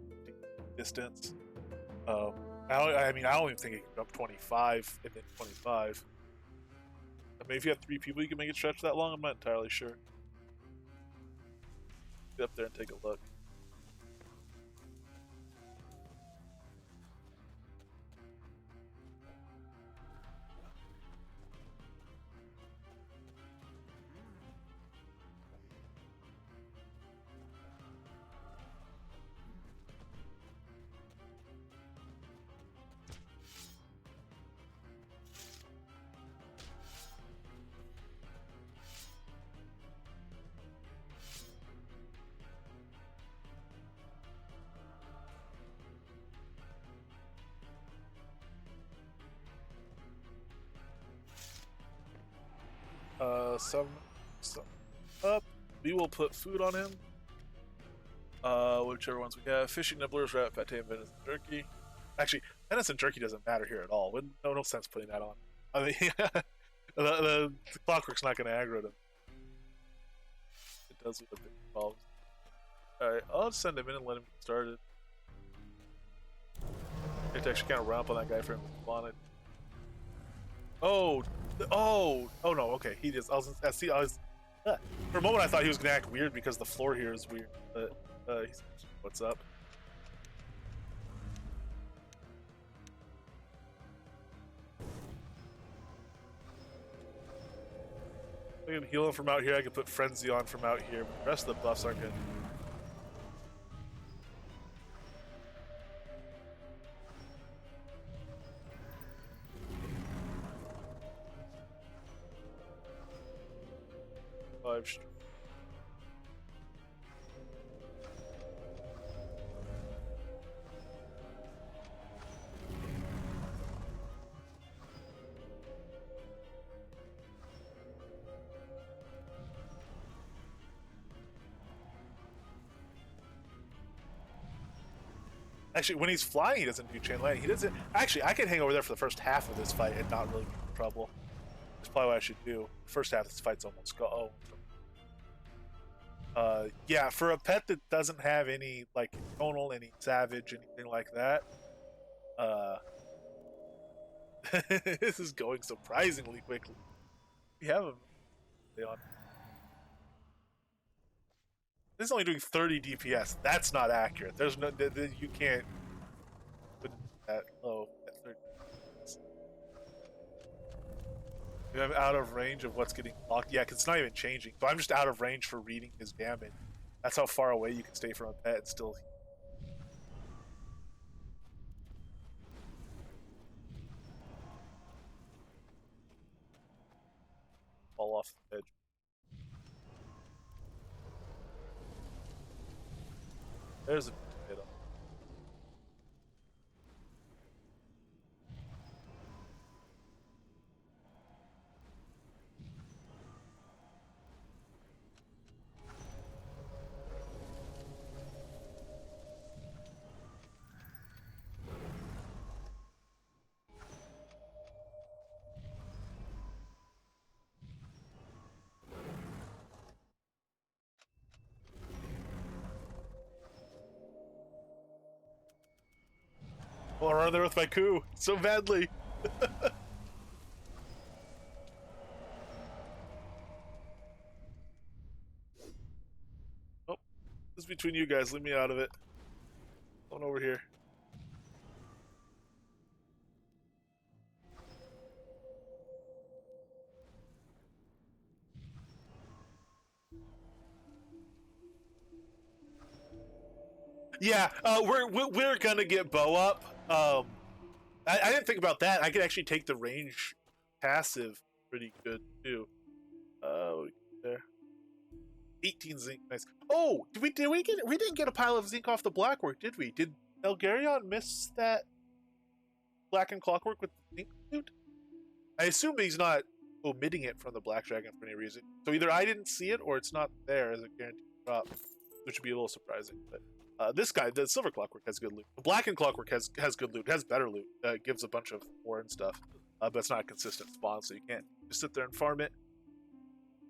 distance. I don't even think it can jump 25 and then 25. I mean, if you have 3 people, you can make it stretch that long. I'm not entirely sure. Get up there and take a look. Some up. We will put food on him. Whichever ones we have. Fishing nibblers, rat, pate, venison, jerky. Actually, venison jerky doesn't matter here at all. No sense putting that on. I mean, the Clockwork's not going to aggro them. It does with the big balls. Alright, I'll just send him in and let him get started. I have to actually kind of run up on that guy for him to spawn it. Oh no, okay, he just, for a moment I thought he was gonna act weird because the floor here is weird, but, what's up? I can heal him from out here, I can put Frenzy on from out here, but the rest of the buffs aren't good. Actually, when he's flying, he doesn't do chain lightning. He doesn't. Actually, I can hang over there for the first half of this fight and not really get in trouble. That's probably what I should do. The first half of this fight's almost go. Oh. Yeah, for a pet that doesn't have any like tonal, any savage, anything like that, uh, this is going surprisingly quickly. We have him on. This is only doing 30 DPS. That's not accurate. There's no, you can't put it that low at 30 DPS. I'm out of range of what's getting blocked. Yeah, because it's not even changing. So I'm just out of range for reading his damage. That's how far away you can stay from a pet and still fall off the edge. There's a hit him. Well, I run there with my coup so badly. Oh, this is between you guys. Leave me out of it. Going over here. Yeah, we're gonna get bow up. I didn't think about that. I could actually take the range passive pretty good too. There. 18 zinc, nice. Oh, we didn't get a pile of zinc off the blackwork, did we? Did Elgarion miss that black and clockwork with the zinc loot? I assume he's not omitting it from the black dragon for any reason. So either I didn't see it or it's not there as a guaranteed drop, which would be a little surprising. But this guy, the silver clockwork, has good loot. The black and clockwork has good loot, has better loot. It gives a bunch of ore and stuff, but it's not a consistent spawn, so you can't just sit there and farm it.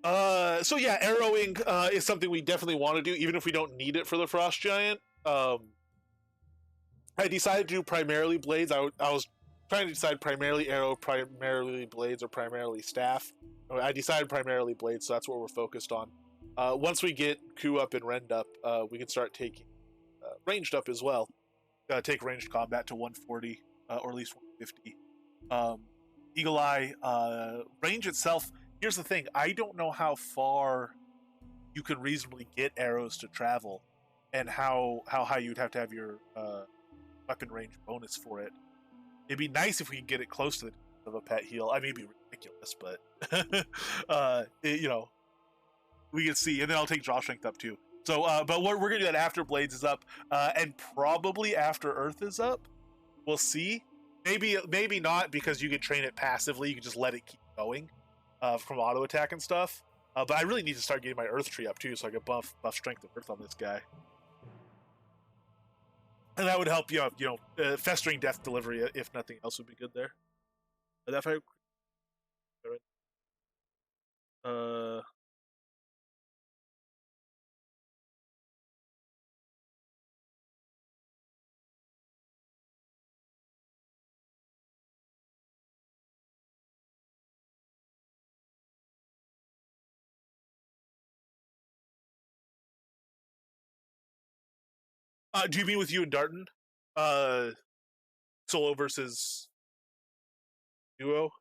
So yeah, arrowing is something we definitely want to do, even if we don't need it for the frost giant. I decided to do primarily blades. I was trying to decide primarily arrow, primarily blades, or primarily staff. I decided primarily blades, so that's what we're focused on. Once we get Ku up and Rend up, we can start taking ranged up as well. Take ranged combat to 140 or at least 150. Eagle Eye range itself. Here's the thing: I don't know how far you can reasonably get arrows to travel, and how high you'd have to have your weapon range bonus for it. It'd be nice if we could get it close to the of a pet heal. I mean, it'd be ridiculous, but you know, we can see. And then I'll take draw strength up too. So, but we're gonna do that after Blades is up, and probably after Earth is up. We'll see. Maybe not, because you can train it passively. You can just let it keep going from auto attack and stuff. But I really need to start getting my Earth tree up too, so I can buff strength of Earth on this guy. And that would help festering death delivery, if nothing else, would be good there. That fight. Uh. Do you mean with you and Darton? Uh, Solo versus duo?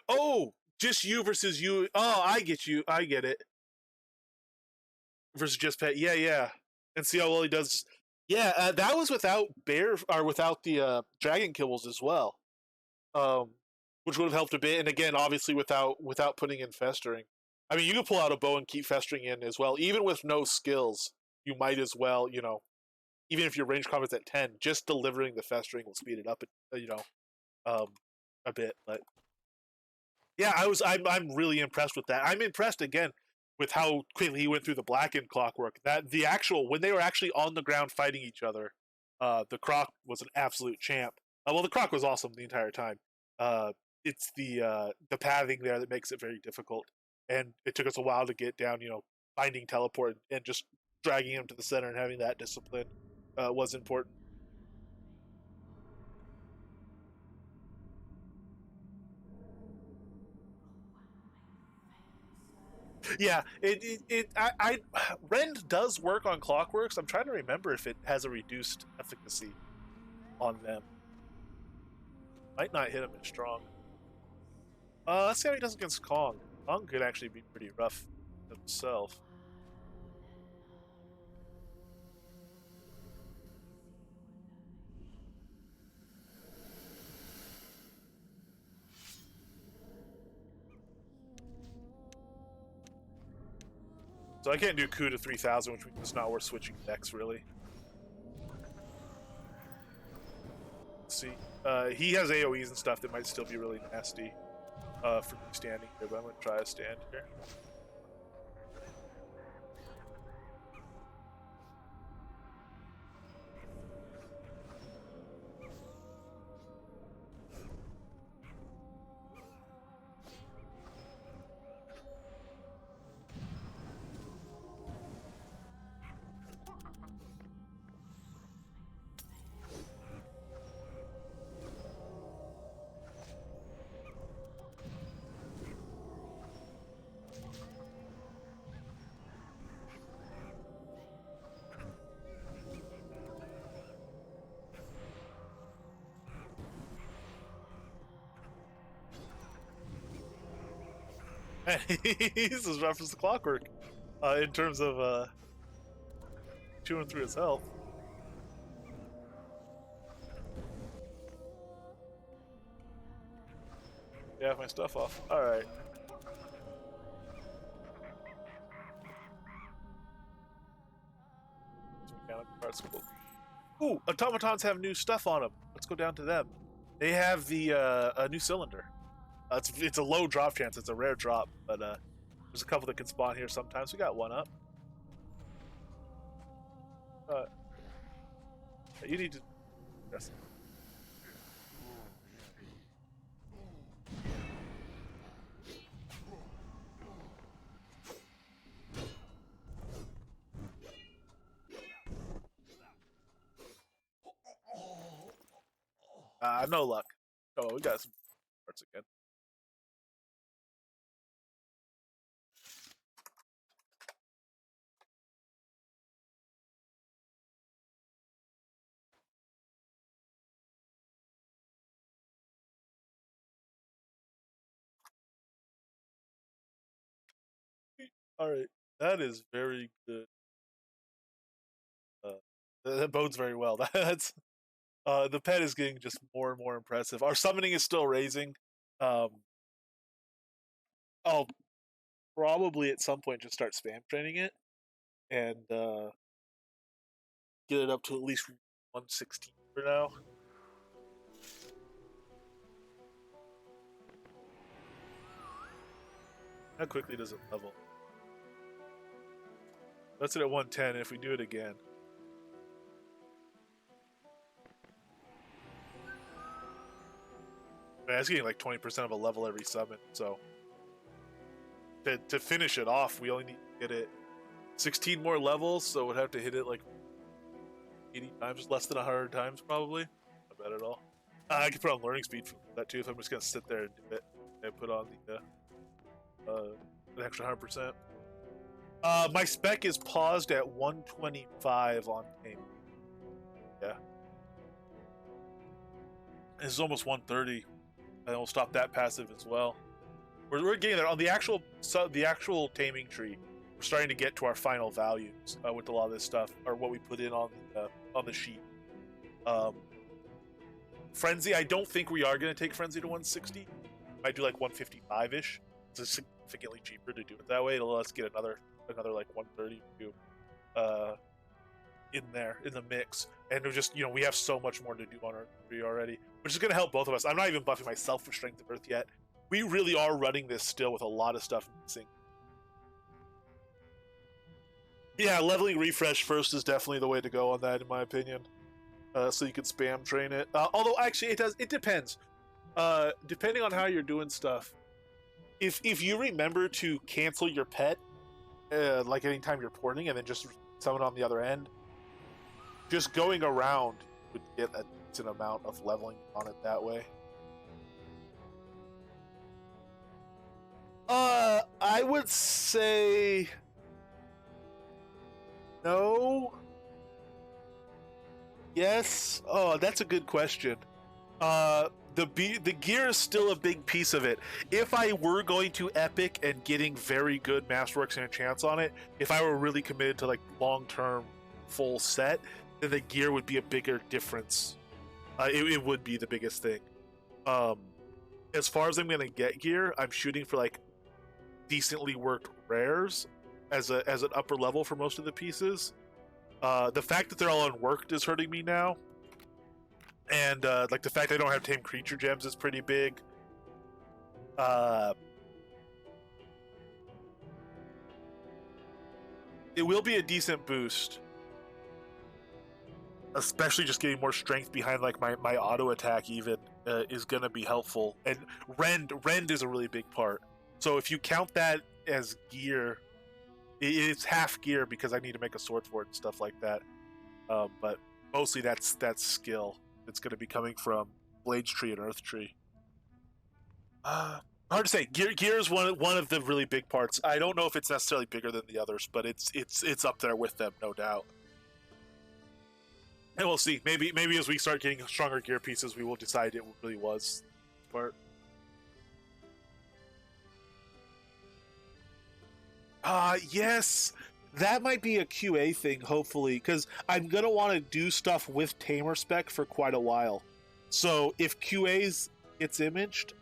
Oh, just you versus you. Oh, I get you. I get it. Versus just pet. Yeah, yeah. And see how well he does. Yeah, that was without bear or without the dragon kills as well, um, which would have helped a bit. And again, obviously without putting in festering. I mean, you could pull out a bow and keep festering in as well, even with no skills. You might as well, even if your range combat's at 10, just delivering the festering will speed it up, um, a bit. But Yeah, I'm really impressed with that. I'm impressed again with how quickly he went through the blackened clockwork. That the actual when they were actually on the ground fighting each other, the Croc was an absolute champ. Well, the Croc was awesome the entire time. Uh, it's the pathing there that makes it very difficult, and it took us a while to get down. Finding teleport and just dragging him to the center and having that discipline was important. Yeah, I Rend does work on clockworks. I'm trying to remember if it has a reduced efficacy on them. Might not hit him as strong. Let's see how he does against Kong. Kong could actually be pretty rough himself. So I can't do coup to 3000, which means it's not worth switching decks, really. Let's see. He has AoEs and stuff that might still be really nasty for me standing here, but I'm going to try a stand here. He's as rough as the clockwork in terms of chewing through his health. Yeah, my stuff off. Alright. Ooh, automatons have new stuff on them. Let's go down to them. They have the a new cylinder. It's a low drop chance. It's a rare drop, but there's a couple that can spawn here sometimes. We got one up. You need to. Yes. No luck. Oh, we got some parts again. All right, that is very good. That bodes very well. That's the pet is getting just more and more impressive. Our summoning is still raising. Um, I'll probably at some point just start spam training it and get it up to at least 116 for now. How quickly does it level? That's it at 110. If we do it again, man, it's getting like 20% of a level every summon. So to finish it off, we only need to get it 16 more levels. So we'd have to hit it like 80 times, less than 100 times probably. Not bad at all. I can put on learning speed for that too if I'm just gonna sit there and do it and put on the an extra 100%. My spec is paused at 125 on Taming. Yeah. This is almost 130. And we'll stop that passive as well. We're getting there on the actual taming tree. We're starting to get to our final values with a lot of this stuff, or what we put in on the sheet. Frenzy, I don't think we are going to take Frenzy to 160. Might do like 155 ish. It's significantly cheaper to do it that way. It'll let us get another like 130 in there in the mix, and we're just we have so much more to do on our tree already, which is going to help both of us. I'm not even buffing myself for Strength of Earth yet. we really are running this still with a lot of stuff missing. Yeah, leveling refresh first is definitely the way to go on that, in my opinion. So you can spam train it. Although actually, it depends. Depending on how you're doing stuff. If you remember to cancel your pet, like anytime you're porting, and then just summon on the other end, just going around would get a decent amount of leveling on it that way. I would say no. Yes. Oh, that's a good question. The gear is still a big piece of it. If I were going to epic and getting very good masterworks and enchants on it, if I were really committed to like long-term full set, then the gear would be a bigger difference. It would be the biggest thing. As far as I'm gonna get gear, I'm shooting for like decently worked rares as an upper level for most of the pieces. The fact that they're all unworked is hurting me now. And like the fact I don't have tame creature gems is pretty big. It will be a decent boost, especially just getting more strength behind like my auto attack even is gonna be helpful. And rend is a really big part. So if you count that as gear, it's half gear because I need to make a sword for it and stuff like that. But mostly that's skill. It's going to be coming from Blades Tree and Earth Tree. Hard to say. Gear is one of the really big parts. I don't know if it's necessarily bigger than the others, but it's up there with them, no doubt. And we'll see. Maybe as we start getting stronger gear pieces, we will decide it really was part. Yes. That might be a QA thing, hopefully, because I'm going to want to do stuff with Tamer spec for quite a while. So if QA's gets imaged,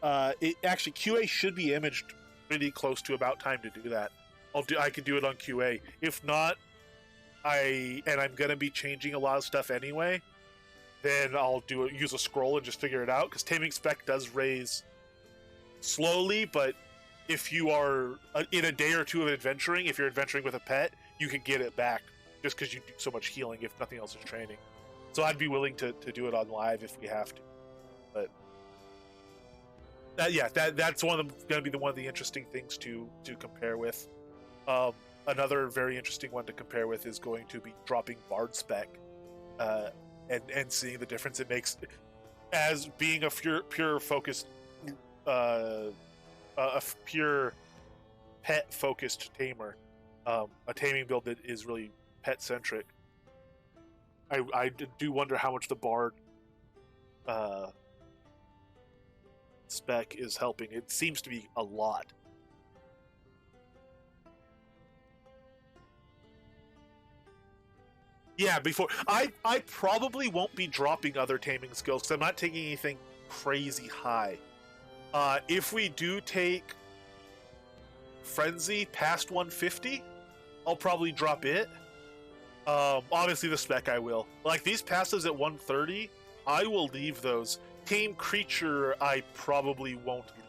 actually QA should be imaged pretty close to about time to do that. I can do it on QA. If not, I'm going to be changing a lot of stuff anyway, then I'll use a scroll and just figure it out, because Taming spec does raise slowly, but if you are in a day or two of adventuring, if you're adventuring with a pet, you can get it back just because you do so much healing if nothing else is training. So I'd be willing to do it on live if we have to. But that's going to be one of the interesting things to compare with. Another very interesting one to compare with is going to be dropping Bard spec and seeing the difference it makes as being a pure focused. A pure pet-focused tamer, a taming build that is really pet-centric. I do wonder how much the Bard spec is helping. It seems to be a lot. Yeah, before I probably won't be dropping other taming skills because I'm not taking anything crazy high. If we do take Frenzy past 150, I'll probably drop it. Obviously the spec I will. Like these passives at 130, I will leave those. Tame Creature I probably won't leave.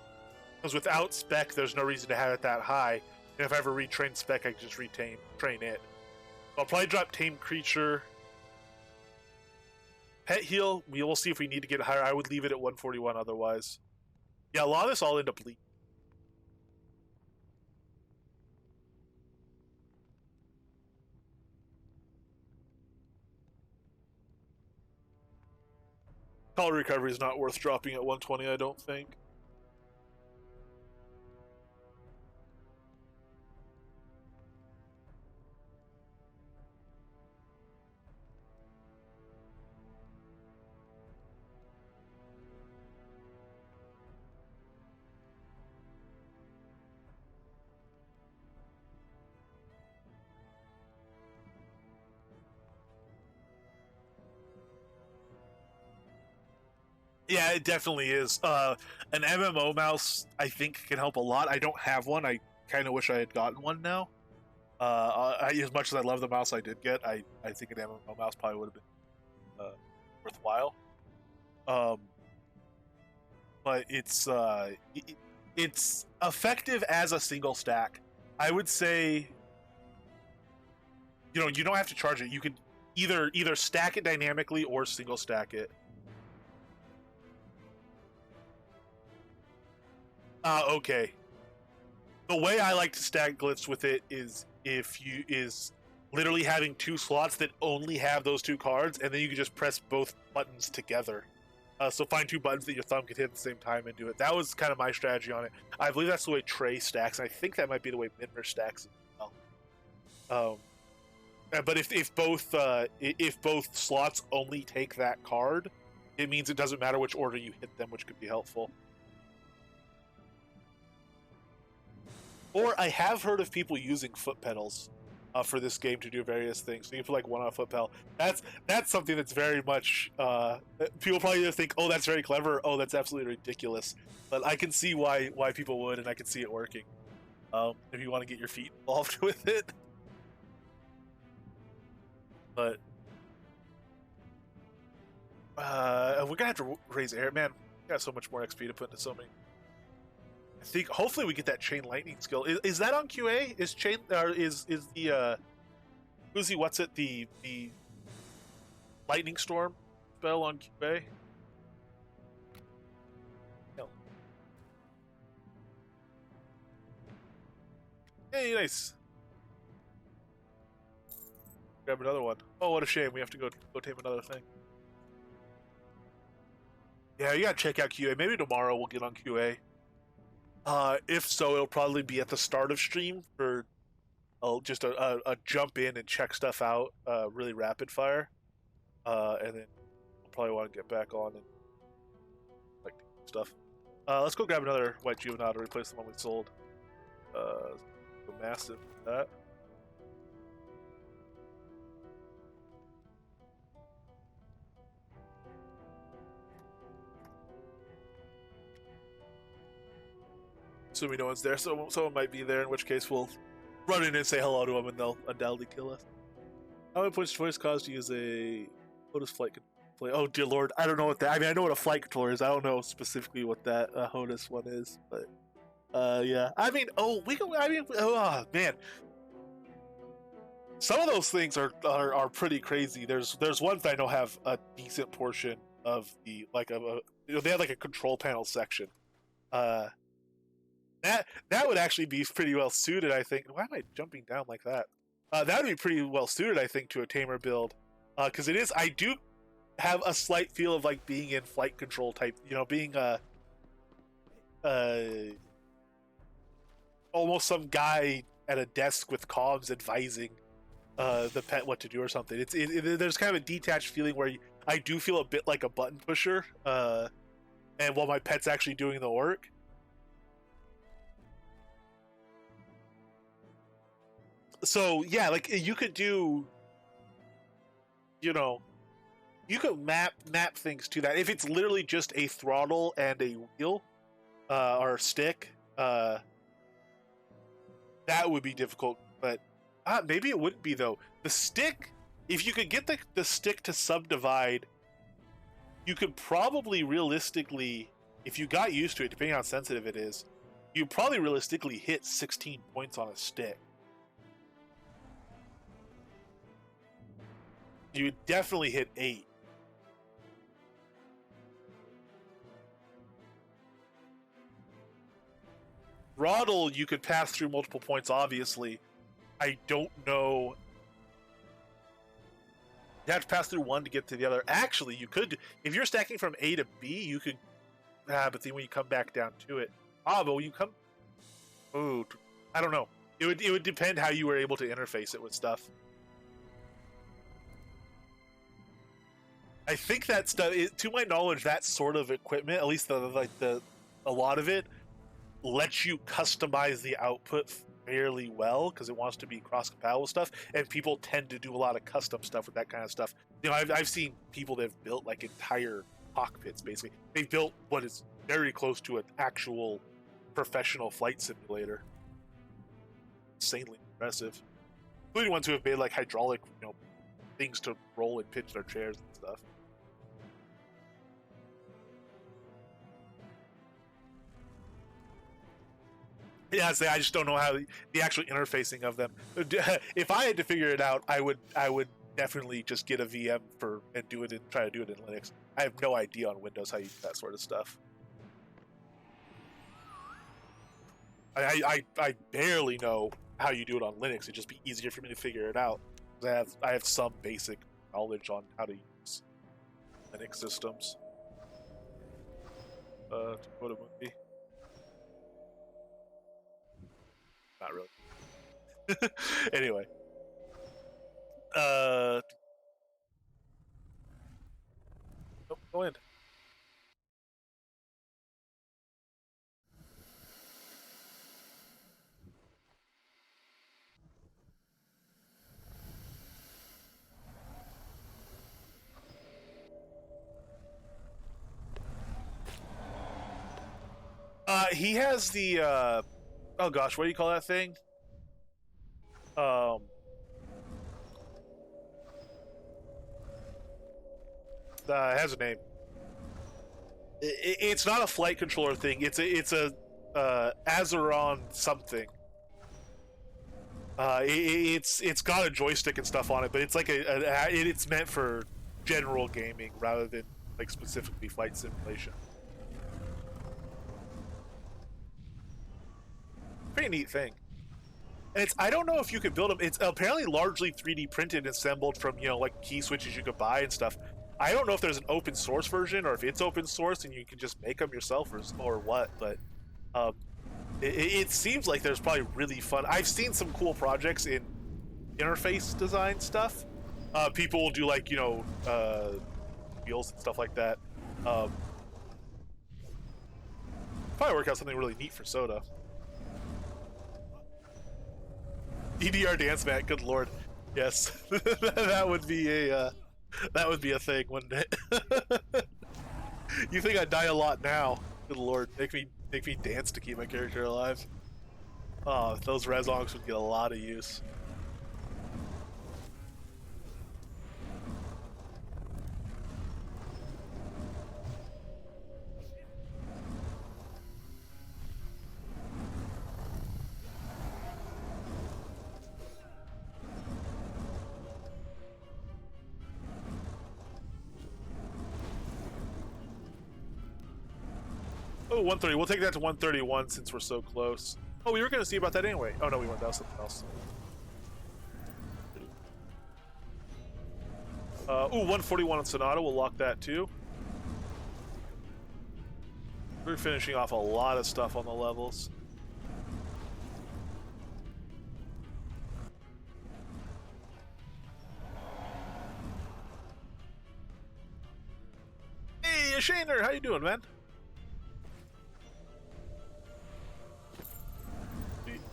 Because without spec, there's no reason to have it that high. And if I ever retrain spec, I can just train it. I'll probably drop Tame Creature. Pet Heal, we will see if we need to get higher. I would leave it at 141 otherwise. Yeah, a lot of this all end up leaking. Call Recovery is not worth dropping at 120, I don't think. Yeah, it definitely is. An MMO mouse, I think, can help a lot. I don't have one. I kind of wish I had gotten one now. As much as I love the mouse I did get, I think an MMO mouse probably would have been worthwhile. but it's effective as a single stack. I would say, you don't have to charge it. You could either stack it dynamically or single stack it. Okay. The way I like to stack glyphs with it is literally having two slots that only have those two cards, and then you can just press both buttons together. So find two buttons that your thumb can hit at the same time and do it. That was kind of my strategy on it. I believe that's the way Trey stacks, and I think that might be the way Minmer stacks as well. But if both slots only take that card, it means it doesn't matter which order you hit them, which could be helpful. Or I have heard of people using foot pedals for this game to do various things. So you put like one on a foot pedal. That's something that's very much people probably either think, oh, that's very clever, or, oh, that's absolutely ridiculous. But I can see why people would, and I can see it working. If you want to get your feet involved with it. But we're gonna have to raise air, man. We got so much more XP to put into so many. I think hopefully we get that chain lightning skill. Is that on QA? Is chain or is the Uzi, what's it, the lightning storm spell on QA? No. Hey, nice. Grab another one. Oh, what a shame. We have to go tame another thing. Yeah, you gotta check out QA. Maybe tomorrow we'll get on QA. If so, it'll probably be at the start of stream for just a jump in and check stuff out, really rapid fire, and then we'll probably want to get back on and like stuff. Let's go grab another white juvenile to replace the one we sold. Massive that. Assuming no one's there, so someone might be there, in which case we'll run in and say hello to them, and they'll undoubtedly kill us. How many points choice caused to use a HOTAS flight controller? Oh dear lord, I don't know what that. I mean, I know what a flight controller is. I don't know specifically what that HOTAS one is, but yeah. I mean, oh man, some of those things are pretty crazy. There's ones that I know have a decent portion of the they have like a control panel section. That would actually be pretty well suited, I think. Why am I jumping down like that? That would be pretty well suited, I think, to a tamer build, because it is. I do have a slight feel of like being in flight control type. Being almost some guy at a desk with comms advising the pet what to do or something. There's kind of a detached feeling where I do feel a bit like a button pusher, and while my pet's actually doing the work. So yeah, like you could do, you could map things to that. If it's literally just a throttle and a wheel, or a stick, that would be difficult. But maybe it wouldn't be though. The stick, if you could get the stick to subdivide, you could probably realistically, if you got used to it, depending on how sensitive it is, you probably realistically hit 16 points on a stick. You would definitely hit 8. Throttle, you could pass through multiple points, obviously. I don't know. You have to pass through one to get to the other. Actually, you could. If you're stacking from A to B, you could. But then when you come back down to it. But when you come. Oh, I don't know. It would depend how you were able to interface it with stuff. I think that stuff, to my knowledge, that sort of equipment, at least a lot of it, lets you customize the output fairly well because it wants to be cross-compatible stuff, and people tend to do a lot of custom stuff with that kind of stuff. I've seen people that have built like entire cockpits. Basically, they've built what is very close to an actual professional flight simulator. Insanely impressive, including ones who have made like hydraulic, things to roll and pitch their chairs and stuff. Yeah, I just don't know how the actual interfacing of them. If I had to figure it out, I would definitely just get a VM for and do it and try to do it in Linux. I have no idea on Windows how you do that sort of stuff. I barely know how you do it on Linux. It'd just be easier for me to figure it out. I have some basic knowledge on how to use Linux systems. To quote a movie, not really. Anyway, uh, go in. He has the oh gosh, what do you call that thing? Um, it has a name. It's not a flight controller thing. It's a Azeron something. It's got a joystick and stuff on it, but it's like it's meant for general gaming rather than like specifically flight simulation. Pretty neat thing. And it's I don't know if you could build them. It's apparently largely 3D printed and assembled from like key switches you could buy and stuff. I don't know if there's an open source version or if it's open source and you can just make them yourself or what. But um, it seems like there's probably really fun. I've seen some cool projects in interface design stuff. People will do like wheels and stuff like that. Um, Probably work out something really neat for Soda. EDR dance mat, good lord. Yes, that would be a thing, wouldn't it? You think I'd die a lot now? Good lord, make me dance to keep my character alive. Oh, those Rezongs would get a lot of use. Oh, 130. We'll take that to 131 since we're so close. Oh, we were going to see about that anyway. Oh, no, we weren't. That was something else. Ooh, 141 on Sonata. We'll lock that too. We're finishing off a lot of stuff on the levels. Hey, Shaner, how you doing, man?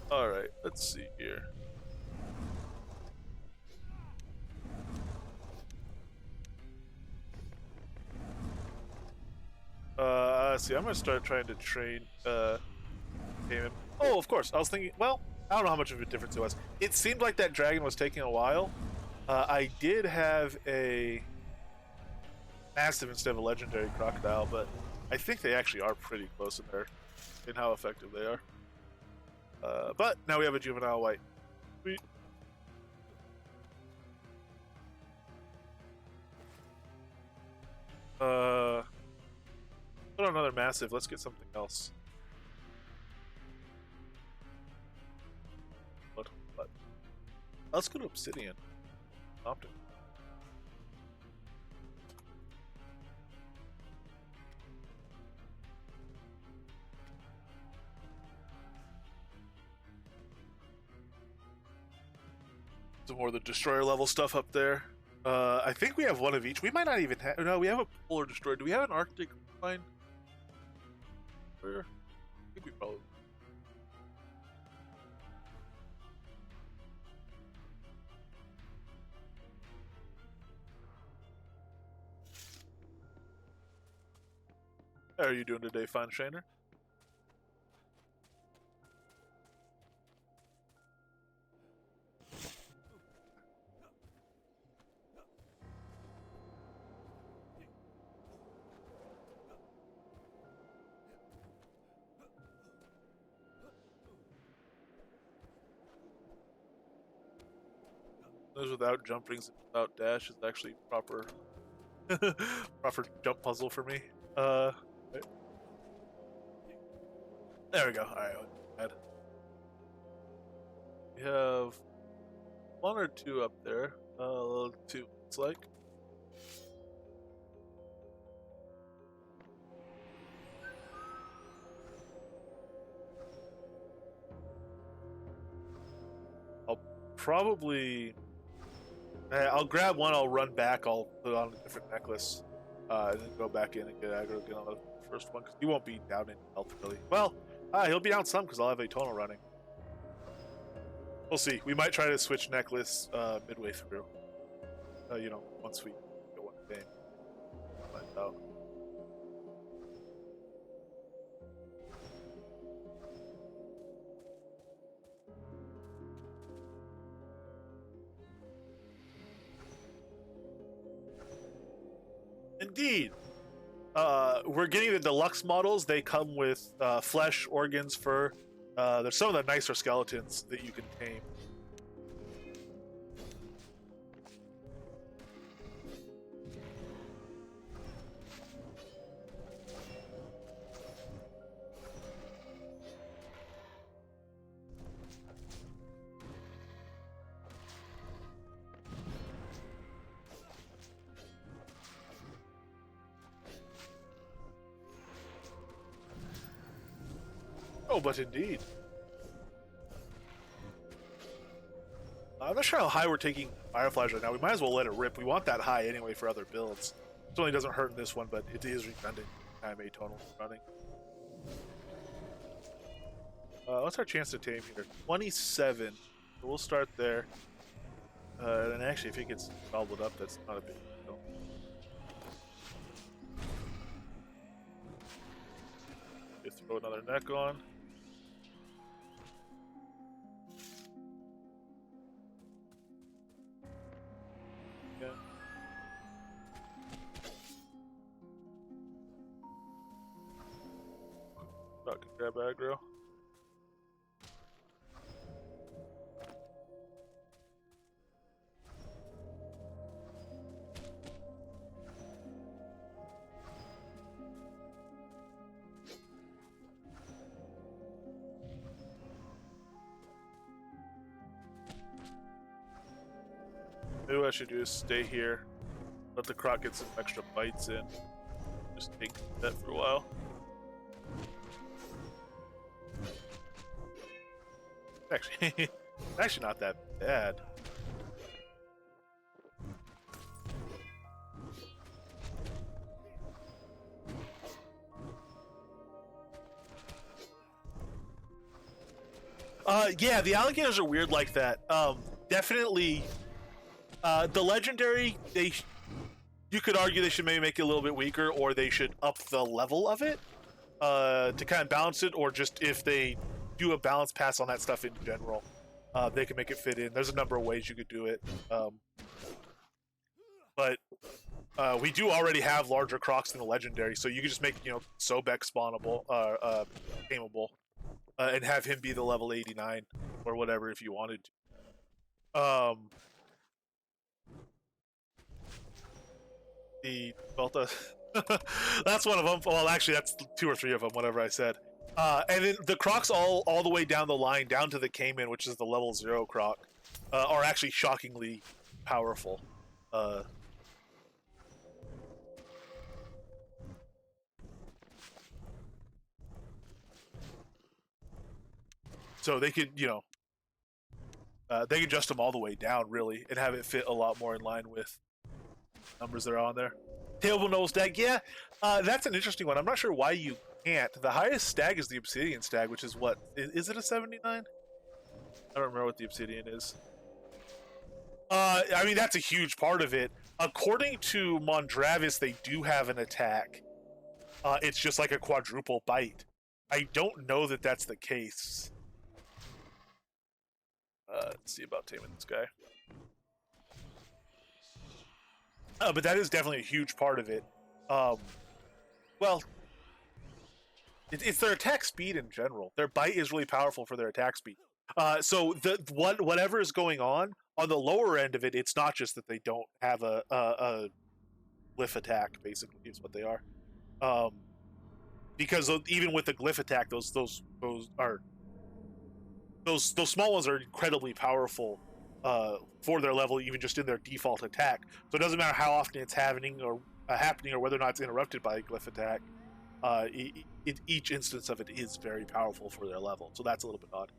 All right, let's see here. Let's see. I'm gonna start trying to train Taming. Oh, of course. I was thinking. Well, I don't know how much of a difference it was. It seemed like that dragon was taking a while. I did have a massive instead of a legendary crocodile, but I think they actually are pretty close in how effective they are. But now we have a juvenile white. Sweet. Put on another massive. Let's get something else. What? Let's go to obsidian. Optic. Some more of the destroyer level stuff up there. I think we have one of each. We might not even have. No, we have a polar destroyer. Do we have an Arctic line? Where? I think we probably. How are you doing today, Fine Shaner? Those without jump rings and without dash is actually proper proper jump puzzle for me. Right. There we go. Alright, we have one or two up there. Two, it's like. I'll probably... I'll grab one, I'll run back, I'll put on a different necklace, and then go back in and get aggro again on the first one, because he won't be down in health, really. Well, he'll be down some, because I'll have a tonal running. We'll see. We might try to switch necklace midway through. You know, once we get one game. Find out. Indeed. We're getting the deluxe models. They come with flesh, organs, fur. There's some of the nicer skeletons that you can tame. Oh, but indeed. I'm not sure how high we're taking Fireflies right now. We might as well let it rip. We want that high anyway for other builds. It certainly doesn't hurt in this one, but it is redundant. I'm atonal running. What's our chance to tame here? 27. So we'll start there. And actually, if it gets gobbled up, that's not a big deal. Just throw another neck on. Can grab aggro. Maybe what I should do is stay here, let the croc get some extra bites in, just take that for a while. Actually not that bad. Yeah, the alligators are weird like that. Definitely, the legendary, you could argue they should maybe make it a little bit weaker, or they should up the level of it to kind of balance it, or just if they do a balance pass on that stuff in general, they can make it fit in. There's a number of ways you could do it, but we do already have larger crocs than the legendary, so you could just make, you know, Sobek spawnable, tameable, and have him be the level 89 or whatever if you wanted to. That's one of them. Well, actually, that's two or three of them. Whatever I said. And then the crocs all the way down the line, down to the Cayman, which is the level 0 croc, are actually shockingly powerful. So they could, you know, they could adjust them all the way down, really, and have it fit a lot more in line with numbers that are on there. Tailable Noble Stag, yeah, that's an interesting one. I'm not sure why you can't. The highest stag is the Obsidian Stag, which is what? Is it a 79? I don't remember what the Obsidian is. I mean, that's a huge part of it. According to Mondravis, they do have an attack. It's just like a quadruple bite. I don't know that that's the case. Let's see about taming this guy. But that is definitely a huge part of it. Well, it's their attack speed in general. Their bite is really powerful for their attack speed. So whatever is going on the lower end of it, it's not just that they don't have a glyph attack. Basically, is what they are. Um, because even with the glyph attack, those small ones are incredibly powerful for their level, even just in their default attack. So it doesn't matter how often it's happening or whether or not it's interrupted by a glyph attack. Each instance of it is very powerful for their level, so that's a little bit odd.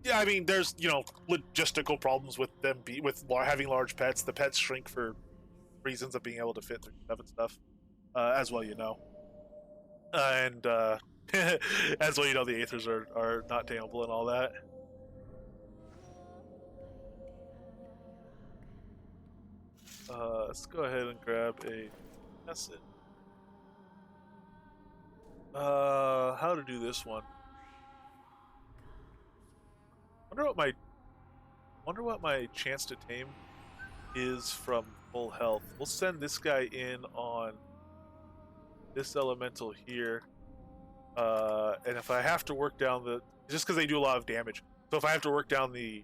Yeah, I mean, there's logistical problems with them having large pets. The pets shrink for reasons of being able to fit through stuff and stuff, as well, and as well, the Aethers are not tameable and all that. Let's go ahead and grab a message. How to do this one? Wonder what my chance to tame is from full health. We'll send this guy in on this elemental here. And if I have to work down just because they do a lot of damage, so if I have to work down the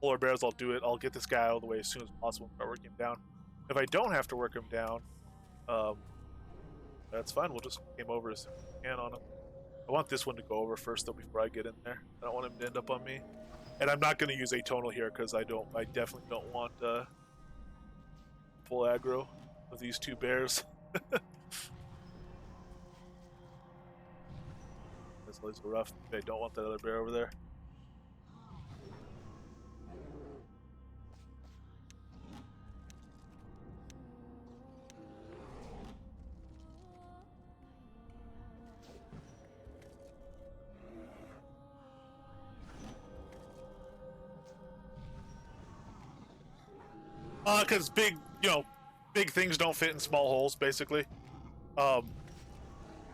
polar bears, I'll do it. I'll get this guy out of the way as soon as possible and start working him down. If I don't have to work him down, that's fine. We'll just game over as soon as we can on him. I want this one to go over first, though, before I get in there. I don't want him to end up on me. And I'm not going to use Atonal here because I definitely don't want full aggro of these two bears. This is rough. I don't want that other bear over there. Because big things don't fit in small holes, basically.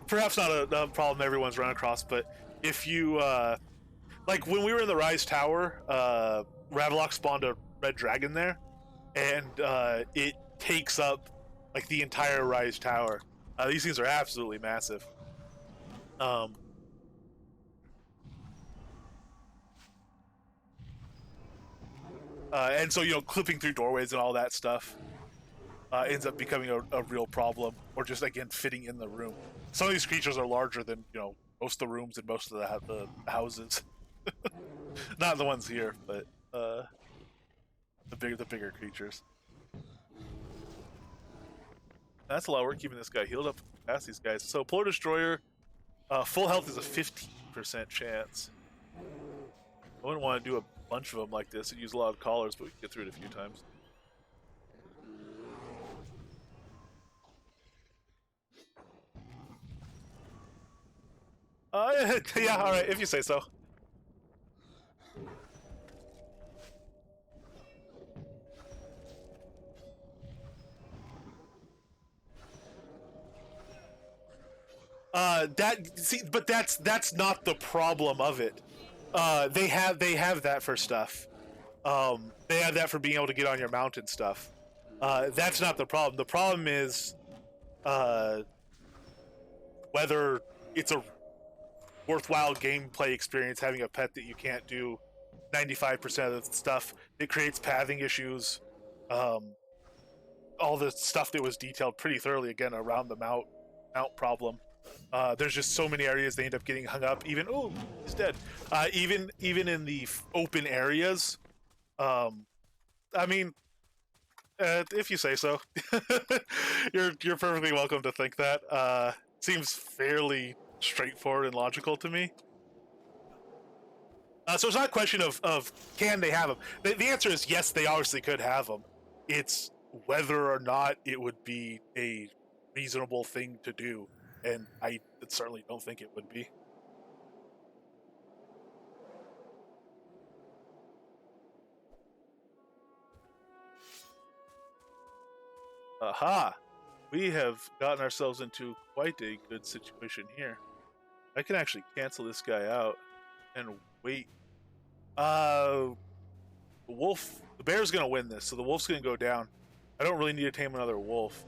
Perhaps not a problem everyone's run across, but if you, like when we were in the Rise Tower, Ravelock spawned a red dragon there, and it takes up like the entire Rise Tower. These things are absolutely massive. And so clipping through doorways and all that stuff ends up becoming a real problem, or just again fitting in the room. Some of these creatures are larger than most of the rooms and most of the houses. Not the ones here, but the bigger creatures. That's a lot of work keeping this guy healed up past these guys. So Polar Destroyer, full health is a 15% chance. I wouldn't want to do a bunch of them like this and use a lot of collars, but we can get through it a few times. Yeah, all right, if you say so. But that's not the problem of it. They have that for stuff. They have that for being able to get on your mount and stuff. That's not the problem. The problem is whether it's a worthwhile gameplay experience having a pet that you can't do 95% of the stuff. It creates pathing issues. All the stuff that was detailed pretty thoroughly again around the mount problem. There's just so many areas they end up getting hung up. Even he's dead. Even in the open areas. I mean, if you say so. You're perfectly welcome to think that. Seems fairly straightforward and logical to me. So it's not a question of can they have them. The answer is yes, they obviously could have them. It's whether or not it would be a reasonable thing to do, and I certainly don't think it would be. Aha! We have gotten ourselves into quite a good situation here. I can actually cancel this guy out and wait. The bear's gonna win this, so the wolf's gonna go down. I don't really need to tame another wolf.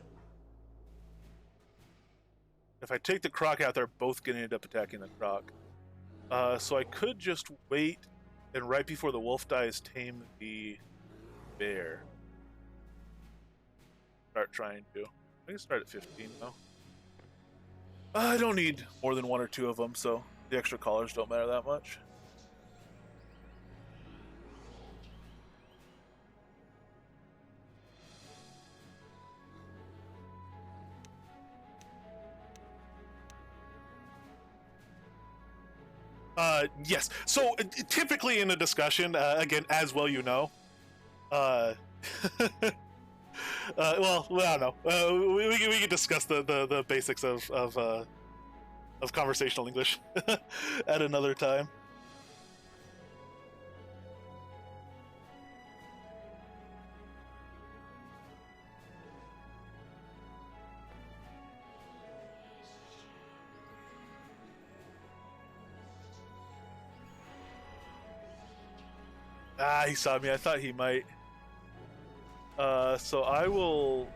If I take the croc out, they're both gonna end up attacking the croc. So I could just wait, and right before the wolf dies, tame the bear. Start trying to. I can start at 15 though. I don't need more than one or two of them, so the extra collars don't matter that much. Yes. So typically in a discussion, again, as well you know, uh, well, I don't know. We can discuss the basics of conversational English at another time. Ah, he saw me. I thought he might. So I will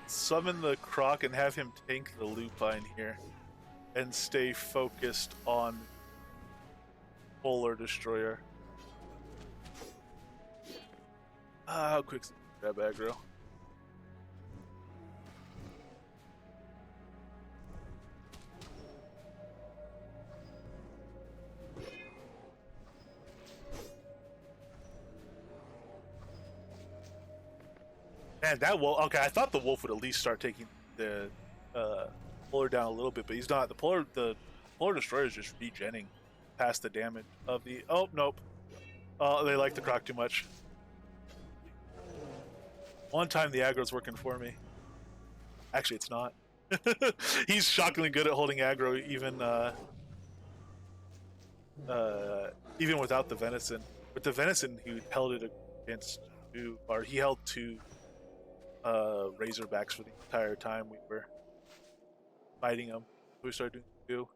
summon the croc and have him tank the lupine here, and stay focused on Polar Destroyer. How quick's grab aggro? Man, that wolf. Okay, I thought the wolf would at least start taking the polar down a little bit, but he's not. The polar destroyer is just regenning past the damage of the. Oh nope. Oh, they like the croc too much. One time the aggro's working for me. Actually, it's not. He's shockingly good at holding aggro, even without the venison. With the venison, he held it against two, or he held two Razorbacks for the entire time we were fighting them. We started doing two.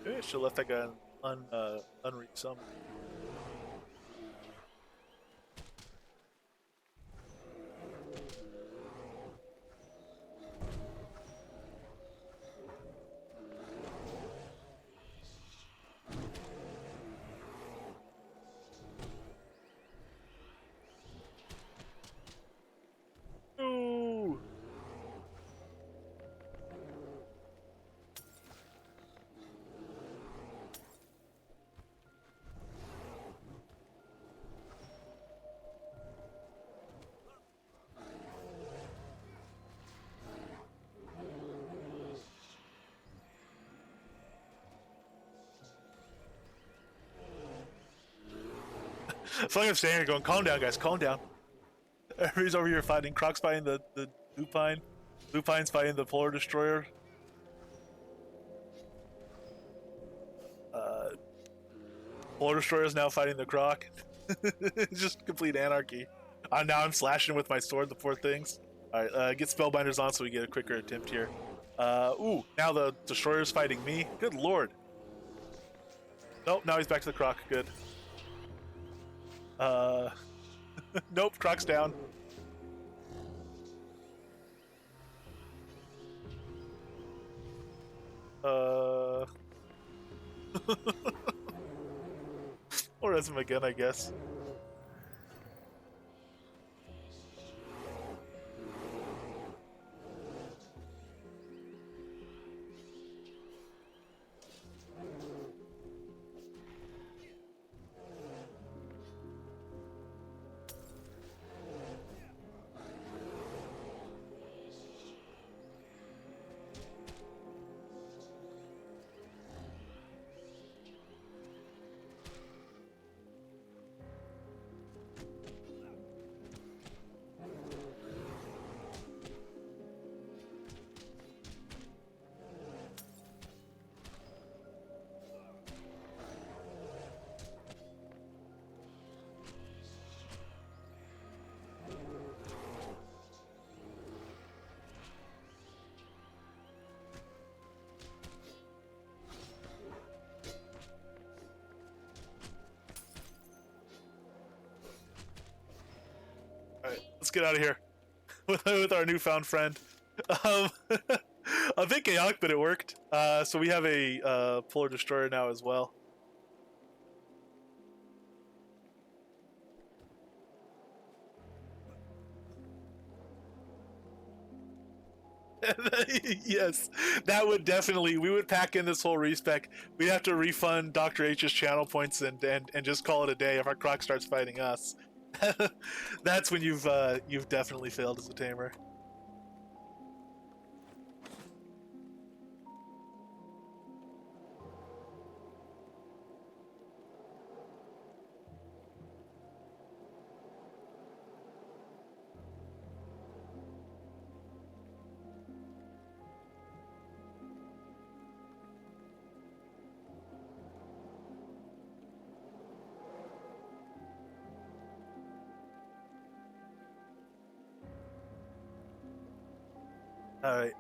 Maybe I should have left that guy unresummoned. No. It's like I'm standing here going, calm down, guys, calm down. Everybody's over here fighting. Croc's fighting the lupine. Lupine's fighting the polar destroyer. Uh, Polar destroyer's now fighting the croc. Just complete anarchy. Now I'm slashing with my sword, the poor things. Alright, get spellbinders on so we get a quicker attempt here. Ooh, now the destroyer's fighting me. Good lord. Nope, now he's back to the croc. Good. Nope, croc's down. Or as him again, I guess. let's get out of here with our newfound friend. Um, a bit chaotic, but it worked. So we have a polar destroyer now as well. Yes, that would definitely. We would pack in this whole respec. We'd have to refund Dr. H's channel points and just call it a day if our croc starts fighting us. That's when you've definitely failed as a tamer. All right.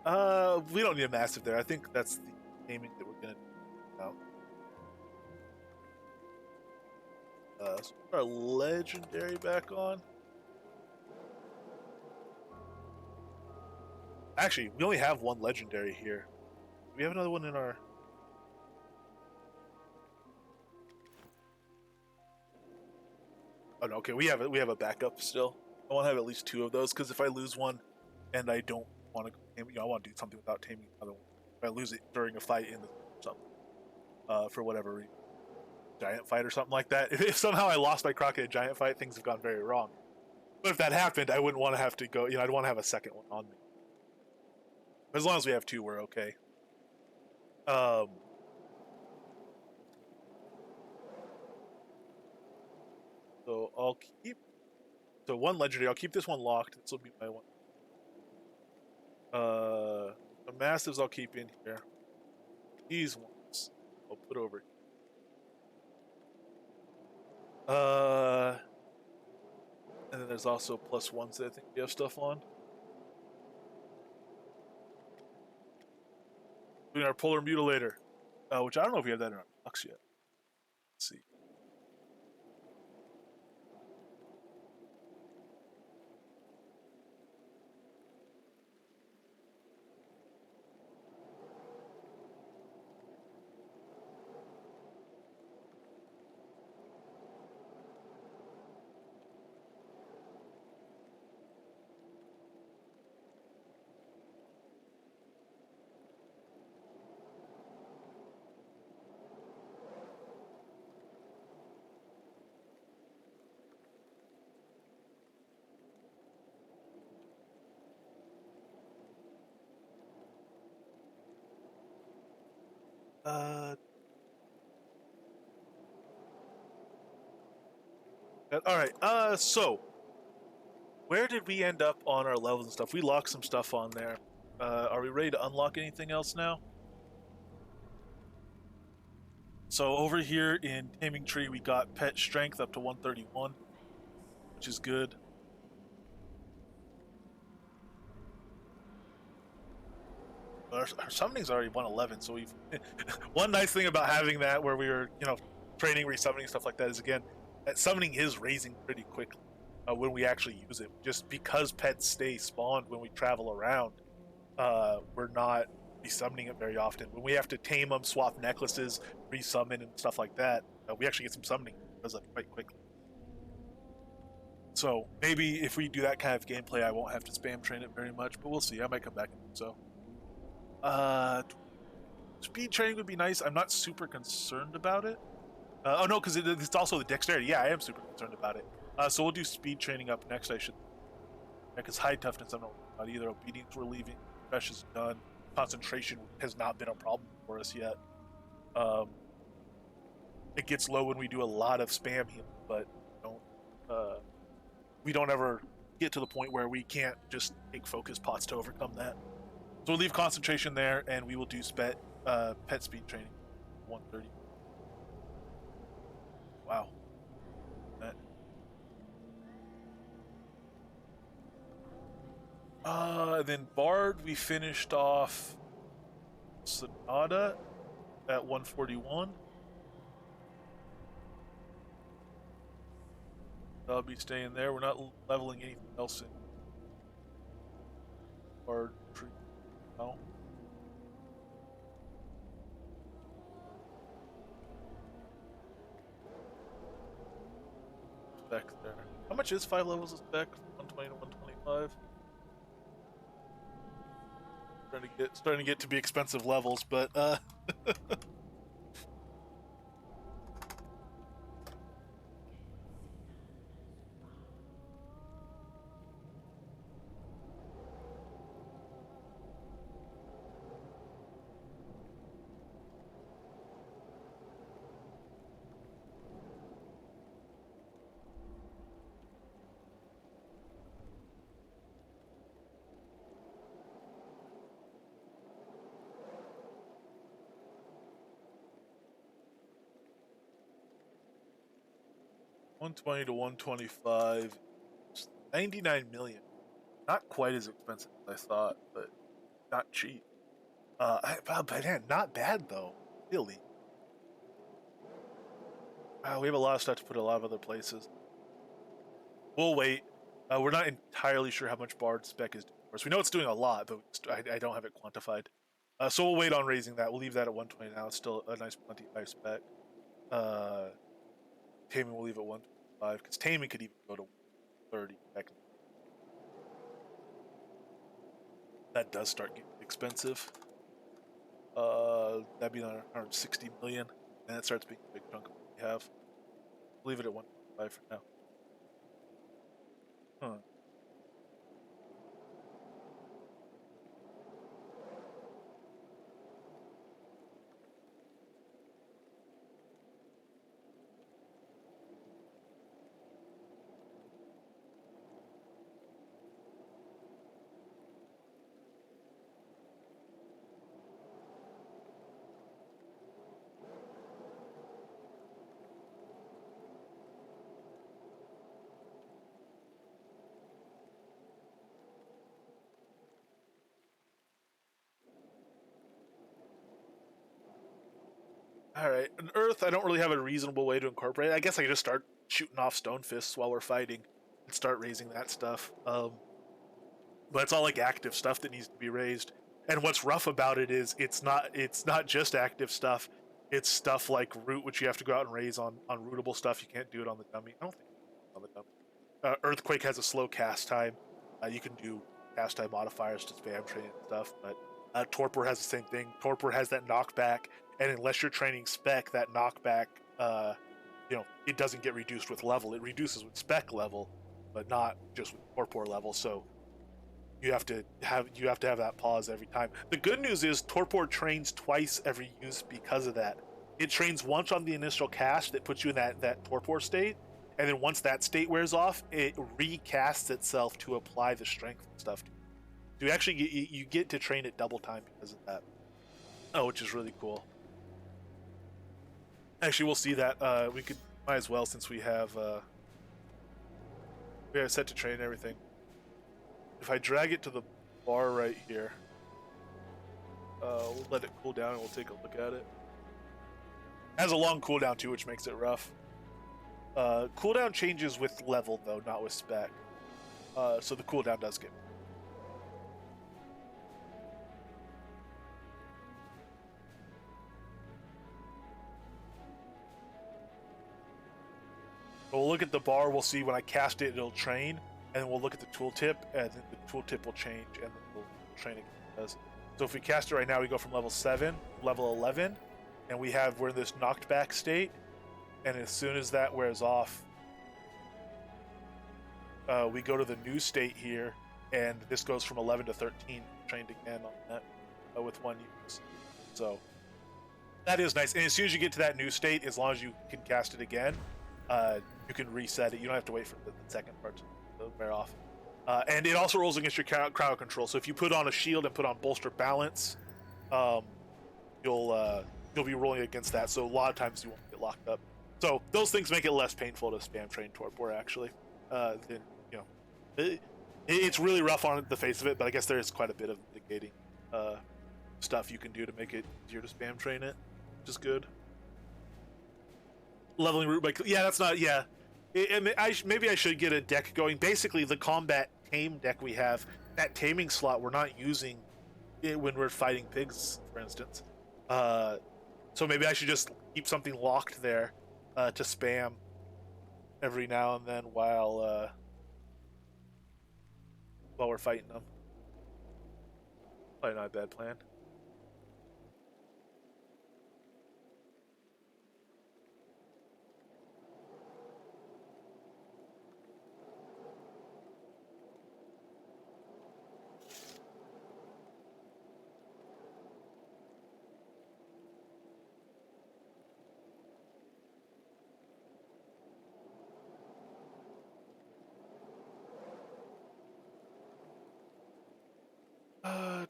We don't need a massive there. I think that's the gaming that we're gonna do now. So our legendary back on. Actually, we only have one legendary here. Do we have another one in our? Oh no. Okay, we have a backup still. I want to have at least two of those because if I lose one, and I don't want to, I want to do something without taming another one. If I lose it during a fight in the something, for whatever reason, giant fight or something like that. If somehow I lost my croc in a giant fight, things have gone very wrong. But if that happened, I wouldn't want to have to go. I'd want to have a second one on me. As long as we have two, we're okay. So I'll keep. So one legendary. I'll keep this one locked. This will be my one. The massives I'll keep in here. These ones I'll put over. And then there's also plus ones that I think we have stuff on. Doing our polar mutilator, which I don't know if we have that in our box yet. Let's see. Uh, all right. So where did we end up on our levels and stuff? We locked some stuff on there. Are we ready to unlock anything else now? So over here in Taming Tree, we got pet strength up to 131, which is good. Our summoning's already 111, so we've one nice thing about having that where we were, training, resummoning, stuff like that is again, that summoning is raising pretty quickly when we actually use it. Just because pets stay spawned when we travel around, we're not resummoning it very often. When we have to tame them, swap necklaces, resummon, and stuff like that, we actually get some summoning does it quite quickly. So maybe if we do that kind of gameplay, I won't have to spam train it very much, but we'll see. I might come back and do so. Speed training would be nice. I'm not super concerned about it. Oh no, because it's also the dexterity. Yeah, I am super concerned about it. So we'll do speed training up next. I should. Because high toughness, I'm not about either. Obedience, we're leaving. Fresh is done. Concentration has not been a problem for us yet. It gets low when we do a lot of spam healing, but we don't ever get to the point where we can't just take focus pots to overcome that. So we'll leave concentration there, and we will do pet speed training, 130. Wow. Then Bard, we finished off Sonata at 141. I'll be staying there. We're not leveling anything else in Bard tree now. Spec there. How much is 5 levels of spec? 120 to 125. Starting to get to be expensive levels, but 120 to 125, 99 million. Not quite as expensive as I thought, but not cheap. But man, not bad though, really. We have a lot of stuff to put a lot of other places. We'll wait. We're not entirely sure how much Bard spec is doing for us. We know it's doing a lot, but I don't have it quantified. So we'll wait on raising that. We'll leave that at 120 now. It's still a nice, plenty high spec. Taming we'll leave at 125 because Taming could even go to 30. That does start getting expensive. That'd be another 160 million, and that starts being a big chunk of what we have. Leave it at 125 for now. Huh. Alright, on Earth, I don't really have a reasonable way to incorporate it. I guess I could just start shooting off stone fists while we're fighting and start raising that stuff. But it's all like active stuff that needs to be raised. And what's rough about it is it's not just active stuff. It's stuff like root, which you have to go out and raise on rootable stuff. You can't do it on the dummy. I don't think on the dummy. Earthquake has a slow cast time. You can do cast time modifiers to spam train and stuff, but Torpor has the same thing. Torpor has that knockback, and unless you're training spec, that knockback, it doesn't get reduced with level. It reduces with spec level, but not just with Torpor level. So you have to have that pause every time. The good news is Torpor trains twice every use because of that. It trains once on the initial cast that puts you in that Torpor state, and then once that state wears off, it recasts itself to apply the strength and stuff. So you actually you get to train it double time because of that. Oh, which is really cool. Actually, we'll see that. Might as well, since we have set to train everything. If I drag it to the bar right here, we'll let it cool down and we'll take a look at it. It has a long cooldown too, which makes it rough. Cooldown changes with level though, not with spec. So the cooldown does get. We'll look at the bar, we'll see when I cast it, it'll train, and then we'll look at the tooltip, and then the tooltip will change, and then we'll train again. So if we cast it right now, we go from level 7, level 11, and we're in this knocked back state, and as soon as that wears off, we go to the new state here, and this goes from 11 to 13, trained again on that with one use. So that is nice, and as soon as you get to that new state, as long as you can cast it again, you can reset it. You don't have to wait for the second part to wear off. And it also rolls against your crowd control. So if you put on a shield and put on bolster balance, you'll be rolling against that. So a lot of times you won't get locked up. So those things make it less painful to spam train Torpor actually. It's really rough on the face of it, but I guess there is quite a bit of mitigating stuff you can do to make it easier to spam train it, which is good. Leveling root by that's not maybe I should get a deck going. Basically, the combat tame deck we have that taming slot we're not using it when we're fighting pigs, for instance. Uh, so maybe I should just keep something locked there to spam every now and then while we're fighting them. Probably not a bad plan. Uh,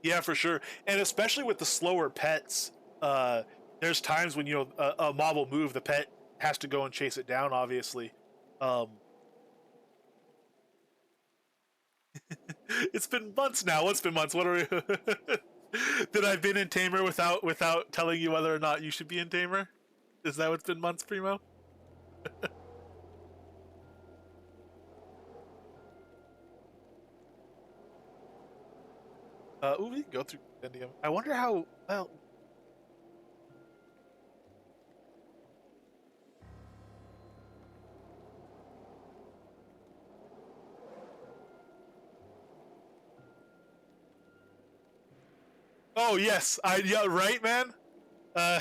yeah, for sure, and especially with the slower pets, there's times when a mob will move, the pet has to go and chase it down. Obviously, um, it's been months now. What's been months? What are we? That I've been in Tamer without telling you whether or not you should be in Tamer? Is that what's been months, Primo? Ooh, we can go through Compendium. I wonder how well. Oh yes, yeah, right, man. Uh,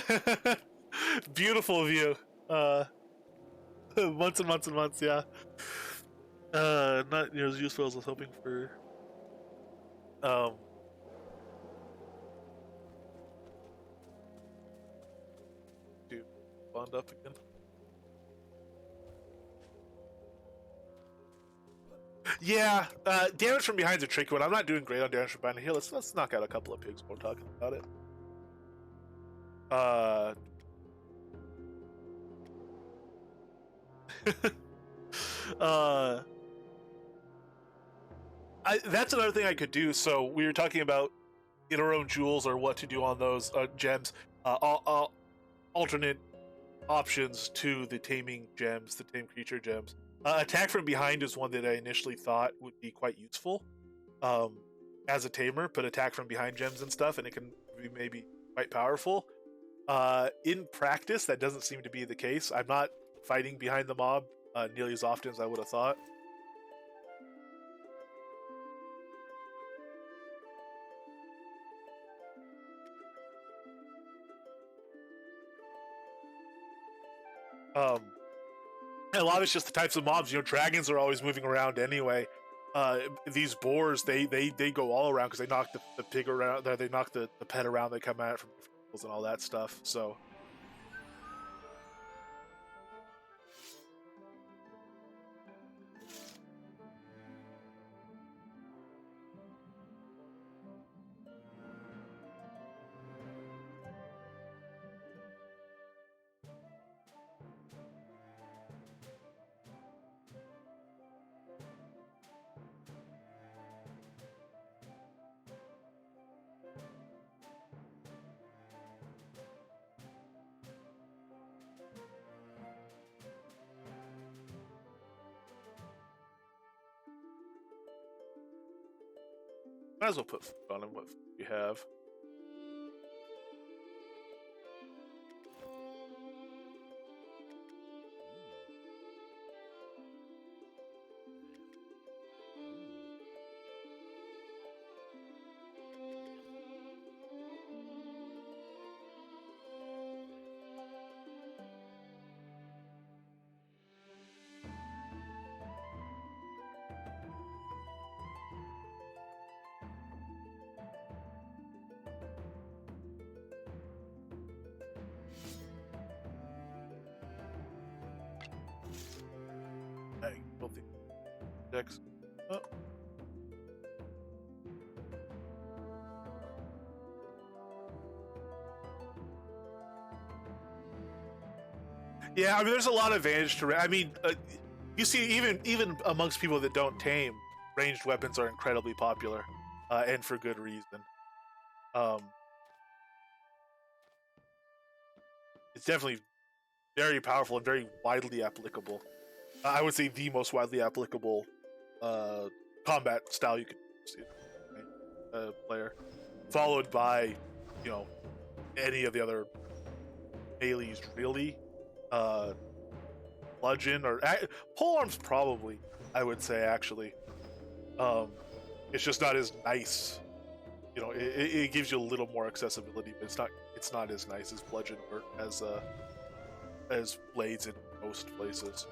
beautiful view. Months and months and months. Yeah. Not near as useful as I was hoping for. Um, to bond up again. Yeah, damage from behind's a tricky one. I'm not doing great on damage from behind here. Let's knock out a couple of pigs while we're talking about it. Uh, uh, that's another thing I could do. So we were talking about inner own jewels or what to do on those gems. Alternate options to the taming gems, the tame creature gems. Attack from behind is one that I initially thought would be quite useful um, as a tamer, put attack from behind gems and stuff, and it can be maybe quite powerful. In practice, that doesn't seem to be the case. I'm not fighting behind the mob nearly as often as I would have thought. Um, and a lot of it's just the types of mobs. Dragons are always moving around anyway. These boars, they go all around because they knock the pig around. They knock the pet around. They come at it from different angles and all that stuff. So. Might as well put food on him. What food we have? I don't think decks. Oh. Yeah, I mean, there's a lot of advantage to. I mean, you see, even amongst people that don't tame, ranged weapons are incredibly popular. and for good reason. Um, it's definitely very powerful and very widely applicable. I would say the most widely applicable combat style you could see player, followed by, you know, any of the other melees really. Bludgeon or pole arms probably. I would say actually, it's just not as nice. You know, it gives you a little more accessibility, but it's not as nice as bludgeon or as blades in most places.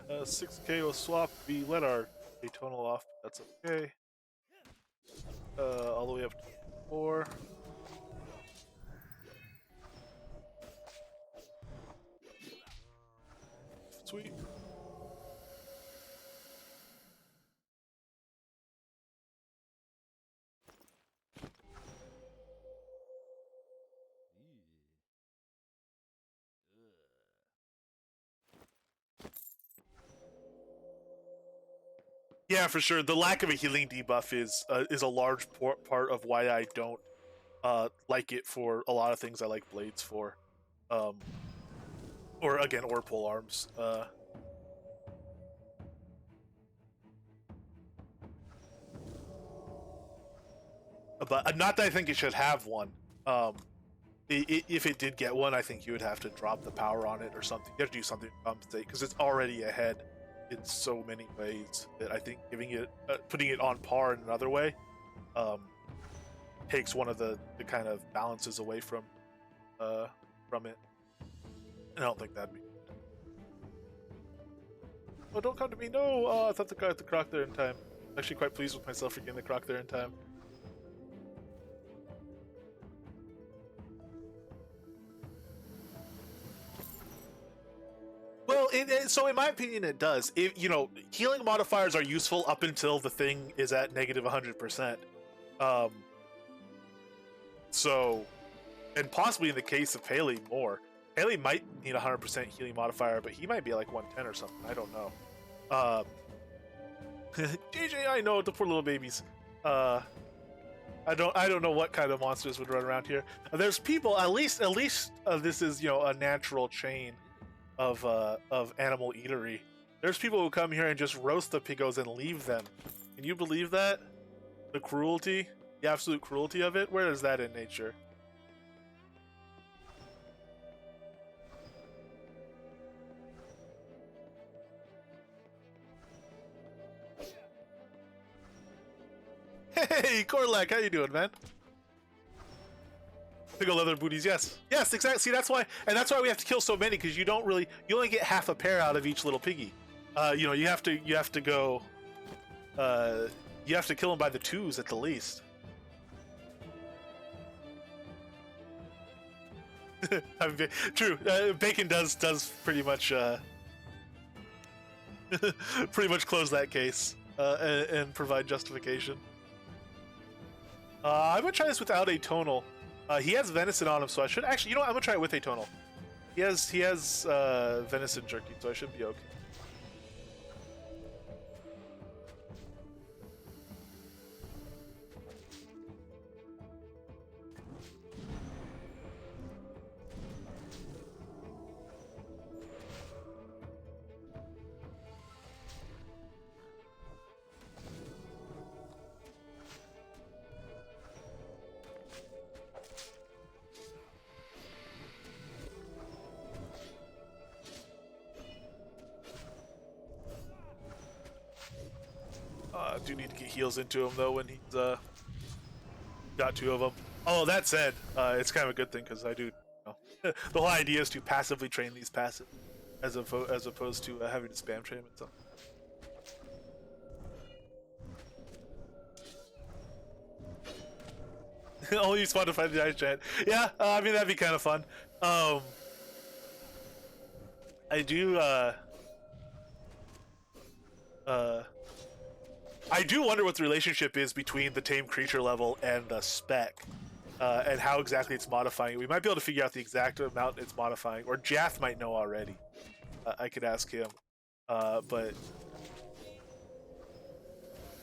A 6 KO swap. We let our atonal off, but that's okay. All the way up to 4. Sweet. Yeah, for sure. The lack of a healing debuff is a large part of why I don't like it for a lot of things I like blades for, um, or again, or pole arms. But not that I think it should have one. If it did get one, I think you would have to drop the power on it or something. You have to do something to compensate because it's already ahead in so many ways that I think giving it, putting it on par in another way, takes one of the kind of balances away from it. And I don't think that'd be. Oh, don't come to me! No, I thought the guy got the croc there in time. I'm actually quite pleased with myself for getting the croc there in time. Well, so in my opinion, it does. You know, healing modifiers are useful up until the thing is at negative 100%. So, and possibly in the case of Paley, more. Paley might need 100% healing modifier, but he might be like 110 or something. I don't know. JJ, I know the poor little babies. I don't know what kind of monsters would run around here. There's people. At least this is, you know, a natural chain of animal eatery. There's people who come here and just roast the piggos and leave them. Can you believe that? The cruelty, the absolute cruelty of it. Where is that in nature? Hey, Korlak, how you doing, man? Piggle leather booties, yes. Yes, exactly. See, that's why we have to kill so many, because you only get half a pair out of each little piggy. You know, you have to go, you have to kill them by the twos at the least. True, bacon does pretty much pretty much close that case and provide justification. I'm gonna try this without a tonal. He has venison on him, so I should actually. You know what? I'm gonna try it with atonal. He has venison jerky, so I should be okay. I do need to get heals into him though when he's got two of them. Oh, that said, it's kind of a good thing because I do. You know, the whole idea is to passively train these passive, as opposed to having to spam train them and stuff. Only spawn to find the ice giant. Yeah, I mean that'd be kind of fun. I do. I do wonder what the relationship is between the tame creature level and the spec, and how exactly it's modifying it. We might be able to figure out the exact amount it's modifying, or Jath might know already. I could ask him, but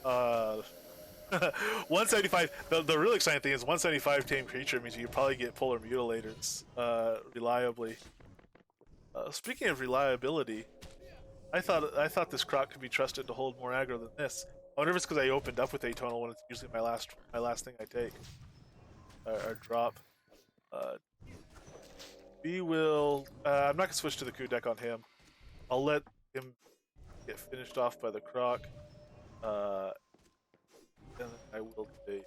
175. The really exciting thing is 175 tame creature means you probably get polar mutilators reliably. Speaking of reliability, I thought this croc could be trusted to hold more aggro than this. I wonder if it's because I opened up with atonal when it's usually my last thing I take or drop. We will. I'm not gonna switch to the coup deck on him. I'll let him get finished off by the croc, and then I will debate.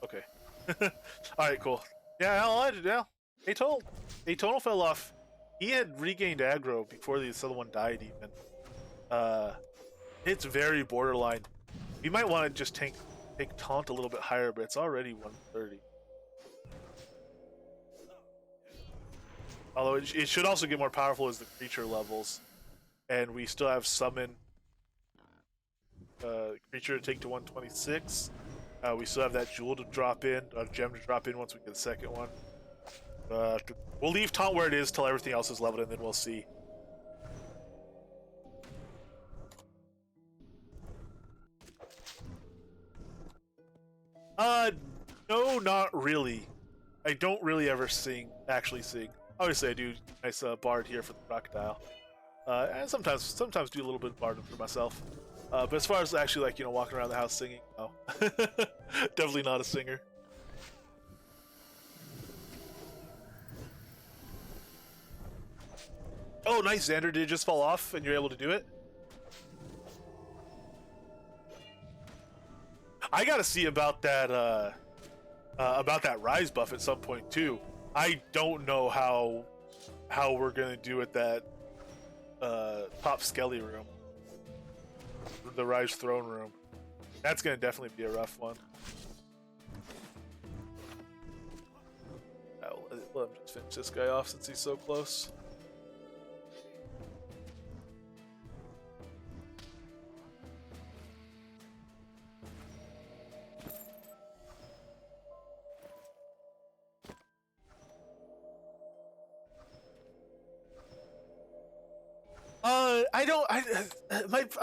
Okay. All right. Cool. Yeah. I'll add it now. Atonal fell off. He had regained aggro before this other one died. Even. It's very borderline. We might want to just take taunt a little bit higher, but it's already 130. Although it should also get more powerful as the creature levels, and we still have summon creature to take to 126. We still have that jewel to drop in, a gem to drop in once we get the second one. We'll leave taunt where it is till everything else is leveled, and then we'll see. No, not really. I don't really ever actually sing. Obviously, I do nice bard here for the crocodile, and sometimes do a little bit of barding for myself. But as far as actually walking around the house singing, no, definitely not a singer. Oh, nice, Xander! Did it just fall off and you're able to do it? I gotta see about that rise buff at some point too. I don't know how we're gonna do at that top Skelly room, the rise throne room. That's gonna definitely be a rough one. Let him just finish this guy off since he's so close.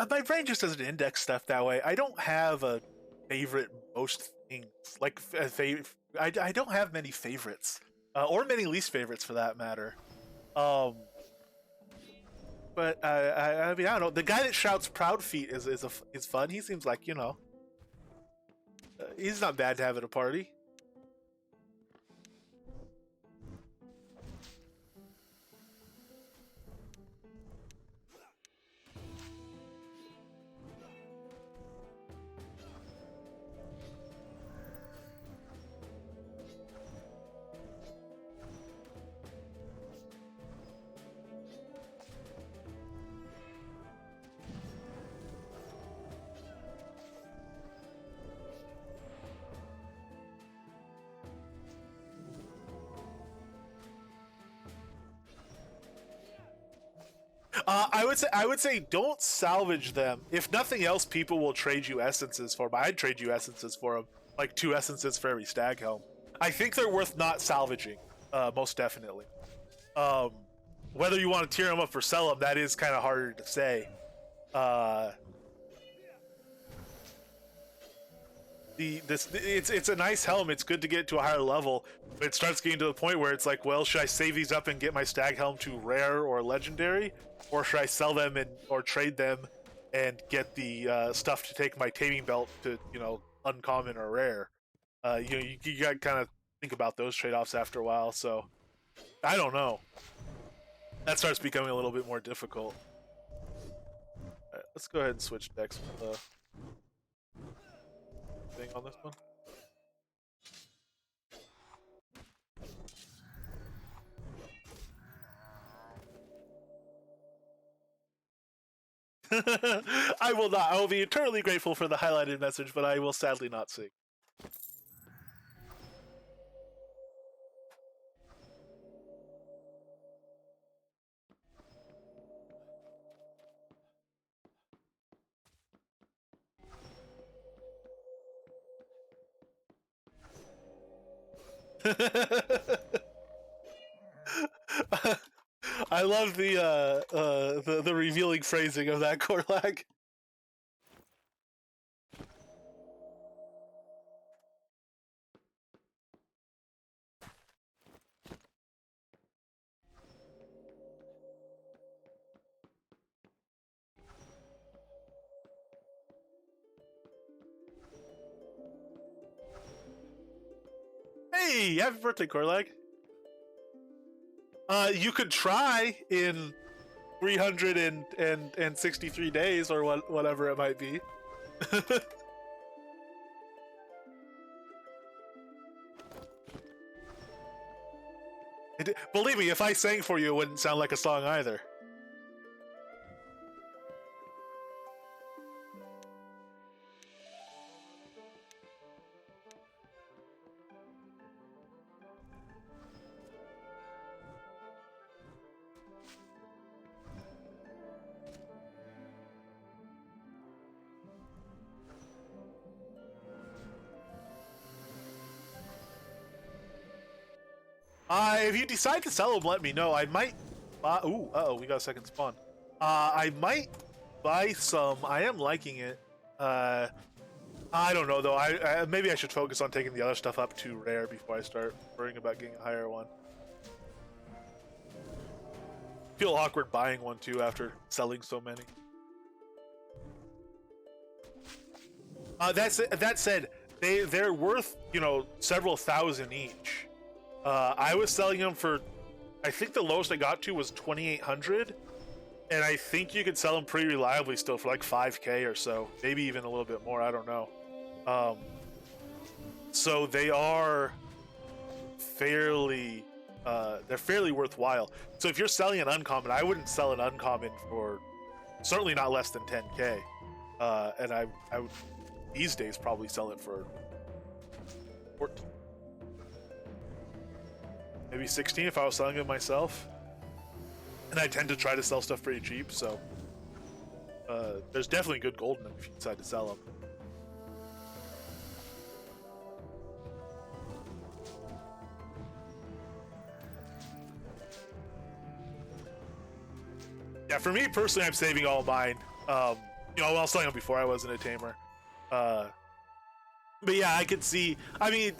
My brain just doesn't index stuff that way. I don't have a favorite most things. Like I don't have many favorites, or many least favorites for that matter. But I mean, I don't know. The guy that shouts "proud feet" is fun. He seems like he's not bad to have at a party. I would say don't salvage them. If nothing else, people will trade you essences for them. I'd trade you essences for them, like 2 essences for every stag helm. I think they're worth not salvaging, most definitely. Um, Whether you want to tear them up or sell them, that is kind of harder to say. It's a nice helm. It's good to get to a higher level, but it starts getting to the point where it's like, well, should I save these up and get my stag helm to rare or legendary, or should I sell them or trade them and get the stuff to take my taming belt to uncommon or rare? You got to kind of think about those trade-offs after a while. So I don't know. That starts becoming a little bit more difficult. All right, let's go ahead and switch decks with the thing on this one. I will not. I will be eternally grateful for the highlighted message, but I will sadly not sing. I love the revealing phrasing of that Korlag. Hey, happy birthday, Korlag. You could try in 363 days or whatever it might be. Believe me, if I sang for you, it wouldn't sound like a song either. If you decide to sell them, let me know. I might. We got a second spawn. I might buy some. I am liking it. I don't know though. Maybe I should focus on taking the other stuff up to rare before I start worrying about getting a higher one. Feel awkward buying one too after selling so many. That said, they're worth several thousand each. I was selling them for, I think the lowest I got to was 2,800, and I think you could sell them pretty reliably still for like 5K or so, maybe even a little bit more. I don't know. So they are fairly, they're fairly worthwhile. So if you're selling an uncommon, I wouldn't sell an uncommon for certainly not less than 10K, and I would these days probably sell it for 14. Maybe 16 if I was selling it myself. And I tend to try to sell stuff pretty cheap, so there's definitely good gold in them if you decide to sell them. Yeah, for me personally, I'm saving all mine. I was selling them before I wasn't a tamer. But yeah, I could see. I mean,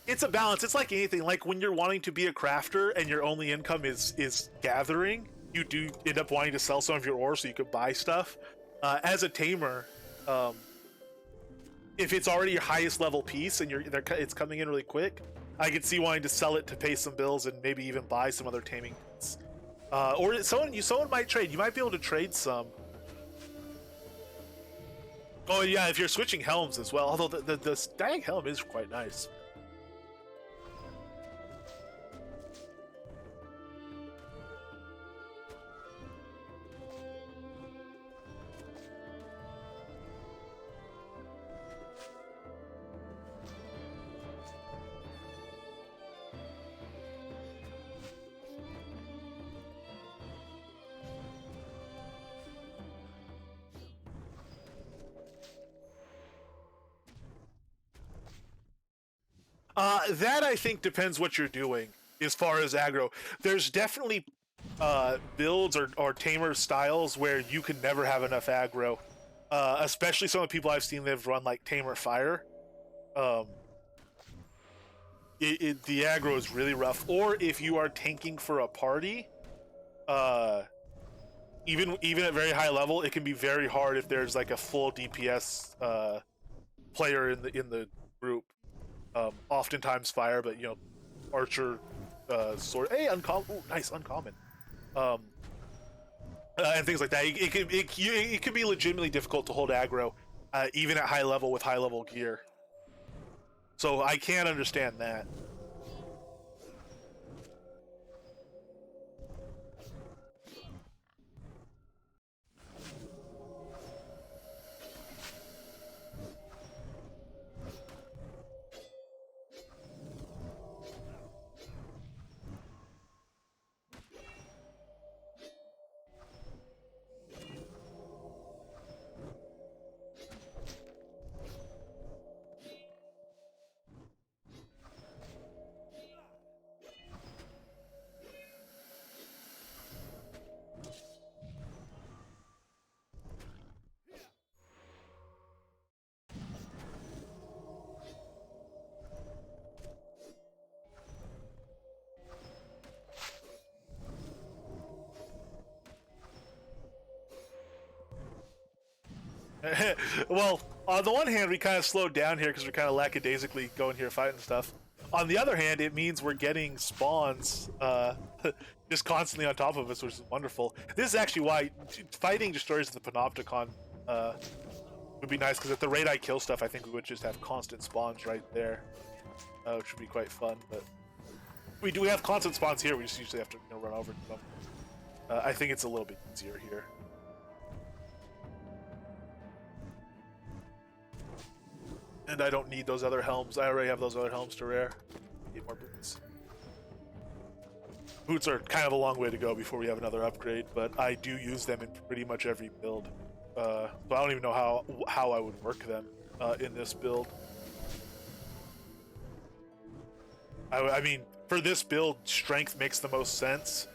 it's a balance. It's like anything. Like when you're wanting to be a crafter and your only income is gathering, you do end up wanting to sell some of your ore so you could buy stuff. As a tamer, if it's already your highest level piece and it's coming in really quick, I could see wanting to sell it to pay some bills and maybe even buy some other taming bits. Or someone might trade. You might be able to trade some. Oh yeah, if you're switching helms as well. Although the stag helm is quite nice. That I think depends what you're doing as far as aggro. There's definitely builds or tamer styles where you can never have enough aggro. Especially some of the people I've seen that have run like tamer fire. Um, the aggro is really rough. Or if you are tanking for a party, uh, even at very high level, it can be very hard if there's like a full DPS player in the group. Oftentimes fire, but archer, sword. Hey, uncommon. Ooh, nice uncommon. Um, and things like that. It can be legitimately difficult to hold aggro, even at high level with high level gear. So I can understand that. Well, on the one hand, we kind of slowed down here because we're kind of lackadaisically going here fighting stuff. On the other hand, it means we're getting spawns just constantly on top of us, which is wonderful. This is actually why fighting destroyers of the Panopticon would be nice, because at the rate I kill stuff, I think we would just have constant spawns right there, which would be quite fun. But we do have constant spawns here. We just usually have to run over them. I think it's a little bit easier here. And I don't need those other helms. I already have those other helms to rare. Need more boots. Boots are kind of a long way to go before we have another upgrade, but I do use them in pretty much every build. So I don't even know how I would work them in this build. I mean, for this build, strength makes the most sense.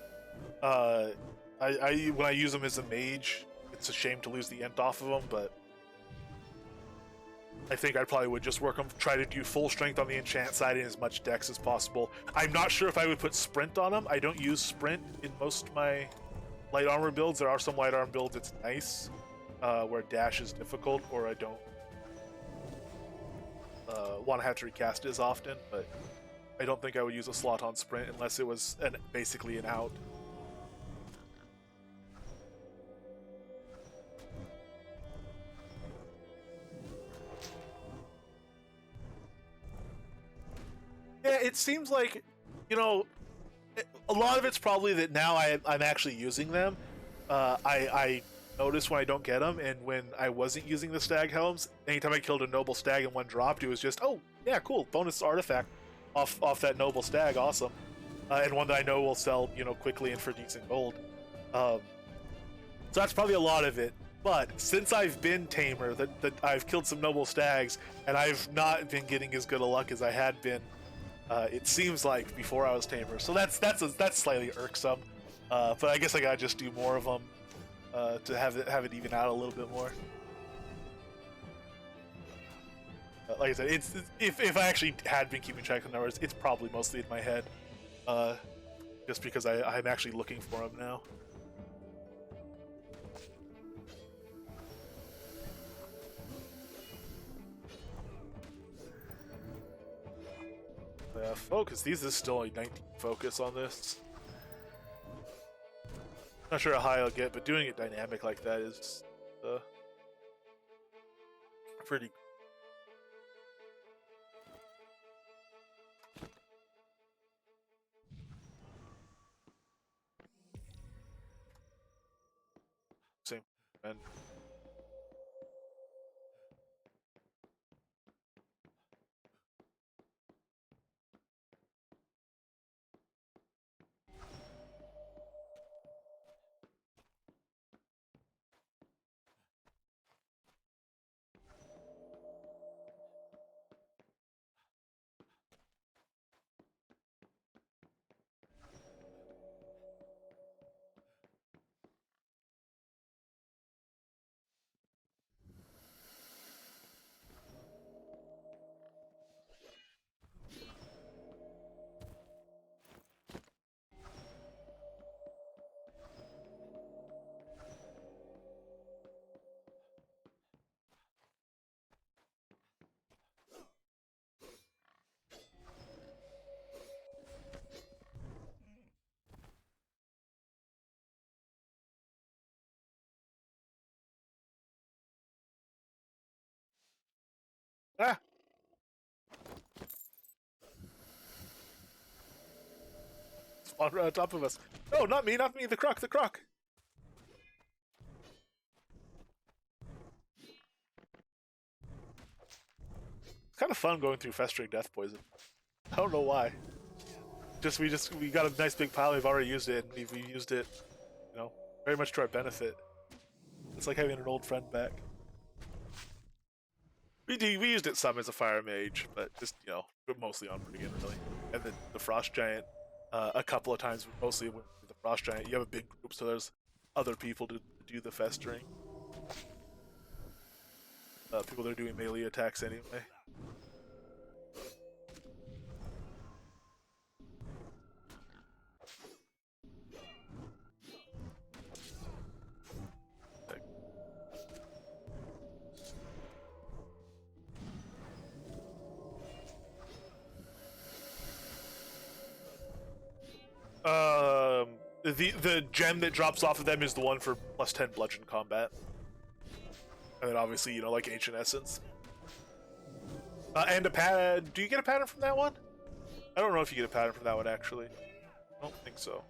When I use them as a mage, it's a shame to lose the int off of them, but I think I probably would just work them, try to do full strength on the enchant side and as much dex as possible. I'm not sure if I would put sprint on them. I don't use sprint in most of my light armor builds. There are some light armor builds it's nice, where dash is difficult, or I don't want to have to recast it as often, but I don't think I would use a slot on sprint unless it was basically an out. Yeah, it seems like, a lot of it's probably that now I'm actually using them. I notice when I don't get them, and when I wasn't using the stag helms, anytime I killed a noble stag and one dropped, it was just, oh, yeah, cool, bonus artifact off that noble stag, awesome. And one that I know will sell, quickly and for decent gold. So that's probably a lot of it. But since I've been tamer, that I've killed some noble stags, and I've not been getting as good a luck as I had been. It seems like before I was tamer, so that's slightly irksome. But I guess I gotta just do more of them to have it even out a little bit more. Like I said, it's if I actually had been keeping track of the numbers, it's probably mostly in my head, just because I'm actually looking for them now. Focus. These is still only 19 focus on this. Not sure how high I'll get, but doing it dynamic like that is pretty. Same. And Ah! Spawn right on top of us. No, not me, not me. The croc, the croc. It's kind of fun going through festering death poison. I don't know why. We got a nice big pile. We've already used it, and we've used it, you know, very much to our benefit. It's like having an old friend back. We used it some as a fire mage, but just but mostly on Brigand really. And then the frost giant, a couple of times, mostly with the frost giant. You have a big group, so there's other people to do the festering. People that are doing melee attacks anyway. The gem that drops off of them is the one for +10 bludgeon combat, and then obviously like ancient essence, and a pattern. Do you get a pattern from that one? I don't know if you get a pattern from that one actually. I don't think so.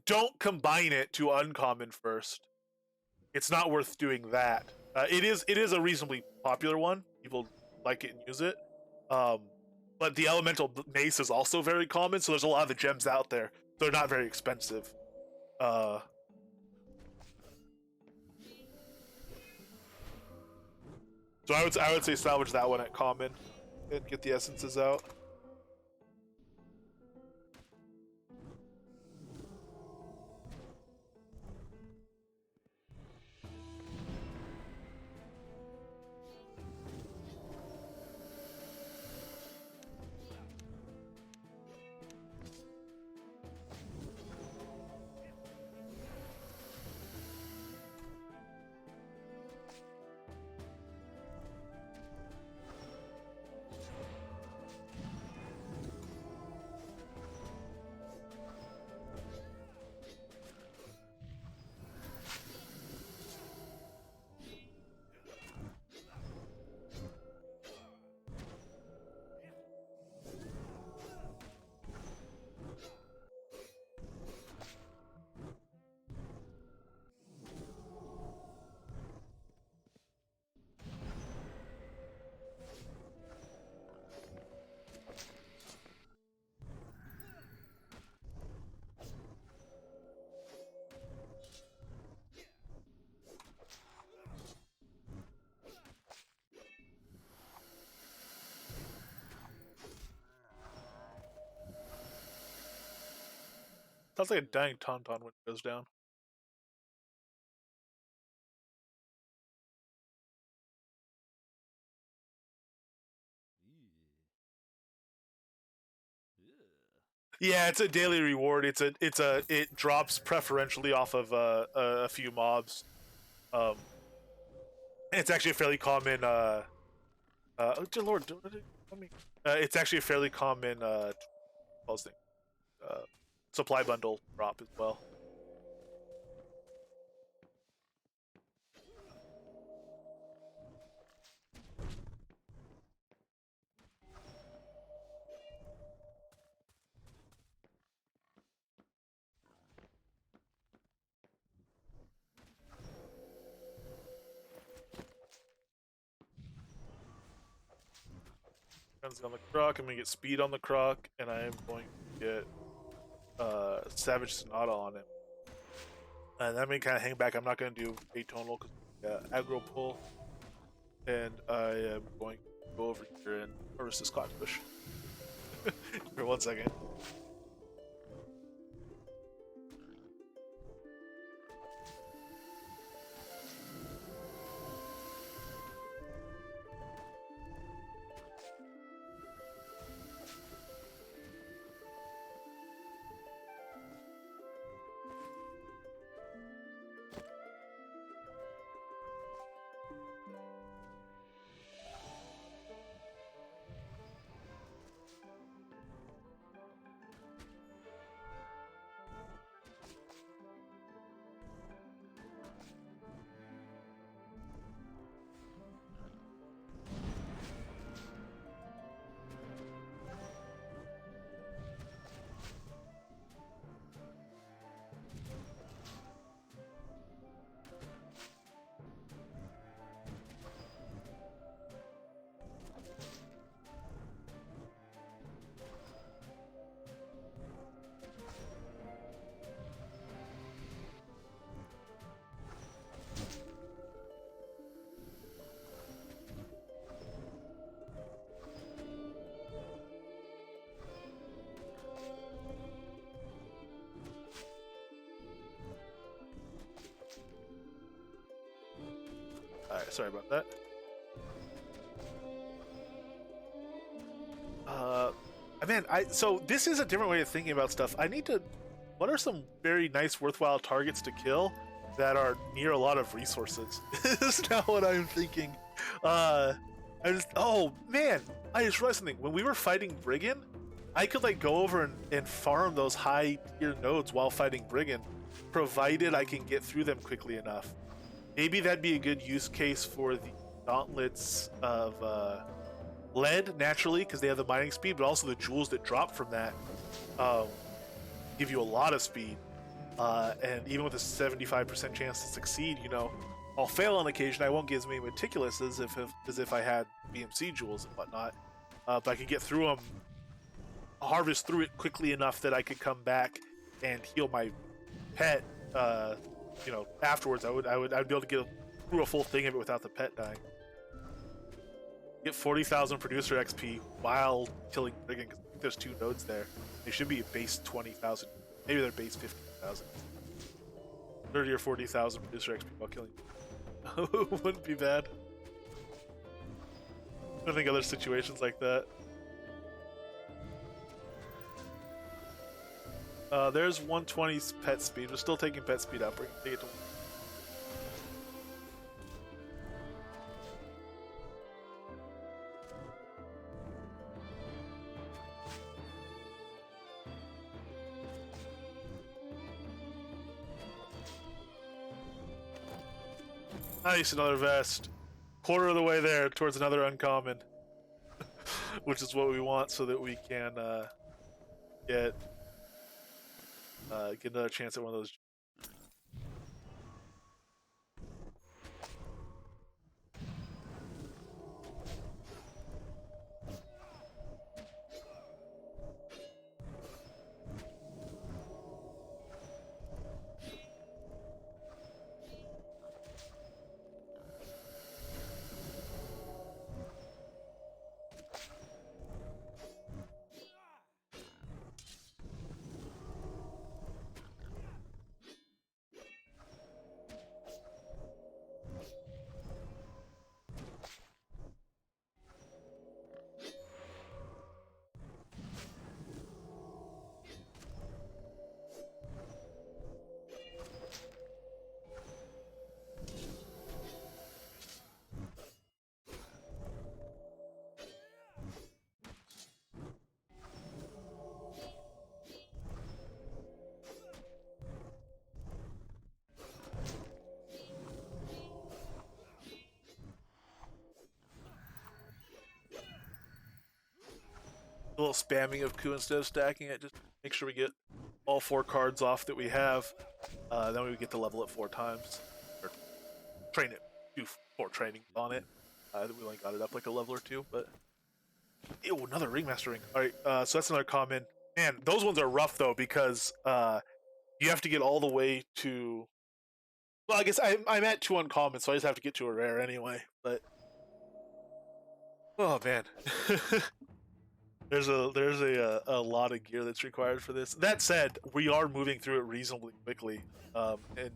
Don't combine it to uncommon first. It's not worth doing that. It is a reasonably popular one. People like it and use it. But the elemental mace is also very common, so there's a lot of the gems out there. They're not very expensive. So I would say salvage that one at common and get the essences out. Sounds like a dying tauntaun when it goes down. Yeah, it's a daily reward. It drops preferentially off of a few mobs. It's actually a fairly common. Oh dear lord, let me. It's actually a fairly common. Thing, supply bundle drop as well. Guns on the croc. I'm gonna get speed on the croc, and I am going to get Savage Sonata on him. And I'm gonna kind of hang back. I'm not gonna do atonal because aggro pull, and I am going go over here and harvest this cotton bush. For 1 second. Alright, sorry about that. So this is a different way of thinking about stuff. I need to. What are some very nice, worthwhile targets to kill that are near a lot of resources? Is now what I'm thinking. Oh man, I just realized something. When we were fighting Brigand, I could like go over and farm those high tier nodes while fighting Brigand, provided I can get through them quickly enough. Maybe that'd be a good use case for the gauntlets of lead, naturally, because they have the mining speed, but also the jewels that drop from that give you a lot of speed. And even with a 75% chance to succeed, I'll fail on occasion. I won't get as many meticulous as if I had BMC jewels and whatnot. But I could get through them, harvest through it quickly enough that I could come back and heal my pet. Afterwards, I'd be able to get through a full thing of it without the pet dying. Get 40,000 producer XP while killing Brigand, because I think there's 2 nodes there. They should be base 20,000. Maybe they're base 15,000. 30 or 40,000 producer XP while killing. Wouldn't be bad. I think other situations like that. There's 120 pet speed. We're still taking pet speed up. We're gonna take it to. Nice, another vest. Quarter of the way there towards another uncommon, which is what we want so that we can get another chance at one of those. A little spamming of coup instead of stacking it. Just make sure we get all 4 cards off that we have. Then we get to level it 4 times. Or train it. Do 4 trainings on it. We only got it up like a level or 2, but... Ew, another ringmaster ring. Alright, so that's another common. Man, those ones are rough though, because you have to get all the way to... Well, I guess I'm at 2 uncommon, so I just have to get to a rare anyway, but... Oh man. There's a lot of gear that's required for this. That said, we are moving through it reasonably quickly, and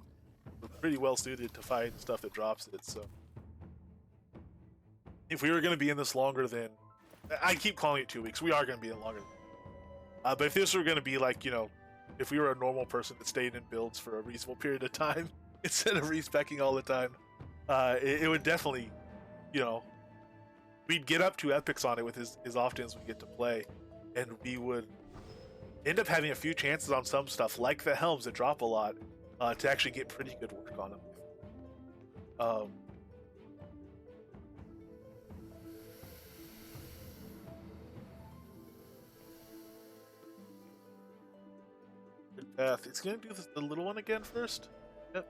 we're pretty well suited to find stuff that drops it. So, if we were going to be in this longer than, I keep calling it 2 weeks, we are going to be in longer. But if this were going to be like, if we were a normal person that stayed in builds for a reasonable period of time instead of respecking all the time, it would definitely, you know, we'd get up to epics on it with as often as we get to play, and we would end up having a few chances on some stuff like the helms that drop a lot to actually get pretty good work on them. Good path. It's gonna do the little one again first. Yep.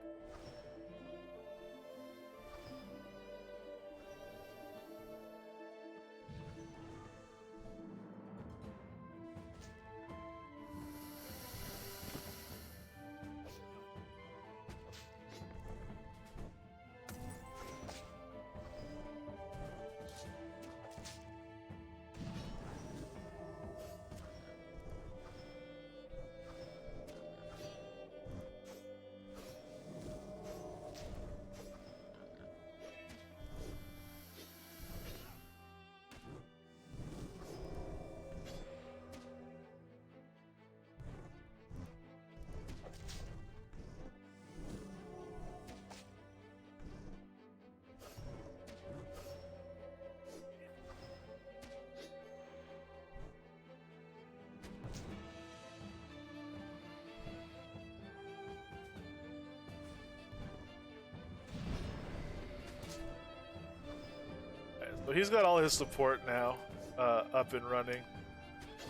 So he's got all his support now up and running.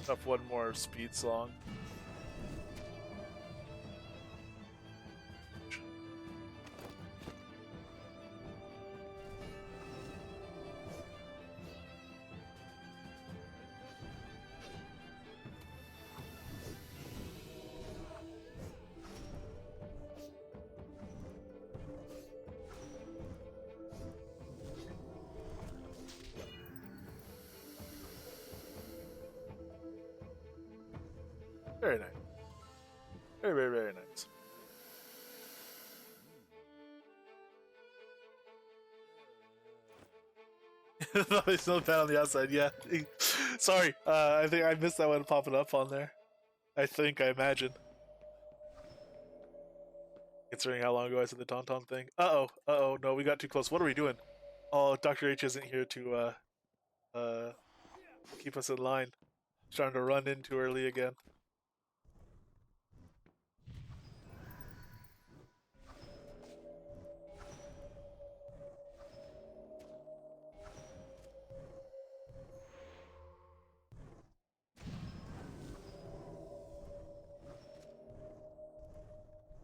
Up one more speed song. Very nice. Very, very, very nice. There's no pad on the outside. Yeah. Sorry. I think I missed that one popping up on there. I imagine. Considering how long ago I said the Tauntaun thing. Uh-oh. No, we got too close. What are we doing? Oh, Dr. H isn't here to uh, keep us in line. Starting to run in too early again.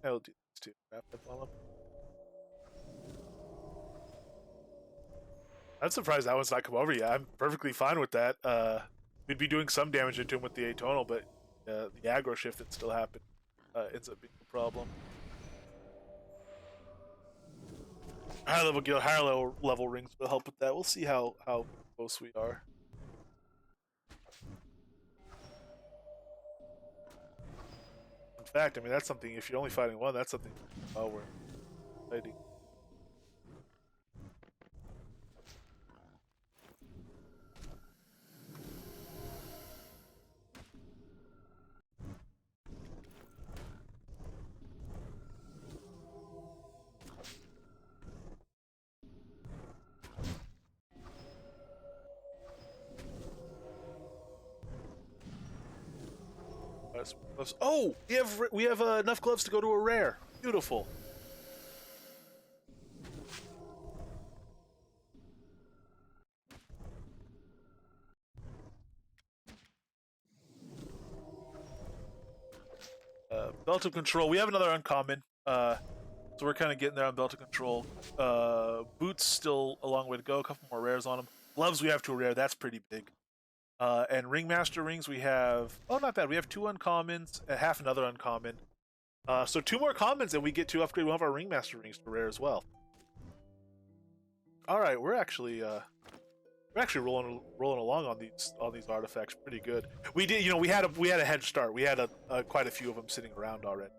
I'll do this too. Wrap up on him. I'm surprised that one's not come over yet. I'm perfectly fine with that. We'd be doing some damage into him with the atonal, but the aggro shift that still happened ends up being a problem. Higher level rings will help with that. We'll see how close we are. In fact, I mean that's something. If you're only fighting one, that's something. Oh, we're fighting. Gloves. Oh, we have enough gloves to go to a rare. Beautiful. Belt of Control. We have another uncommon. So we're kind of getting there on Belt of Control. Boots still a long way to go. A couple more rares on them. Gloves we have to a rare. That's pretty big. And Ringmaster rings we have. Oh, not bad. We have two uncommons, half another uncommon. So two more commons, and we get to upgrade one of our Ringmaster rings to rare as well. All right, we're actually We're actually rolling along on these artifacts pretty good. We did, we had a head start. We had quite a few of them sitting around already.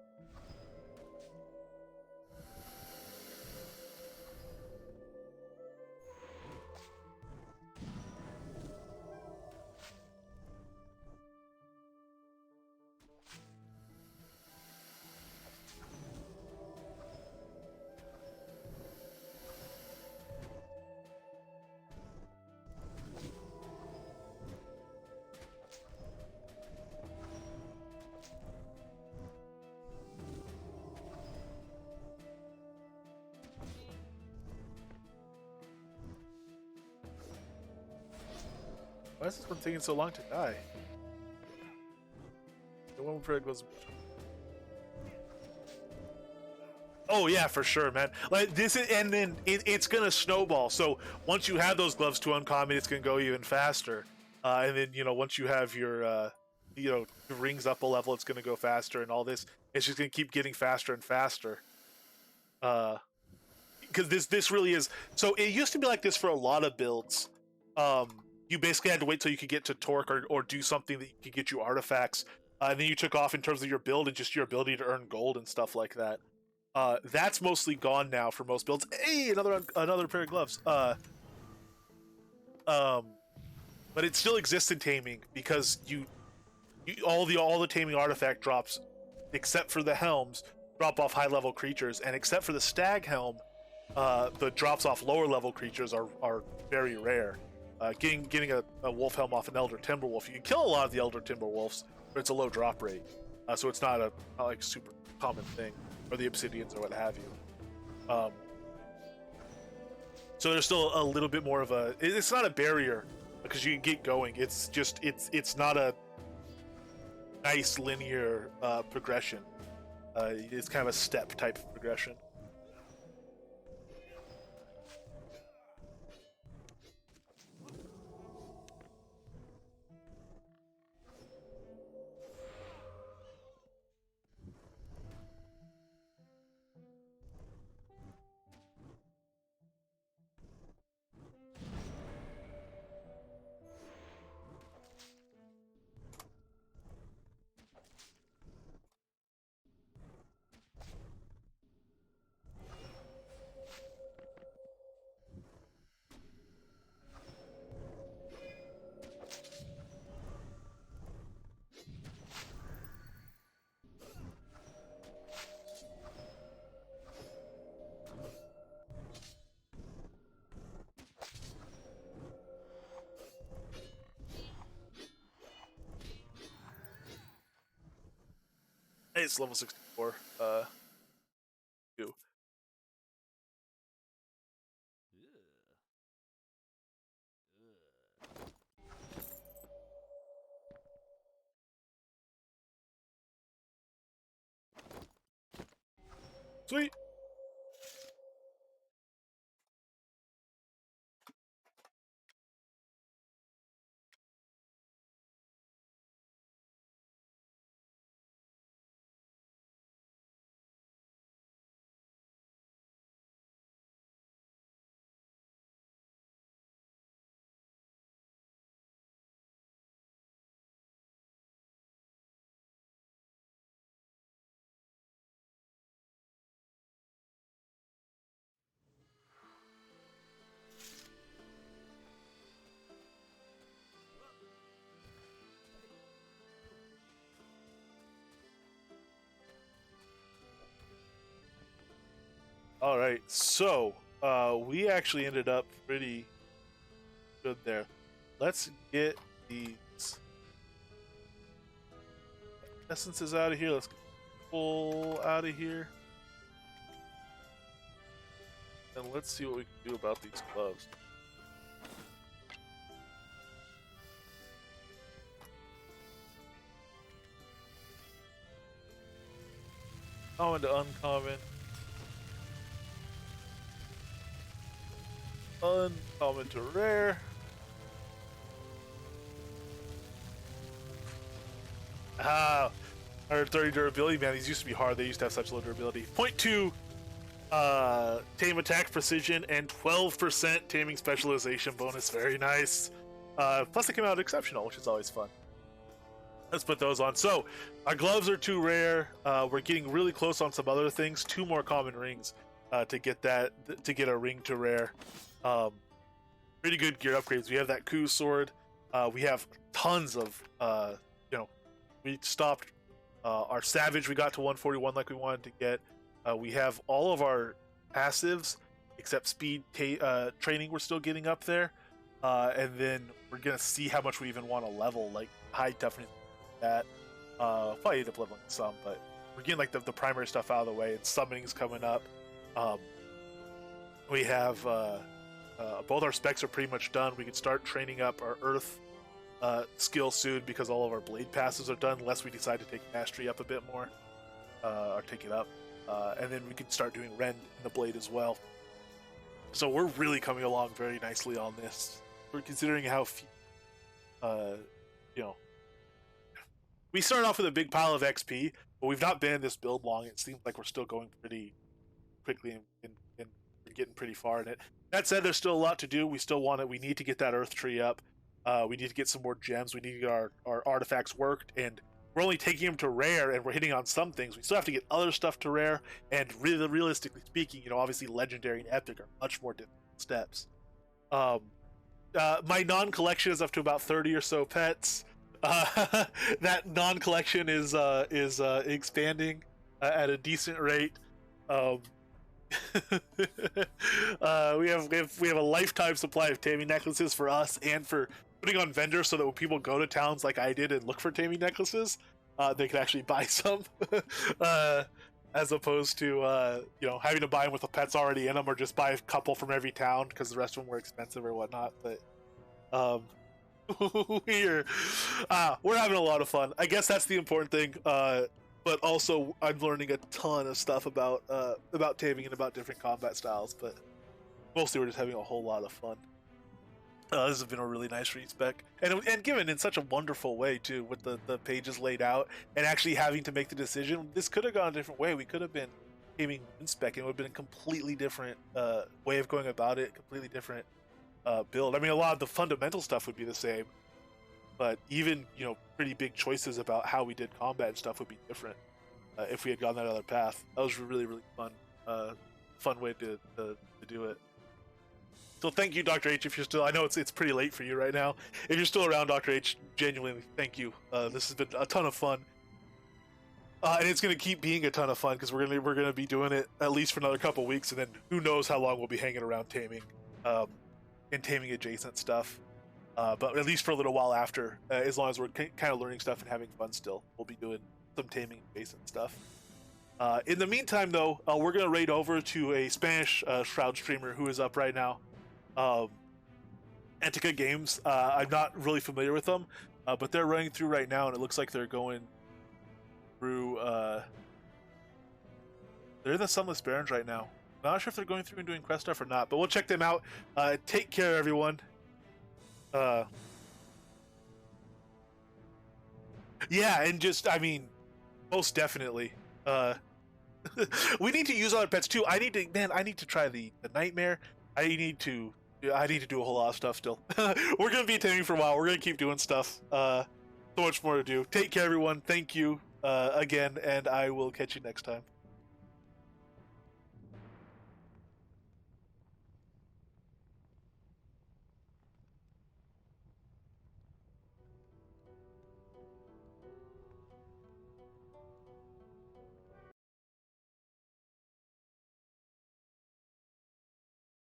Why is this one taking so long to die? The one prayer goes. Oh yeah, for sure, man. Like this is, and then it's gonna snowball. So once you have those gloves to uncommon, it's gonna go even faster. And then once you have your rings up a level, it's gonna go faster, and all this. It's just gonna keep getting faster and faster. Because this really is. So it used to be like this for a lot of builds. You basically had to wait till you could get to torque or do something that could get you artifacts, and then you took off in terms of your build and just your ability to earn gold and stuff like that. That's mostly gone now for most builds. Hey, another pair of gloves. But it still exists in Taming because all the Taming artifact drops, except for the helms, drop off high level creatures, and except for the stag helm, the drops off lower level creatures are very rare. Getting a wolf helm off an elder timberwolf, you can kill a lot of the elder timberwolves, but it's a low drop rate, so it's not like super common thing, or the obsidians or what have you. So there's still a little bit more of it's not a barrier because you can get going. It's just it's not a nice linear progression. It's kind of a step type of progression. Hey, it's level 64. Two. Sweet. All right, so we actually ended up pretty good there. Let's get these essences out of here. Let's get full out of here, and let's see what we can do about these gloves. Common to uncommon. Uncommon to rare. Ah, 130 durability, man. These used to be hard. They used to have such low durability. 0.2 tame attack precision, and 12% taming specialization bonus. Very nice. Plus, they came out exceptional, which is always fun. Let's put those on. So, our gloves are 2 rare. We're getting really close on some other things. 2 more common rings to get a ring to rare. Pretty good gear upgrades. We have that coup sword. We have tons of, we stopped our savage. We got to 141 like we wanted to get. We have all of our passives except speed training. We're still getting up there, and then we're gonna see how much we even want to level, like high toughness. That probably end up leveling some, but we're getting like the primary stuff out of the way, and summoning's coming up. We have both our specs are pretty much done. We can start training up our earth skill soon because all of our blade passes are done, unless we decide to take mastery up a bit more, or take it up, and then we can start doing rend in the blade as well. So we're really coming along very nicely on this. We're considering how few, we started off with a big pile of XP, but we've not been in this build long. It seems like we're still going pretty quickly and we're getting pretty far in it. That said, there's still a lot to do. We still want it. We need to get that earth tree up. We need to get some more gems. We need to get our artifacts worked, and we're only taking them to rare, and we're hitting on some things. We still have to get other stuff to rare, and really, realistically speaking, obviously legendary and epic are much more difficult steps. My non-collection is up to about 30 or so pets. That non-collection is expanding at a decent rate. We have a lifetime supply of taming necklaces for us, and for putting on vendors, so that when people go to towns like I did and look for taming necklaces, they can actually buy some, as opposed to having to buy them with the pets already in them, or just buy a couple from every town because the rest of them were expensive or whatnot. But we're having a lot of fun. I guess that's the important thing. But also, I'm learning a ton of stuff about taming and about different combat styles. But mostly, we're just having a whole lot of fun. This has been a really nice respec, and given in such a wonderful way too, with the pages laid out, and actually having to make the decision. This could have gone a different way. We could have been taming spec, and it would have been a completely different way of going about it. Completely different build. I mean, a lot of the fundamental stuff would be the same, but even pretty big choices about how we did combat and stuff would be different if we had gone that other path. That was really fun way to do it. So thank you, Dr. H, if you're still. I know it's pretty late for you right now. If you're still around, Dr. H, genuinely thank you. This has been a ton of fun, and it's going to keep being a ton of fun because we're gonna be doing it at least for another couple weeks, and then who knows how long we'll be hanging around taming. And taming adjacent stuff, but at least for a little while after, as long as we're kind of learning stuff and having fun still, we'll be doing some taming adjacent stuff. In the meantime, though, we're going to raid over to a Spanish Shroud streamer who is up right now, Antica Games. I'm not really familiar with them, but they're running through right now, and it looks like they're going through, they're in the Sunless Barrens right now. Not sure if they're going through and doing quest stuff or not, but we'll check them out. Take care, everyone. Yeah, and just, I mean, most definitely. We need to use other pets too. I need to try the nightmare. I need to do a whole lot of stuff still. We're gonna be taming for a while. We're gonna keep doing stuff. So much more to do. Take care, everyone. Thank you again, and I will catch you next time.